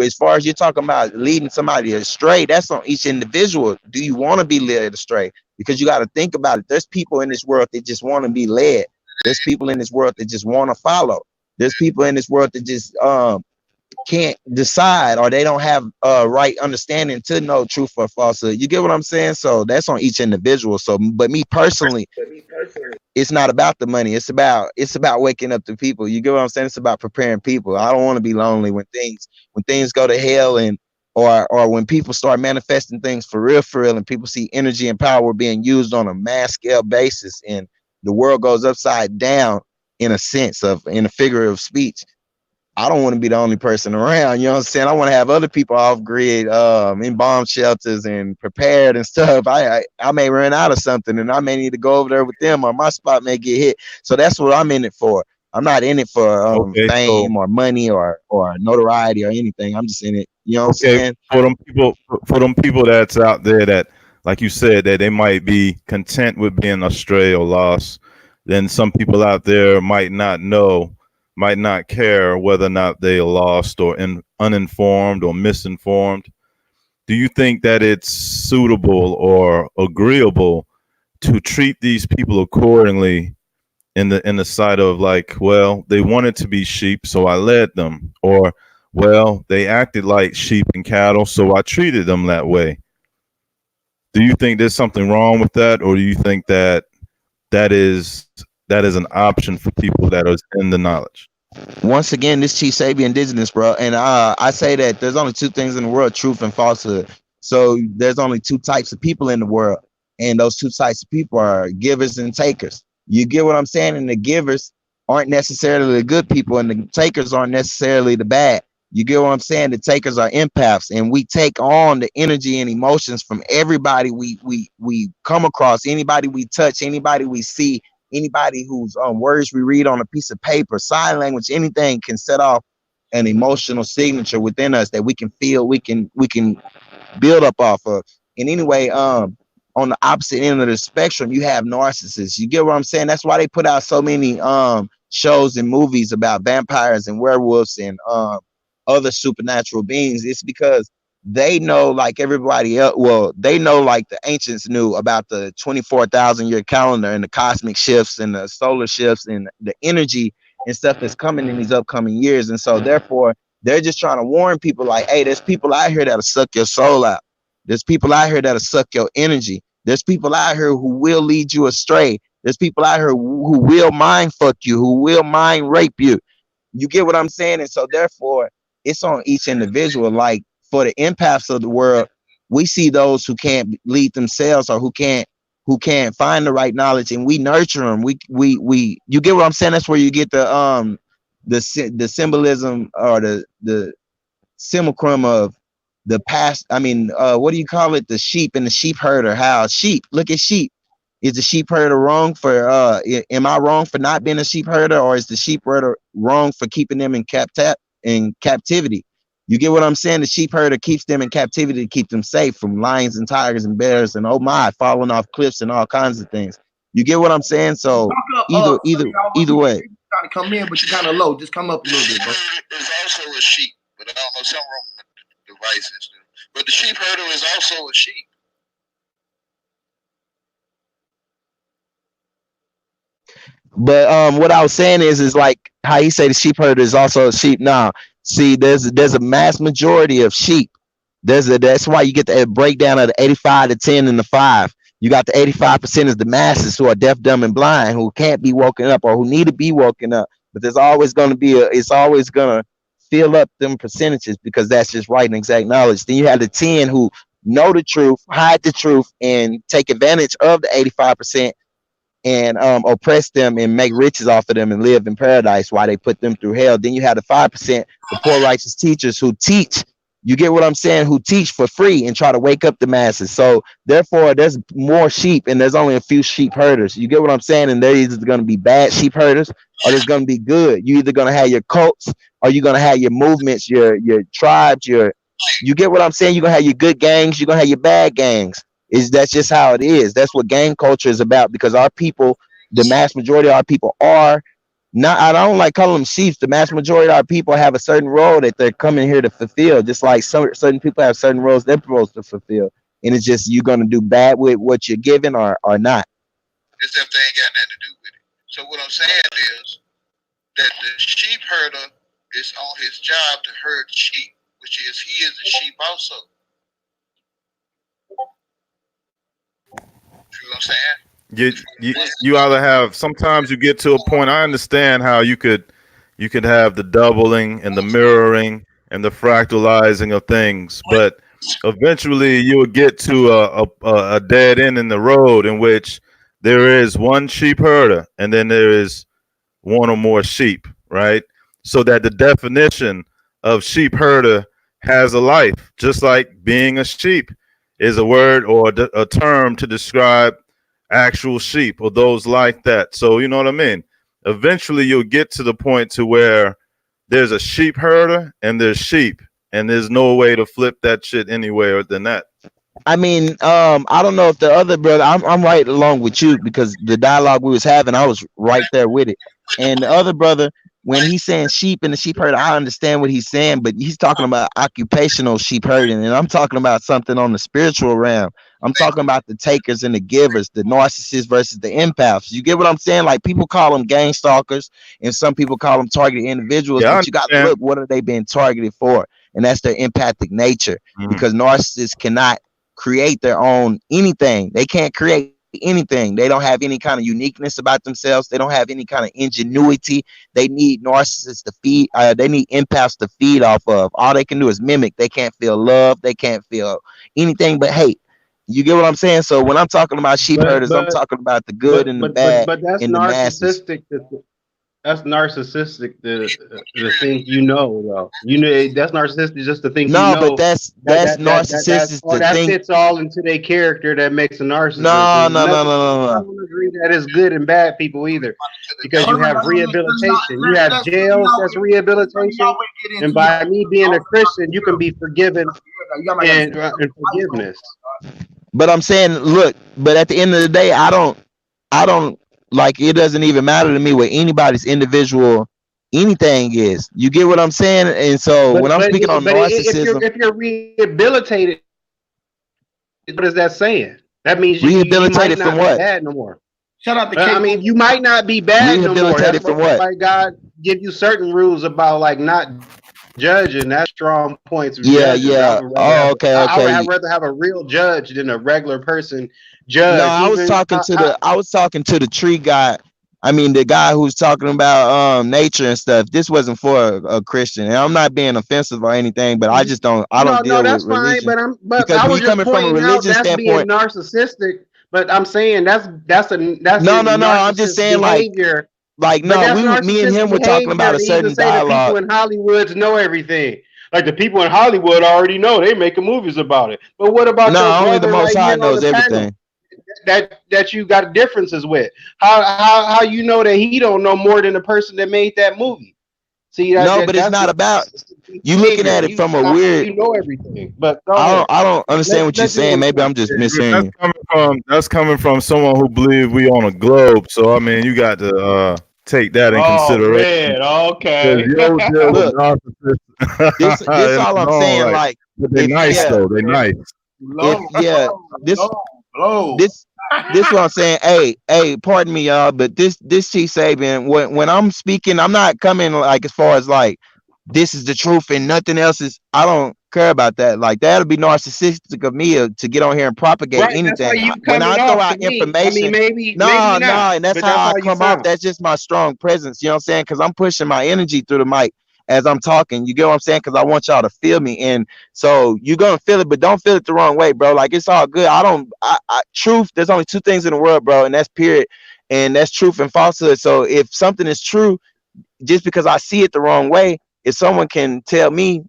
As far as you're talking about leading somebody astray, that's on each individual. Do you want to be led astray? Because you got to think about it. There's people in this world that just want to be led. There's people in this world that just want to follow. There's people in this world that just can't decide, or they don't have right understanding to know truth or falsehood. You get what I'm saying? So that's on each individual. So, but me personally, it's not about the money. It's about waking up the people. You get what I'm saying? It's about preparing people. I don't want to be lonely when things go to hell, and or when people start manifesting things for real, and people see energy and power being used on a mass scale basis, and the world goes upside down in a figure of speech. I don't want to be the only person around. You know what I'm saying? I want to have other people off grid, in bomb shelters and prepared and stuff. I may run out of something and I may need to go over there with them, or my spot may get hit. So that's what I'm in it for. I'm not in it for fame or money or notoriety or anything. I'm just in it. You know what I'm saying? For them people that's out there that, like you said, that they might be content with being astray or lost, then some people out there might not know, might not care whether or not they are lost or uninformed or misinformed. Do you think that it's suitable or agreeable to treat these people accordingly in the sight of, like, well, they wanted to be sheep, so I led them, or, well, they acted like sheep and cattle, so I treated them that way? Do you think there's something wrong with that, or do you think that is an option for people that are in the knowledge? Once again, this Chief Sabian Indigenous, bro. And I say that there's only two things in the world, truth and falsehood. So there's only two types of people in the world. And those two types of people are givers and takers. You get what I'm saying? And the givers aren't necessarily the good people, and the takers aren't necessarily the bad. You get what I'm saying? The takers are empaths, and we take on the energy and emotions from everybody we come across, anybody we touch, anybody we see, anybody whose words we read on a piece of paper, sign language, anything can set off an emotional signature within us that we can feel, we can build up off of. And anyway, on the opposite end of the spectrum, you have narcissists. You get what I'm saying? That's why they put out so many shows and movies about vampires and werewolves and other supernatural beings. It's because they know, like everybody else, well, they know like the ancients knew about the 24,000 year calendar and the cosmic shifts and the solar shifts and the energy and stuff that's coming in these upcoming years. And so therefore, they're just trying to warn people like, hey, there's people out here that'll suck your soul out. There's people out here that'll suck your energy. There's people out here who will lead you astray. There's people out here who will mind fuck you, who will mind rape you. You get what I'm saying? And so therefore, it's on each individual. Like for the empaths of the world, we see those who can't lead themselves or who can't find the right knowledge, and we nurture them. We you get what I'm saying? That's where you get the symbolism or the simulacrum of the past. I mean, what do you call it? The sheep and the sheep herder. How sheep look at sheep. Is the sheep herder wrong for am I wrong for not being a sheep herder, or is the sheep herder wrong for keeping them in captivity? You get what I'm saying? The sheep herder keeps them in captivity to keep them safe from lions and tigers and bears and oh my, falling off cliffs and all kinds of things. You get what I'm saying? So either way. You gotta come in, but you're kind of low. Just come up a little bit, bro. There's also a sheep, but I don't know something wrong with the device and stuff. But the sheep herder is also a sheep. But what I was saying is like how he say the sheep herder is also a sheep. Now, see, there's a mass majority of sheep. That's why you get the breakdown of the 85 to 10 and the 5. You got the 85% is the masses who are deaf, dumb, and blind, who can't be woken up or who need to be woken up. But there's always going to be it's always going to fill up them percentages because that's just right and exact knowledge. Then you have the 10 who know the truth, hide the truth, and take advantage of the 85%. And oppress them and make riches off of them and live in paradise while they put them through hell. Then you have the 5%, the poor righteous teachers who teach. You get what I'm saying? Who teach for free and try to wake up the masses. So therefore, there's more sheep and there's only a few sheep herders. You get what I'm saying? And they're either going to be bad sheep herders or there's going to be good. You're either going to have your cults or you're going to have your movements, your tribes. You get what I'm saying? You're going to have your good gangs. You're going to have your bad gangs. That's just how it is. That's what gang culture is about, because our people, the mass majority of our people are not, I don't like calling them sheep. The mass majority of our people have a certain role that they're coming here to fulfill, just like certain people have certain roles they're supposed to fulfill. And it's just you're going to do bad with what you're given or not. This stuff ain't got nothing to do with it. So what I'm saying is that the sheep herder is on his job to herd sheep, which is he is a sheep also. You know what I'm saying? You either have, sometimes you get to a point. I understand how you could have the doubling and the mirroring and the fractalizing of things, but eventually you will get to a dead end in the road in which there is one sheep herder and then there is one or more sheep, right? So that the definition of sheep herder has a life, just like being a sheep is a word or a term to describe actual sheep or those like that. So you know what I mean? Eventually you'll get to the point to where there's a sheep herder and there's sheep, and there's no way to flip that shit anywhere than that. I mean, I don't know if the other brother, I'm right along with you because the dialogue we was having, I was right there with it. And the other brother, when he's saying sheep and the sheep herd, I understand what he's saying, but he's talking about occupational sheep herding, and I'm talking about something on the spiritual realm. I'm talking about the takers and the givers, the narcissists versus the empaths. You get what I'm saying? Like people call them gang stalkers, and some people call them targeted individuals. Yeah, but you got to look, what are they being targeted for? And that's their empathic nature, because narcissists cannot create their own anything. They can't create anything. They don't have any kind of uniqueness about themselves. They don't have any kind of ingenuity. They need narcissists to feed. They need empaths to feed off of. All they can do is mimic. They can't feel love. They can't feel anything but hate. You get what I'm saying? So when I'm talking about sheep herders, I'm talking about the good and the bad. But that's in the masses. narcissistic. That's narcissistic. The think you know, though. That's narcissistic just to think you No, know. but that's narcissistic to That think. fits all into their character that makes a narcissist. No, There's no, no, nothing- no, I no. don't agree that it's good and bad people either, because you have rehabilitation. You have jails that's rehabilitation, and by me being a Christian, you can be forgiven and forgiveness. But I'm saying, look, but at the end of the day, I don't like, it doesn't even matter to me what anybody's individual anything is. You get what I'm saying? And so when I'm speaking on narcissism, if you're rehabilitated, what is that saying? That means Rehabilitated you might from not what? be bad no more. Shout out to I mean, you might not be bad no more. Rehabilitated That's from what? what? Like God give you certain rules about like not judging. That's strong points. Of Yeah, judging. yeah. Oh, okay, I okay. would rather have a real judge than a regular person judge. No, I was talking to the tree guy. I mean, the guy who's talking about nature and stuff. This wasn't for a Christian, and I'm not being offensive or anything, but I just don't. I don't deal with that's religion. fine. But because I me was just coming from a pointing out religious that's being standpoint. narcissistic. But I'm saying that's No. I'm just saying behavior. like But no. that's Me and him narcissistic were talking about a behavior to certain even say the dialogue. people in Hollywood know everything. Like the people in Hollywood already know. They making movies about it. But what about No, your only the brother Most right High here on knows the panel everything. that you got differences with? How you know that he don't know more than the person that made that movie? See, No, but it's not about you looking at it from a weird. You know everything, but go I ahead. don't understand what you're saying. Maybe I'm just mishearing you. That's coming from someone who believes we on a globe. So I mean, you got to take that in consideration. Man, okay. Look, this all I'm saying. Like, but they're nice though. They're nice. This what I'm saying. Hey, pardon me, y'all, but this Chief Sabian, when I'm speaking, I'm not coming like as far as like this is the truth and nothing else is. I don't care about that. Like that'll be narcissistic of me to get on here and propagate anything. When I throw out information, no, and that's how I come off. That's just my strong presence. You know what I'm saying? Because I'm pushing my energy through the mic as I'm talking. You get what I'm saying? Because I want y'all to feel me, and so you're gonna feel it, but don't feel it the wrong way, bro. Like it's all good. Truth. There's only two things in the world, bro, and that's period, and that's truth and falsehood. So if something is true, just because I see it the wrong way, if someone can tell me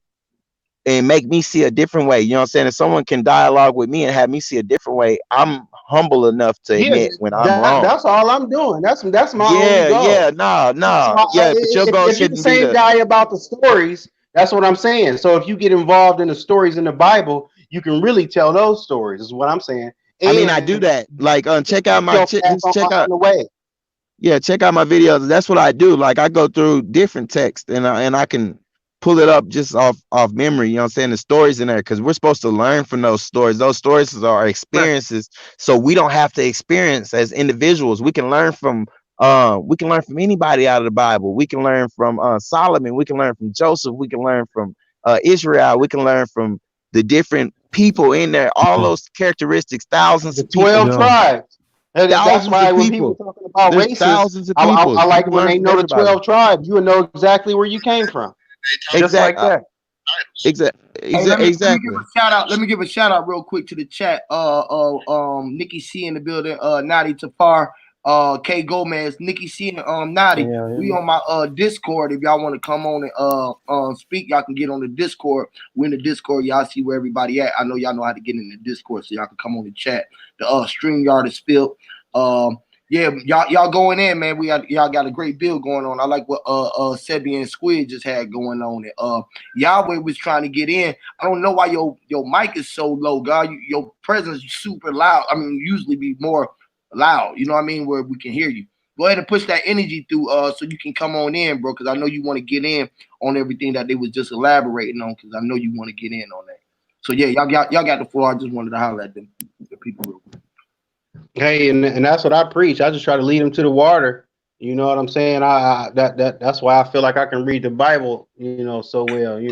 and make me see a different way, you know what I'm saying? If someone can dialogue with me and have me see a different way, I'm humble enough to admit when I'm wrong. That's all I'm doing. That's my only goal. But your goal if you're shouldn't the be same guy about the stories, that's what I'm saying. So if you get involved in the stories in the Bible, you can really tell those stories. Is what I'm saying. I mean, I do that. Like, check out my check out. Yeah, check out my videos. That's what I do. Like, I go through different texts and I can pull it up just off memory. You know what I'm saying? The stories in there, because we're supposed to learn from those stories. Those stories are our experiences, so we don't have to experience as individuals. We can learn from anybody out of the Bible. We can learn from Solomon. We can learn from Joseph. We can learn from Israel. We can learn from the different people in there. All those characteristics, thousands of people. 12 tribes. That's why when people talking about There's races, thousands of I people. like You when learn they from know the everybody. 12 tribes. You will know exactly where you came from. Just like that. Exactly. Let me give a shout out real quick to the chat. Nikki C in the building. Nadi Tafar. K Gomez, Nikki C and Nadi. We on my Discord. If y'all want to come on and speak, y'all can get on the Discord. We're in the Discord. Y'all see where everybody at. I know y'all know how to get in the Discord, so y'all can come on the chat. The StreamYard is filled. Yeah, y'all going in, man. Y'all got a great build going on. I like what Sebi and Squid just had going on. Yahweh was trying to get in. I don't know why your mic is so low, God. Your presence is super loud. I mean, usually be more loud, you know what I mean, where we can hear you. Go ahead and push that energy through so you can come on in, bro, because I know you want to get in on everything that they was just elaborating on, because I know you want to get in on that. So yeah, y'all got the floor. I just wanted to holler at them, the people real quick. Hey, and that's what I preach. I just try to lead them to the water. You know what I'm saying? That's why I feel like I can read the Bible, so well. You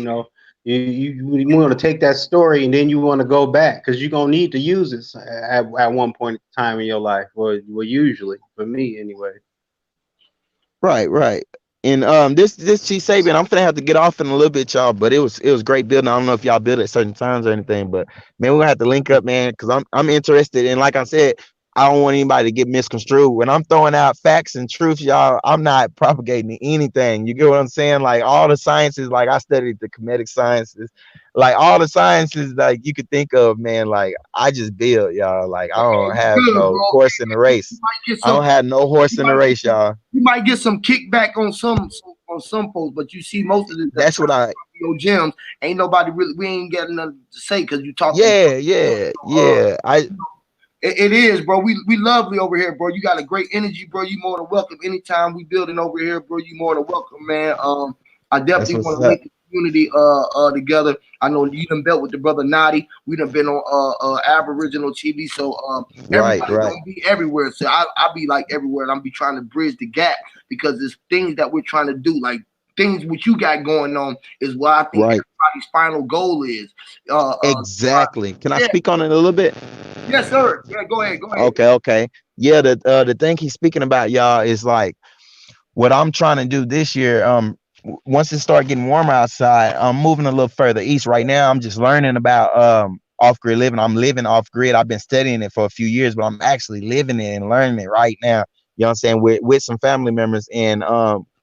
want to take that story and then you want to go back, because you're gonna need to use it at one point in time in your life, or usually for me anyway. Right. And this Chief Sabian, I'm gonna have to get off in a little bit, y'all. But it was great building. I don't know if y'all build at certain times or anything, but man, we're gonna have to link up, man, because I'm interested. And like I said, I don't want anybody to get misconstrued. When I'm throwing out facts and truth, y'all, I'm not propagating anything. You get what I'm saying? Like all the sciences, like I studied the comedic sciences, like all the sciences like you could think of, man. Like I just build, y'all. Like I don't have Good, no bro. horse in the race. You might get I don't some. have no horse You in the might, race, y'all. you might get some kickback on some folks, but you see most of this That's what I. your gems. Ain't nobody really. We ain't got nothing to say because you talking. Yeah. It is, bro. We lovely over here, bro. You got a great energy, bro. You more than welcome. Anytime we building over here, bro, you more than welcome, man. I That's definitely what's want to up. link the community together. I know you done built with the brother Nadi. We done been on Aboriginal TV, so Right. everybody gonna be everywhere. So I be like everywhere, and I'm be trying to bridge the gap because there's things that we're trying to do, like things what you got going on is what I think Right. everybody's final goal is. Exactly. Can I Yeah. speak on it a little bit? Yes, sir. Yeah, go ahead. Okay. Yeah, the thing he's speaking about, y'all, is like what I'm trying to do this year. Once it start getting warmer outside, I'm moving a little further east. Right now, I'm just learning about off-grid living. I'm living off-grid. I've been studying it for a few years, but I'm actually living it and learning it right now. You know what I'm saying? With some family members. And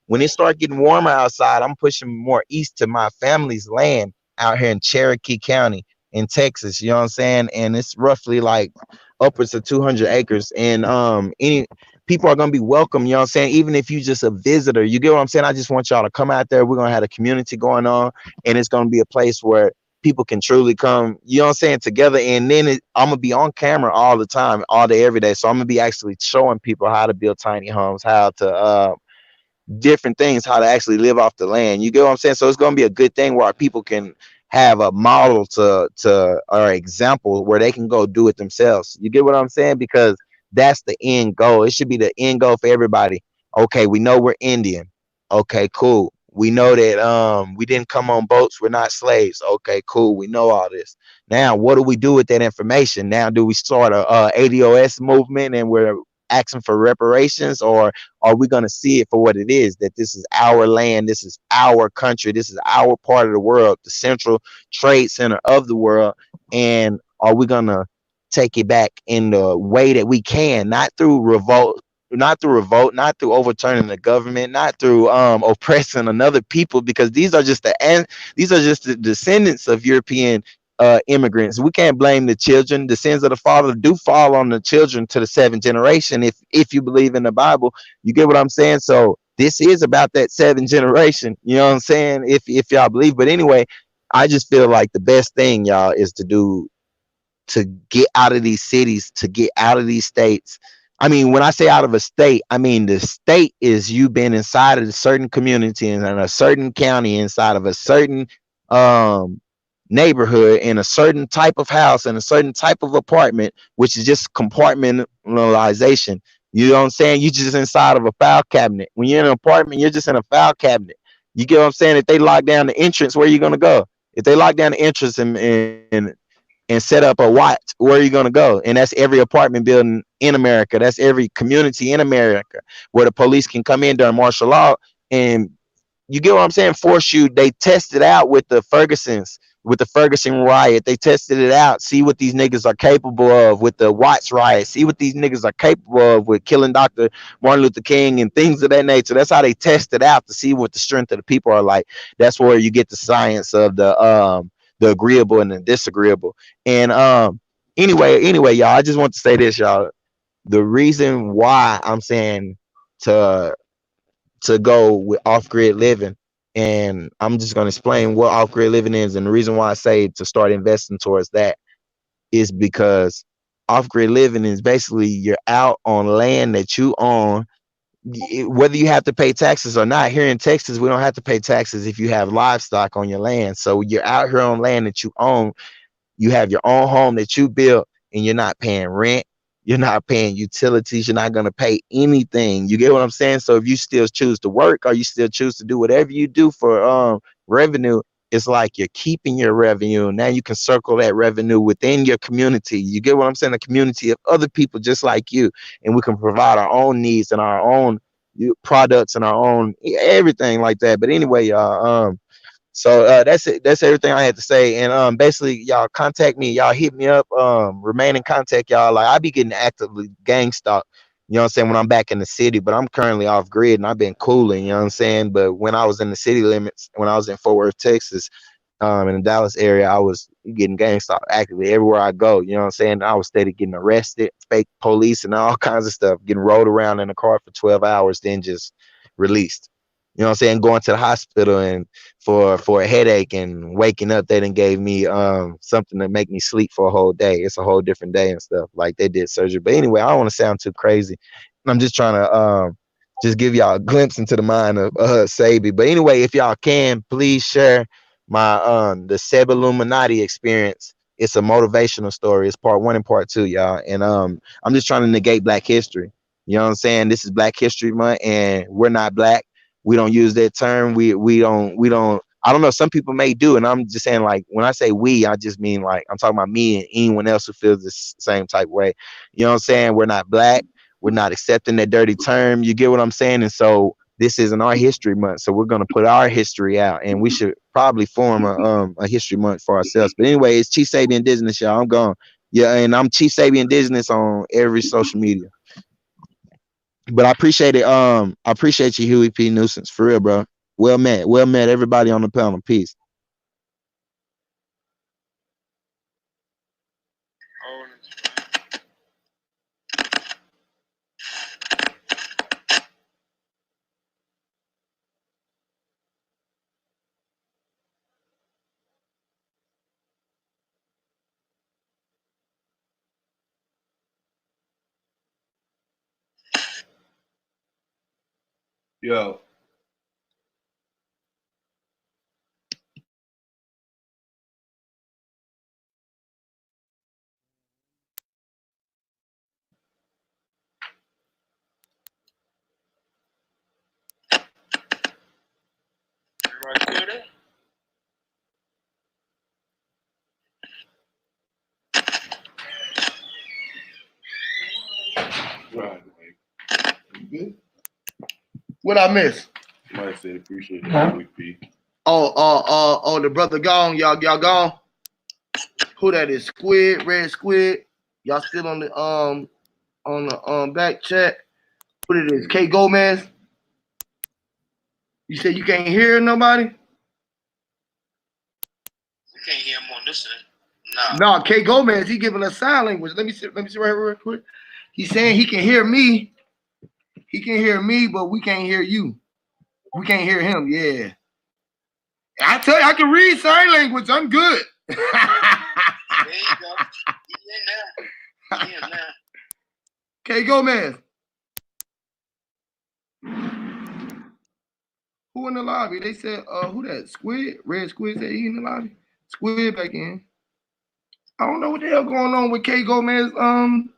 when it start getting warmer outside, I'm pushing more east to my family's land out here in Cherokee County in Texas. You know what I'm saying? And it's roughly like upwards of 200 acres. And any people are going to be welcome, you know what I'm saying? Even if you just a visitor, you get what I'm saying? I just want y'all to come out there. We're going to have a community going on, and it's going to be a place where people can truly come, you know what I'm saying, together. And then I'm going to be on camera all the time, all day, every day. So I'm going to be actually showing people how to build tiny homes, how to different things, how to actually live off the land. You get what I'm saying? So it's going to be a good thing where people can have a model to or example where they can go do it themselves. You get what I'm saying? Because that's the end goal. It should be the end goal for everybody. Okay, we know we're Indian. Okay, cool. We know that we didn't come on boats. We're not slaves. Okay, cool. We know all this. Now, what do we do with that information? Now, do we start a ADOS movement and we're asking for reparations, or are we going to see it for what it is, that this is our land, this is our country, this is our part of the world, the central trade center of the world, and are we going to take it back in the way that we can, not through revolt, not through overturning the government, not through oppressing another people, because these are just the descendants of European immigrants. We can't blame the children. The sins of the father do fall on the children to the seventh generation. If you believe in the Bible, you get what I'm saying. So this is about that seventh generation. You know what I'm saying? If y'all believe. But anyway, I just feel like the best thing, y'all, is to get out of these cities, to get out of these states. I mean, when I say out of a state, I mean the state is you been inside of a certain community and in a certain county, inside of a certain neighborhood, in a certain type of house, in a certain type of apartment, which is just compartmentalization. You know what I'm saying? You just inside of a file cabinet. When you're in an apartment, you're just in a file cabinet. You get what I'm saying? If they lock down the entrance, where are you gonna go? If they lock down the entrance and set up a watch, where are you gonna go? And that's every apartment building in America. That's every community in America where the police can come in during martial law, and you get what I'm saying? Force you. They tested out with the Ferguson riot. They tested it out. See what these niggas are capable of with the Watts riot. See what these niggas are capable of with killing Dr. Martin Luther King and things of that nature. That's how they test it out to see what the strength of the people are like. That's where you get the science of the agreeable and the disagreeable. And anyway, y'all, I just want to say this, y'all. The reason why I'm saying to go with off-grid living, and I'm just going to explain what off-grid living is, and the reason why I say to start investing towards that is because off-grid living is basically you're out on land that you own, whether you have to pay taxes or not. Here in Texas, we don't have to pay taxes if you have livestock on your land. So you're out here on land that you own. You have your own home that you built, and you're not paying rent. You're not paying utilities. You're not going to pay anything. You get what I'm saying? So if you still choose to work, or you still choose to do whatever you do for revenue, it's like you're keeping your revenue. Now you can circle that revenue within your community. You get what I'm saying? A community of other people just like you. And we can provide our own needs and our own products and our own everything like that. But anyway, y'all, So that's it. That's everything I had to say. And basically, y'all contact me. Y'all hit me up. Remain in contact, y'all. Like I be getting actively gang stalked. You know what I'm saying? When I'm back in the city, but I'm currently off grid and I've been cooling. You know what I'm saying? But when I was in the city limits, when I was in Fort Worth, Texas, in the Dallas area, I was getting gang stalked actively everywhere I go. You know what I'm saying? I was steady getting arrested, fake police, and all kinds of stuff. Getting rolled around in a car for 12 hours, then just released. You know what I'm saying? Going to the hospital and for a headache and waking up, they done gave me something to make me sleep for a whole day. It's a whole different day and stuff. Like they did surgery. But anyway, I don't want to sound too crazy. I'm just trying to just give y'all a glimpse into the mind of Sabi. But anyway, if y'all can, please share my the Seb Illuminati experience. It's a motivational story. It's part 1 and part 2, y'all. And I'm just trying to negate Black history. You know what I'm saying? This is Black History Month, and we're not Black. We don't use that term. We don't. I don't know. Some people may do, and I'm just saying, like, when I say we, I just mean like I'm talking about me and anyone else who feels the same type way. You know what I'm saying? We're not Black. We're not accepting that dirty term. You get what I'm saying? And so this isn't our history month, so we're gonna put our history out, and we should probably form a history month for ourselves. But anyway, it's Chief Sabi Indigenous, y'all. I'm gone. Yeah, and I'm Chief Sabi Indigenous on every social media. But I appreciate it. I appreciate you, Huey P. Nuisance, for real, bro. Well met, everybody on the panel. Peace. Yo. Right. Good. What I miss? Somebody said appreciate that Huey P. Oh, the brother gone. Y'all gone. Who that is? Squid, Red Squid. Y'all still on the back chat. What it is? K Gomez. You said you can't hear nobody? You can't hear him on this end. No, K Gomez, he giving us sign language. Let me see right here real quick. He's saying he can hear me. He can hear me, but we can't hear you. We can't hear him. Yeah. I tell you, I can read sign language. I'm good. There you go. He's in there. K Gomez. Who in the lobby? They said, who that? Squid? Red Squid said he in the lobby. Squid back in. I don't know what the hell going on with K Gomez.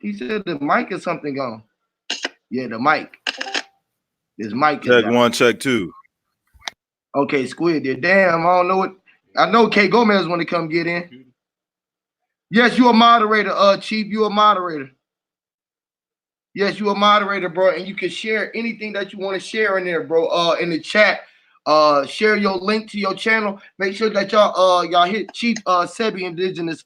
He said the mic or something gone. Yeah, the mic. This mic. Check 1, check 2. Okay, Squid did. Damn, I don't know what. I know K Gomez want to come get in. Yes, you a moderator, Chief. You a moderator. Yes, you a moderator, bro, and you can share anything that you want to share in there, bro. In the chat, share your link to your channel. Make sure that y'all hit Chief Sabi Indigenous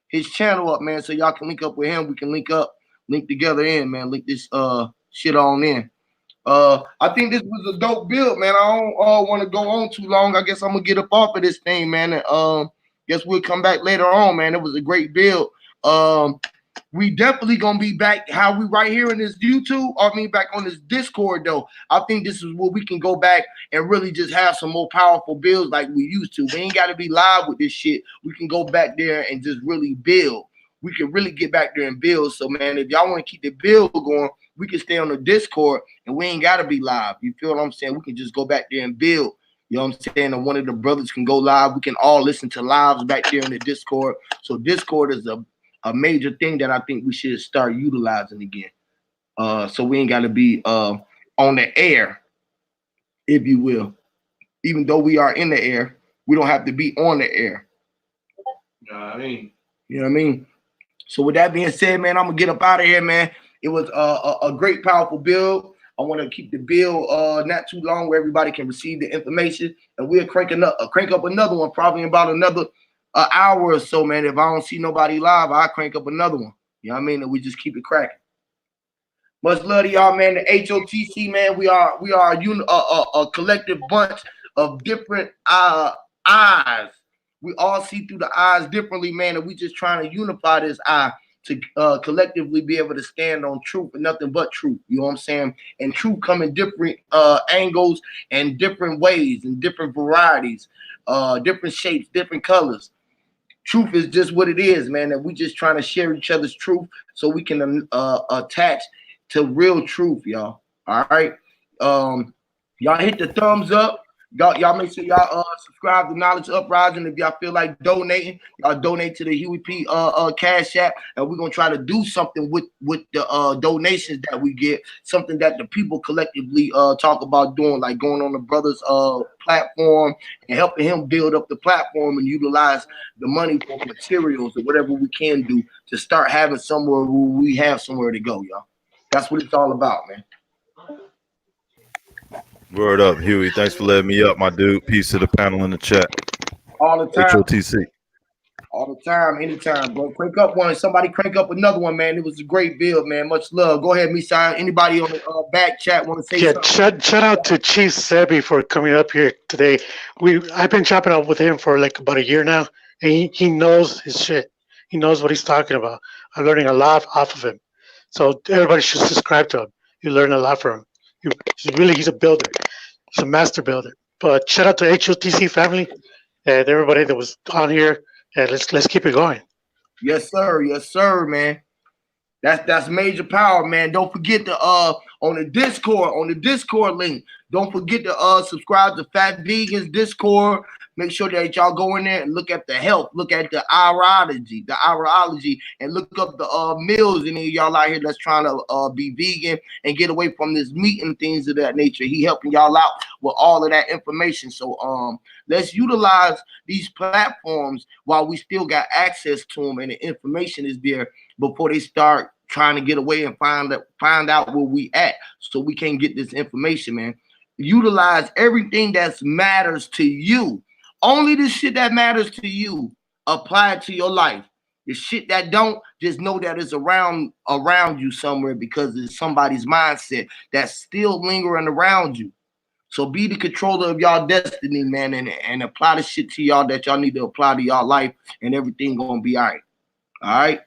his channel up, man, so y'all can link up with him. We can link together in, man. Link this shit on in. I think this was a dope build, man. I don't want to go on too long. I guess I'm gonna get up off of this thing, man. And guess we'll come back later on, man. It was a great build. We definitely gonna be back how we right here in this YouTube. I mean, back on this Discord though. I think this is where we can go back and really just have some more powerful builds like we used to. We ain't got to be live with this shit. We can go back there and just really build. We can really get back there and build. So, man, if y'all want to keep the build going, we can stay on the Discord and we ain't got to be live. You feel what I'm saying? We can just go back there and build. You know what I'm saying? And one of the brothers can go live. We can all listen to lives back there in the Discord. So Discord is a major thing that I think we should start utilizing again. So we ain't got to be on the air, if you will. Even though we are in the air, we don't have to be on the air. You know what I mean? So with that being said, man, I'm going to get up out of here, man. It was a great, powerful build. I want to keep the bill not too long where everybody can receive the information, and we'll crank up another one probably in about another hour or so, man. If I don't see nobody live, I'll crank up another one. You know what I mean? And we just keep it cracking. Much love to y'all, man. The HOTC, man. We are a collective bunch of different eyes. We all see through the eyes differently, man, and we just trying to unify this eye to collectively be able to stand on truth and nothing but truth. You know what I'm saying? And truth come in different angles and different ways and different varieties, different shapes, different colors. Truth is just what it is, man. And we just trying to share each other's truth so we can attach to real truth, y'all. All right. Y'all hit the thumbs up. Y'all make sure y'all subscribe to Knowledge Uprising. If y'all feel like donating, y'all donate to the Huey P Cash App, and we're gonna try to do something with the donations that we get, something that the people collectively talk about doing, like going on the brother's platform and helping him build up the platform and utilize the money for materials or whatever we can do to start having somewhere where we have somewhere to go, y'all. That's what it's all about, man. Word up, Huey. Thanks for letting me up, my dude. Peace to the panel in the chat. All the time. HOTC. All the time, anytime, bro. Crank up one. Somebody crank up another one, man. It was a great build, man. Much love. Go ahead, Misai. Anybody on the back chat want to say something? Shout out to Chief Sebi for coming up here today. I've been chopping up with him for like about a year now, and he knows his shit. He knows what he's talking about. I'm learning a lot off of him. So everybody should subscribe to him. You learn a lot from him. He's a builder. He's a master builder. But shout out to HOTC family and everybody that was on here. And let's keep it going. Yes, sir, man. That's major power, man. Don't forget to on the Discord link. Don't forget to subscribe to Fat Vegans Discord. Make sure that y'all go in there and look at the health, look at the irology, and look up the meals in y'all out here that's trying to be vegan and get away from this meat and things of that nature. He helping y'all out with all of that information. So let's utilize these platforms while we still got access to them and the information is there before they start trying to get away and find out where we at, so we can get this information, man. Utilize everything that matters to you. Only the shit that matters to you, apply it to your life. The shit that don't, just know that it's around you somewhere because it's somebody's mindset that's still lingering around you. So be the controller of y'all destiny, man, and apply the shit to y'all that y'all need to apply to y'all life, and everything gonna be all right. All right.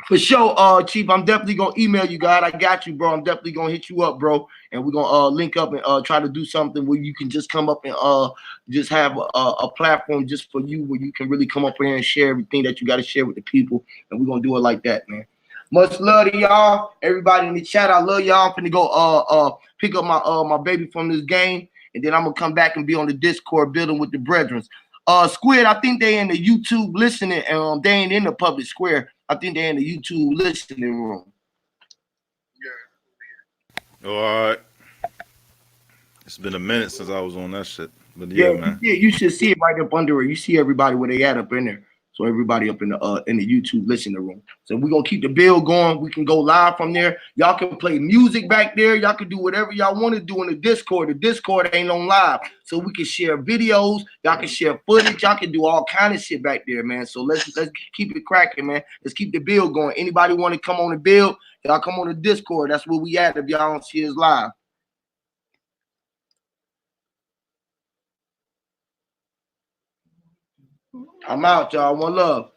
For sure, Chief, I'm definitely gonna email you, God. I got you, bro. I'm definitely gonna hit you up, bro, and we're gonna link up and try to do something where you can just come up and just have a platform just for you, where you can really come up here and share everything that you got to share with the people, and we're gonna do it like that, man. Much love to y'all, everybody in the chat. I love y'all. I'm finna go pick up my baby from this game, and then I'm gonna come back and be on the Discord building with the brethren. Squid, I think they in the YouTube listening, they ain't in the public square. I think they're in the YouTube listening room. Yeah. All right. It's been a minute since I was on that shit. But yeah, man. You should see it right up under it. You see everybody where they at up in there. So everybody up in the YouTube listening room. So we're gonna keep the bill going. We can go live from there. Y'all can play music back there. Y'all can do whatever y'all want to do in the Discord. The Discord ain't on live, so we can share videos. Y'all can share footage. Y'all can do all kind of shit back there, man. So let's keep it cracking, man. Let's keep the bill going. Anybody want to come on the bill? Y'all come on the Discord. That's where we at if y'all don't see us live. I'm out, y'all. One love.